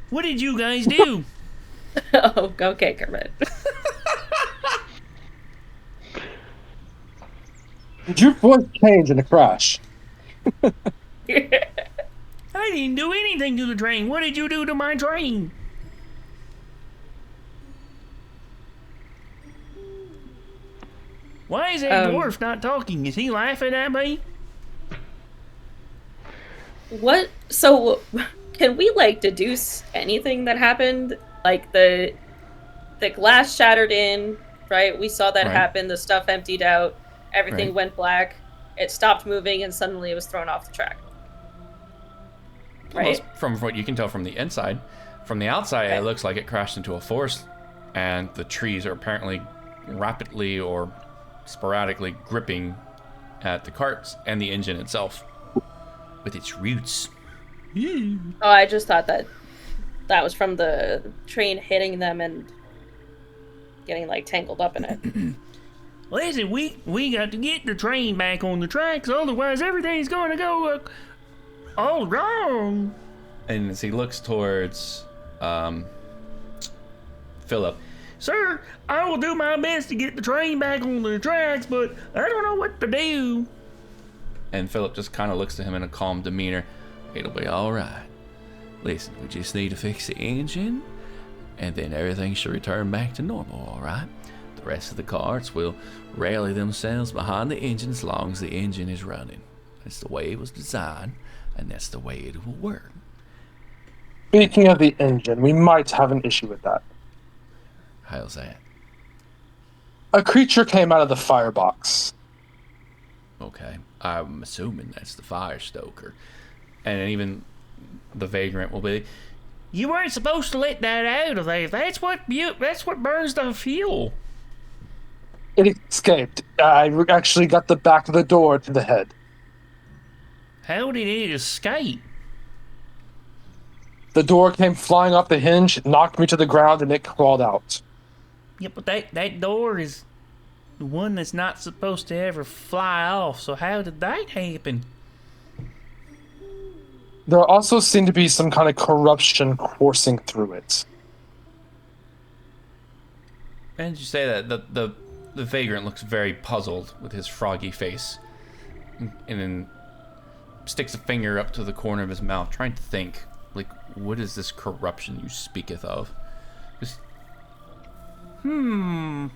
A: What did you guys do?
E: Oh, okay, Kermit.
B: Did your voice change in the crash?
A: I didn't do anything to the train. What did you do to my train? Why is that dwarf not talking? Is he laughing at me?
E: What? So, can we like deduce anything that happened? Like the glass shattered in, right? We saw that happen. The stuff emptied out. Everything went black. It stopped moving, and suddenly it was thrown off the track. Right.
A: Well, from what you can tell from the inside, from the outside, it looks like it crashed into a forest, and the trees are apparently rapidly or sporadically gripping at the carts and the engine itself with its roots.
E: Oh, I just thought that was from the train hitting them and getting like tangled up in it.
A: Listen, we got to get the train back on the tracks, otherwise everything's going to go all wrong. And as he looks towards Philip, sir, I will do my best to get the train back on the tracks, but I don't know what to do. And Philip just kind of looks to him in a calm demeanor. It'll be all right. Listen, we just need to fix the engine, and then everything should return back to normal, all right? The rest of the carts will rally themselves behind the engine as long as the engine is running. It's the way it was designed, and that's the way it will work.
B: Speaking of the engine, we might have an issue with that.
A: How's that?
B: A creature came out of the firebox.
A: Okay, I'm assuming that's the fire stoker. And even the vagrant will be, you weren't supposed to let that out of there. That's what burns the fuel.
B: It escaped. I actually got the back of the door to the head.
A: How did it escape?
B: The door came flying off the hinge, knocked me to the ground, and it crawled out.
A: Yeah, but that door is the one that's not supposed to ever fly off. So how did that happen?
B: There also seemed to be some kind of corruption coursing through it.
A: Why did you say that? The vagrant looks very puzzled with his froggy face. And then sticks a finger up to the corner of his mouth, trying to think, like, what is this corruption you speaketh of? Just, And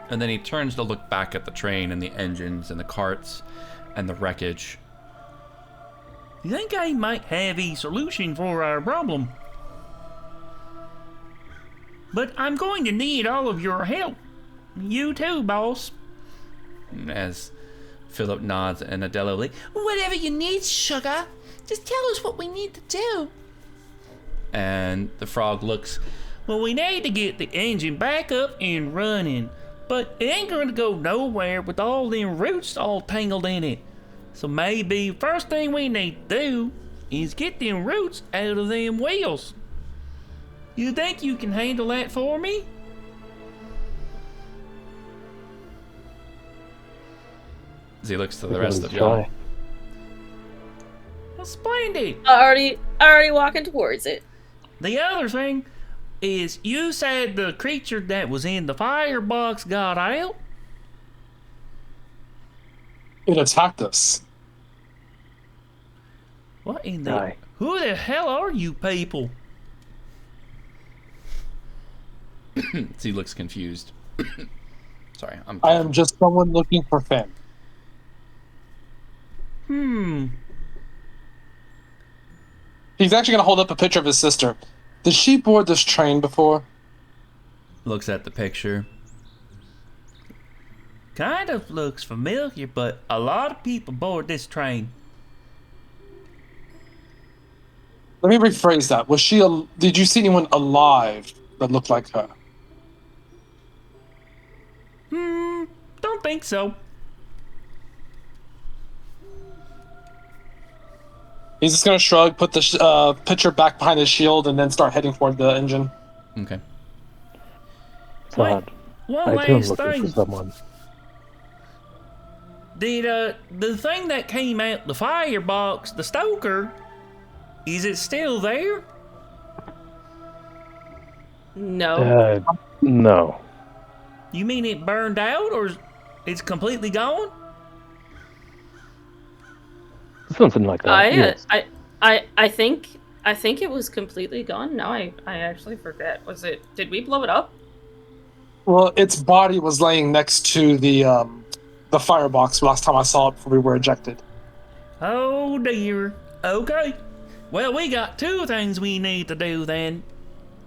A: then he turns to look back at the train and the engines and the carts and the wreckage. You think I might have a solution for our problem? But I'm going to need all of your help. You too, boss. As Philip nods and Adela like, whatever you need, sugar. Just tell us what we need to do. And the frog looks, well, we need to get the engine back up and running. But it ain't going to go nowhere with all them roots all tangled in it. So maybe first thing we need to do is get them roots out of them wheels. You think you can handle that for me? As he looks to the rest of y'all. Well, splendid.
E: Already walking towards it.
A: The other thing is, you said the creature that was in the firebox got out?
B: It attacked us.
A: What in the... Who the hell are you people? He looks confused. Sorry,
B: I am just someone looking for fame. He's actually going to hold up a picture of his sister. Did she board this train before?
A: Looks at the picture. Kind of looks familiar, but a lot of people board this train.
B: Let me rephrase that. Did you see anyone alive that looked like her?
A: Don't think so.
B: He's just going to shrug, put the picture back behind his shield, and then start heading toward the engine.
A: Okay.
C: One
A: last
C: looking
A: thing.
C: for someone.
A: Did the thing that came out the firebox, the stoker, is it still there?
E: No.
C: No.
A: You mean it burned out, or it's completely gone?
C: Something like that. Yes.
E: I think it was completely gone. Now I actually forget. Did we blow it up?
B: Well, its body was laying next to the firebox last time I saw it before we were ejected.
A: Oh dear. Okay. Well, we got two things we need to do then.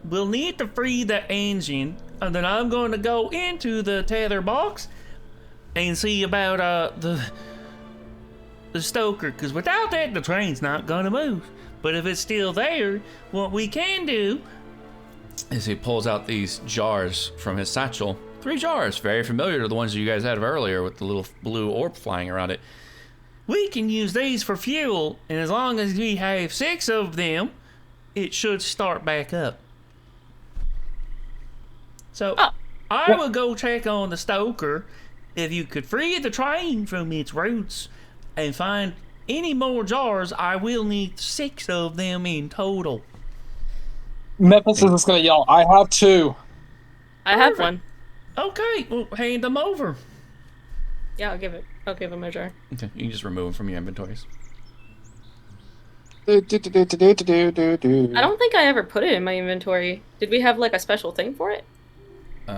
A: We'll need to free the engine, and then I'm going to go into the tether box and see about the stoker, because without that, the train's not going to move. But if it's still there, what we can do is he pulls out these jars from his satchel. 3 jars, very familiar to the ones you guys had earlier with the little blue orb flying around it. We can use these for fuel, and as long as we have 6 of them, it should start back up. So, I will go check on the stoker. If you could free the train from its roots and find any more jars, I will need 6 of them in total.
B: Memphis is just going to yell, I have 2.
E: I have one.
A: Okay, well, hand them over.
E: Yeah, I'll give him a jar.
A: Okay, you can just remove them from your inventories.
B: I
E: I don't think I ever put it in my inventory. Did we have like a special thing for it?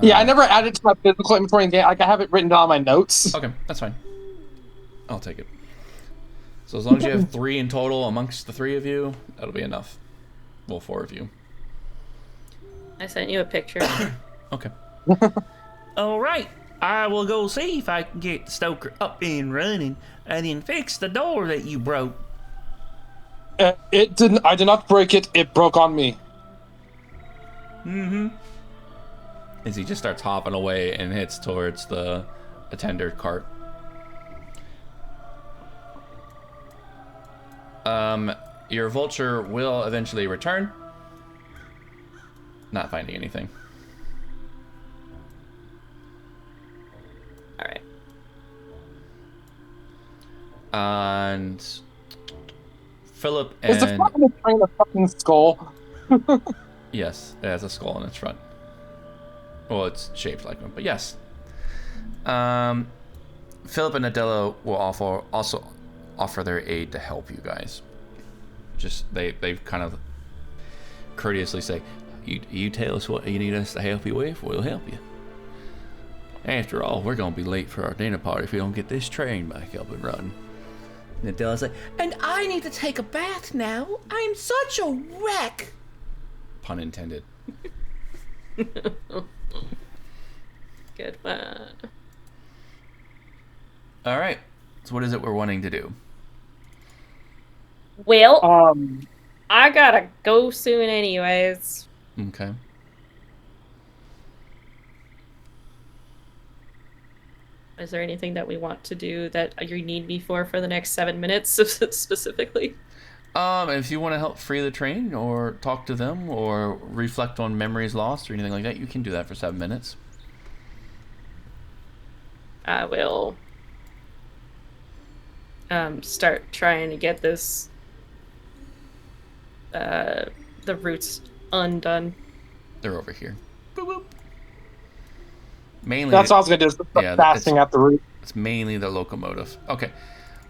B: Yeah, I never added it to my physical inventory in game. Like, I have it written down on my notes.
A: Okay, that's fine. I'll take it. So as long as you have 3 in total amongst the 3 of you, that'll be enough. Well, 4 of you.
E: I sent you a picture.
A: Okay.
F: All right, I will go see if I can get the stoker up and running, and then fix the door that you broke.
B: It didn't. I did not break it. It broke on me.
F: Mm-hmm.
A: As he just starts hopping away and hits towards the attender cart. Your vulture will eventually return. Not finding anything.
E: All right.
A: And Philip
B: Is the
A: and
B: front of the train a fucking skull?
A: yes, it has a skull in its front. Well, it's shaped like one, but yes. Philip and Adela will also offer their aid to help you guys. Just they kind of courteously say, you tell us what you need us to help you with, we'll help you. After all, we're gonna be late for our dinner party if we don't get this train back up and running. And Adela's like, and I need to take a bath now. I'm such a wreck. Pun intended.
E: Good one.
A: All right. So what is it we're wanting to do?
E: Well, I gotta go soon anyways.
A: Okay.
E: Is there anything that we want to do that you need me for the next 7 minutes specifically?
A: If you want to help free the train or talk to them or reflect on memories lost or anything like that, you can do that for 7 minutes.
E: I will start trying to get this the roots undone.
A: They're over here. Boop, boop. Mainly,
B: That's what I was gonna do. Is fasting at the root.
A: it's mainly the locomotive. Okay.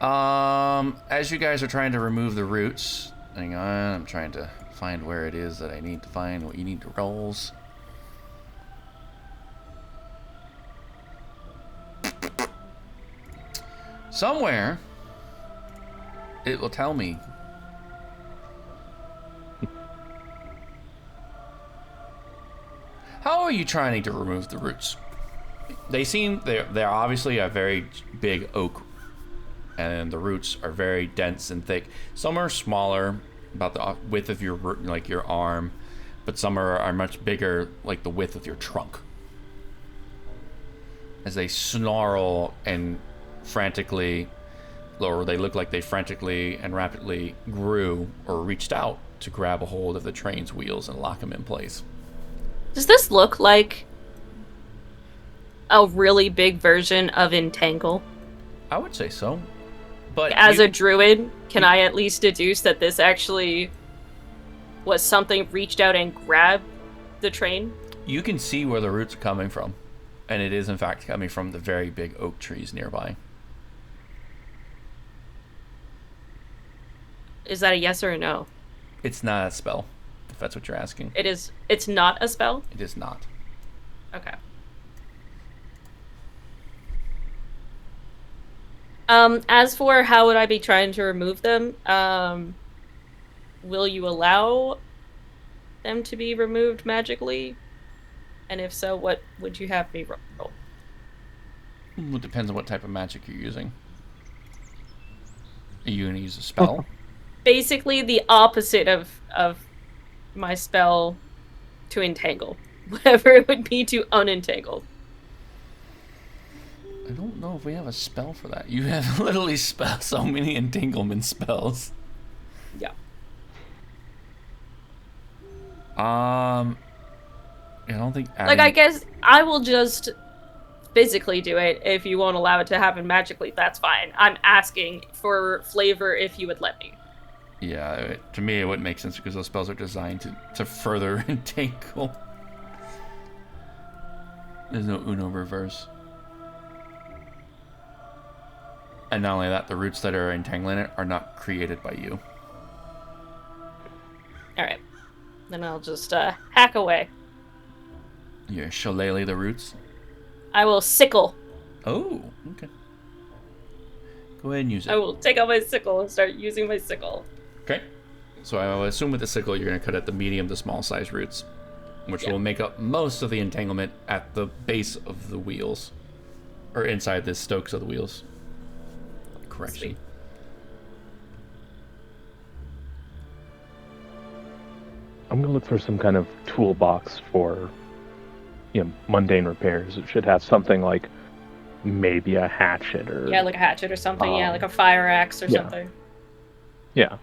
A: As you guys are trying to remove the roots, hang on, I'm trying to find where it is that I need to find what you need to rolls. Somewhere, it will tell me. How are you trying to remove the roots? They're obviously a very big oak, and the roots are very dense and thick. Some are smaller, about the width of your arm, but some are much bigger, like the width of your trunk. As they snarl and frantically, or they look like they frantically and rapidly grew or reached out to grab a hold of the train's wheels and lock them in place.
E: Does this look like a really big version of Entangle?
A: I would say so. But
E: as a druid, can I at least deduce that this actually was something reached out and grabbed the train?
A: You can see where the roots are coming from. And it is in fact coming from the very big oak trees nearby.
E: Is that a yes or a no?
A: It's not a spell, if that's what you're asking.
E: It's not a spell?
A: It is not.
E: Okay. As for how would I be trying to remove them, will you allow them to be removed magically? And if so, what would you have me roll?
A: It depends on what type of magic you're using. Are you going to use a spell?
E: Basically the opposite of my spell to entangle. Whatever it would be to unentangle.
A: I don't know if we have a spell for that. You have literally so many entanglement spells.
E: Yeah.
A: I don't think...
E: I guess I will just physically do it. If you won't allow it to happen magically, that's fine. I'm asking for flavor if you would let me.
A: Yeah, to me it wouldn't make sense because those spells are designed to further entangle. There's no Uno reverse. And not only that, the roots that are entangling it are not created by you.
E: Alright. Then I'll just hack away.
A: You shillelagh the roots?
E: I will sickle.
A: Oh, okay. Go ahead and use it.
E: I will take out my sickle and start using my sickle.
A: Okay. So I will assume with the sickle you're going to cut at the medium to small size roots, which will make up most of the entanglement at the base of the wheels, or inside the stokes of the wheels. Correction.
E: Sweet.
C: I'm gonna look for some kind of toolbox for, mundane repairs. It should have something like maybe a hatchet or
E: Yeah, like a hatchet or something. Yeah, like a fire axe or
C: yeah.
E: something.
C: Yeah.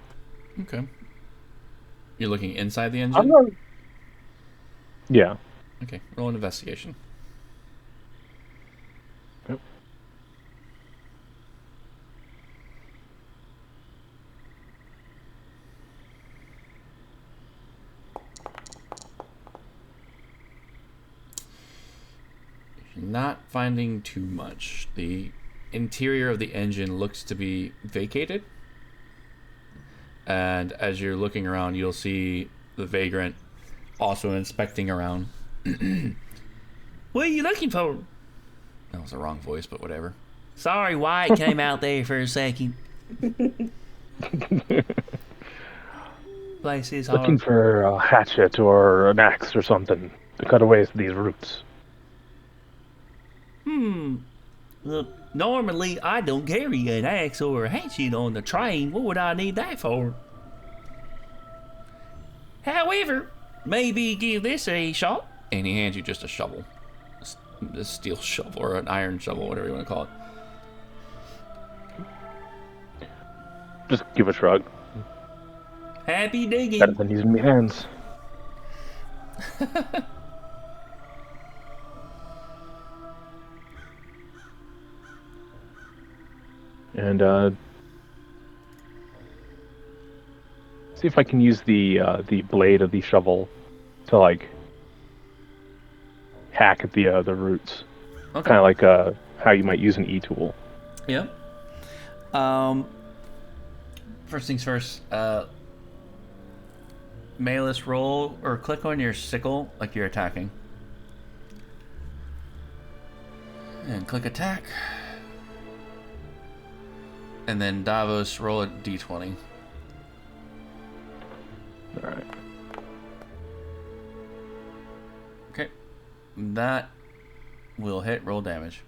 A: Okay. You're looking inside the
B: I'm
A: engine?
B: gonna,
C: Yeah.
A: Okay, roll an investigation.
C: Yep.
A: Not finding too much. The interior of the engine looks to be vacated. And as you're looking around, you'll see the vagrant also inspecting around.
F: What are you looking for?
A: That was the wrong voice, but whatever.
F: Sorry, White came out there for a second. Place is
C: Looking
F: hard.
C: for a hatchet or an axe or something to cut away these roots.
F: Look, normally I don't carry an axe or a hatchet on the train. What would I need that for? However, maybe give this a shot.
A: And he hands you just a shovel. A steel shovel or an iron shovel, whatever you want to call it.
C: Just give a shrug.
F: Happy digging.
C: Better than using my hands. And see if I can use the blade of the shovel to like hack at the roots.
A: Okay.
C: Kind of like how you might use an e-tool.
A: Yeah. First things first. Malus, roll or click on your sickle like you're attacking. And click attack. And then Davos, roll a d20.
C: All right.
A: Okay. That will hit. Roll damage.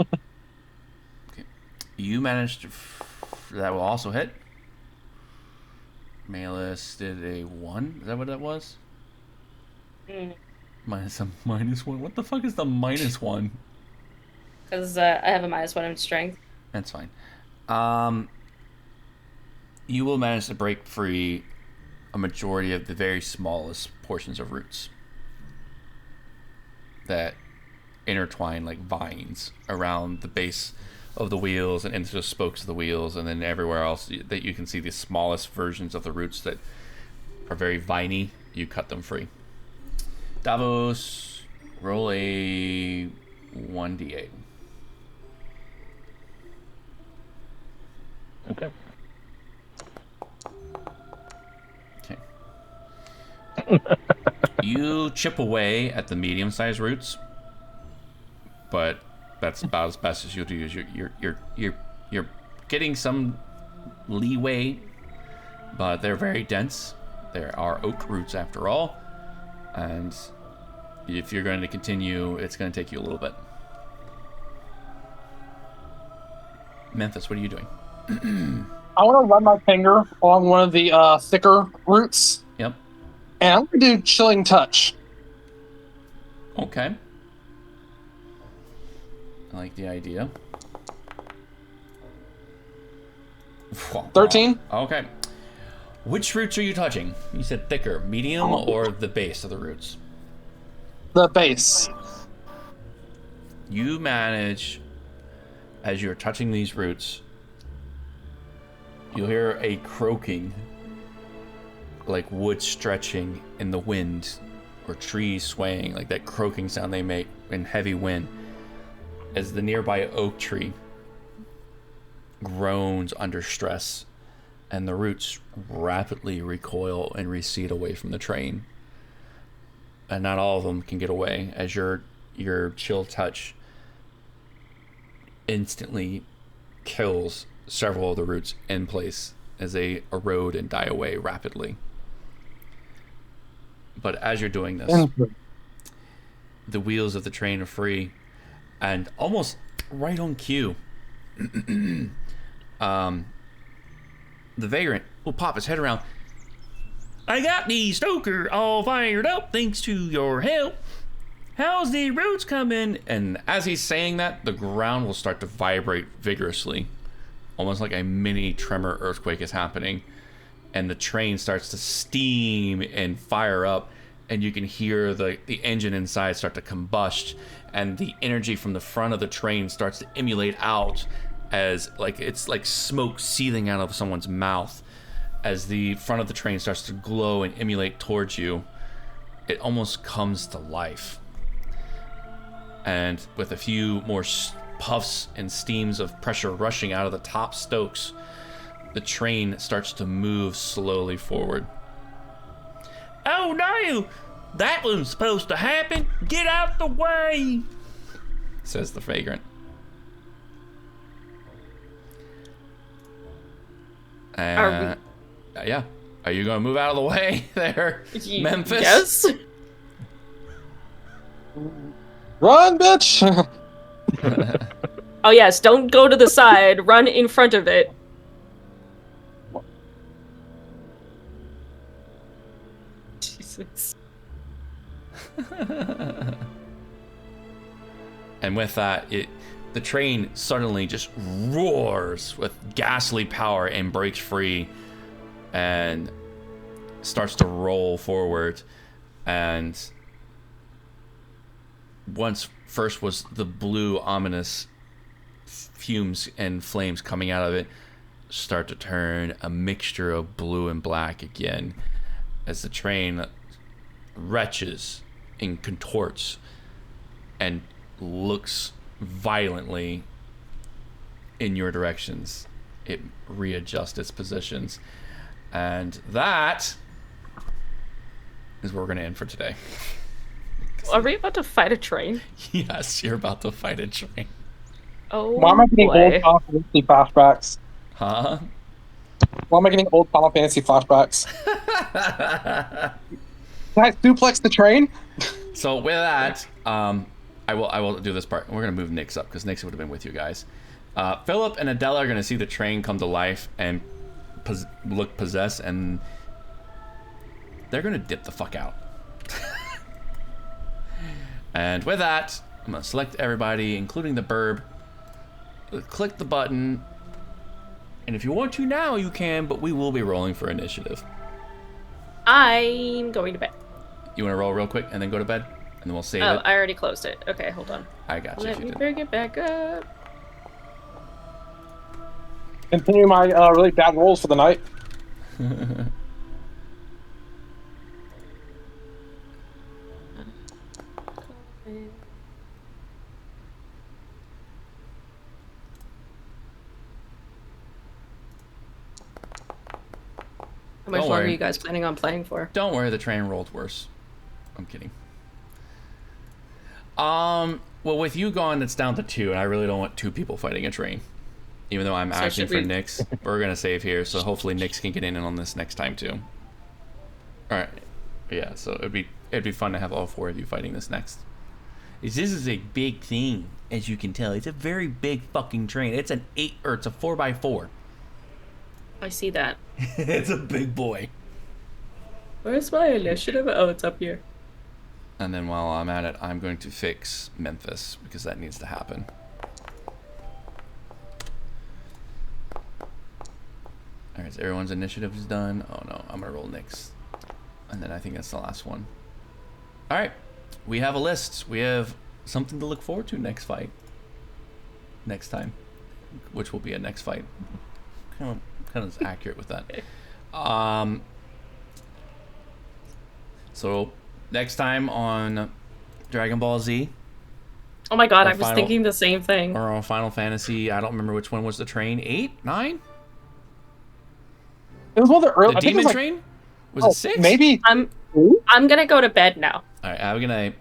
A: Okay. You managed to... that will also hit. Malus did a 1. Is that what that was? Minus a -1. What the fuck is the -1?
E: Because I have a -1 in strength.
A: That's fine. You will manage to break free a majority of the very smallest portions of roots that intertwine like vines around the base of the wheels and into the spokes of the wheels, and then everywhere else that you can see the smallest versions of the roots that are very viney. You cut them free. Davos, roll a 1d8.
C: Okay.
A: Okay. You chip away at the medium-sized roots, but that's about as best as you'll do. You're getting some leeway, but they're very dense. There are oak roots after all, and if you're going to continue, it's going to take you a little bit. Memphis, what are you doing?
B: I want to run my finger along one of the thicker roots,
A: Yep.
B: and I'm going to do Chilling Touch.
A: Okay. I like the idea.
B: 13.
A: Okay. Which roots are you touching? You said thicker, medium, or the base of the roots?
B: The base.
A: You manage, as you're touching these roots, you'll hear a croaking, like wood stretching in the wind, or trees swaying, like that croaking sound they make in heavy wind, as the nearby oak tree groans under stress, and the roots rapidly recoil and recede away from the train. And not all of them can get away, as your chill touch instantly kills several of the roots in place as they erode and die away rapidly. But as you're doing this, the wheels of the train are free, and almost right on cue, the vagrant will pop his head around.
F: I got the stoker all fired up thanks to your help. How's the roads coming?
A: And as he's saying that, the ground will start to vibrate vigorously, almost like a mini tremor earthquake is happening, and the train starts to steam and fire up, and you can hear the engine inside start to combust, and the energy from the front of the train starts to emulate out as it's like smoke seething out of someone's mouth as the front of the train starts to glow and emulate towards you. It almost comes to life. And with a few more puffs and steams of pressure rushing out of the top stokes, the train starts to move slowly forward.
F: Oh no! That wasn't supposed to happen! Get out the way!
A: Says the vagrant.
E: Are
A: yeah. Are you going to move out of the way there, Memphis?
E: Yes.
B: Run, bitch!
E: Oh yes, don't go to the side. Run in front of it. Jesus.
A: And with that, the train suddenly just roars with ghastly power and breaks free and starts to roll forward. And once first was the blue ominous fumes and flames coming out of it, start to turn a mixture of blue and black again as the train retches and contorts and looks violently in your directions. It readjusts its positions, and that is where we're going to end for today.
E: Are we about to fight a train?
A: Yes, you're about to fight a train.
E: Oh,
B: Why am I getting
E: boy.
B: old Final Fantasy flashbacks?
A: Huh?
B: Why am I getting old Final Fantasy flashbacks? Can I suplex the train?
A: So with that, I will do this part. We're gonna move Nyx up because Nyx would have been with you guys. Philip and Adela are gonna see the train come to life and look possessed, and they're gonna dip the fuck out. And with that, I'm gonna select everybody, including the burb. Click the button, and if you want to now, you can. But we will be rolling for initiative.
E: I'm going to bed.
A: You want to roll real quick and then go to bed, and then we'll save
E: Oh,
A: it.
E: I already closed it. Okay, hold on.
A: I got you.
E: Let
A: if you
E: me
A: did.
E: bring it back up.
B: Continue my really bad rolls for the night.
E: How much
A: Don't
E: longer are
A: worry.
E: you guys planning on playing for?
A: Don't worry, the train rolled worse. I'm kidding. Well, with you gone, it's down to 2, and I really don't want 2 people fighting a train. Even though I'm
E: So
A: acting
E: should
A: for
E: we-
A: Nyx, we're gonna save here, so hopefully Nyx can get in on this next time too. All right, yeah. So it'd be fun to have all 4 of you fighting this next. This is a big thing, as you can tell. It's a very big fucking train. It's an 4x4.
E: I see that.
A: It's a big boy.
E: Where's my initiative? Oh, it's up here.
A: And then while I'm at it, I'm going to fix Memphis because that needs to happen. Alright, so everyone's initiative is done. Oh no, I'm gonna roll Nyx. And then I think that's the last one. Alright, we have a list. We have something to look forward to next fight. Next time. Which will be a next fight. Kind of accurate with that. So next time on Dragon Ball Z
E: Oh my god,
A: Or
E: I was
A: final-
E: thinking the same thing.
A: or on Final Fantasy, I don't remember which one was the train. 8? 9?
B: It was one of the early.
A: The
B: I think it
A: demon
B: was like,
A: train? Was
B: oh,
A: it 6?
B: Maybe.
E: I'm gonna go to bed now.
A: All right, I'm gonna.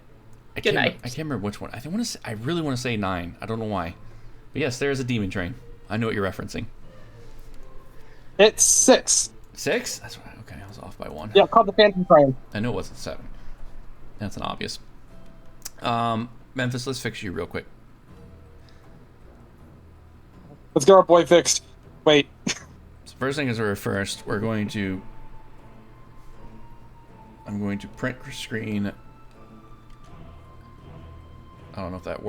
E: Good night.
A: I can't remember which one. I really want to say 9. I don't know why, But yes, there is a demon train. I know what you're referencing.
B: It's 6.
A: 6? That's right. Okay, I was off by 1.
B: Yeah, called the Phantom Train.
A: I know it wasn't 7. That's an obvious. Memphis, let's fix you real quick.
B: Let's get our boy fixed. Wait.
A: So first thing is first, we're going to... I'm going to print screen. I don't know if that works.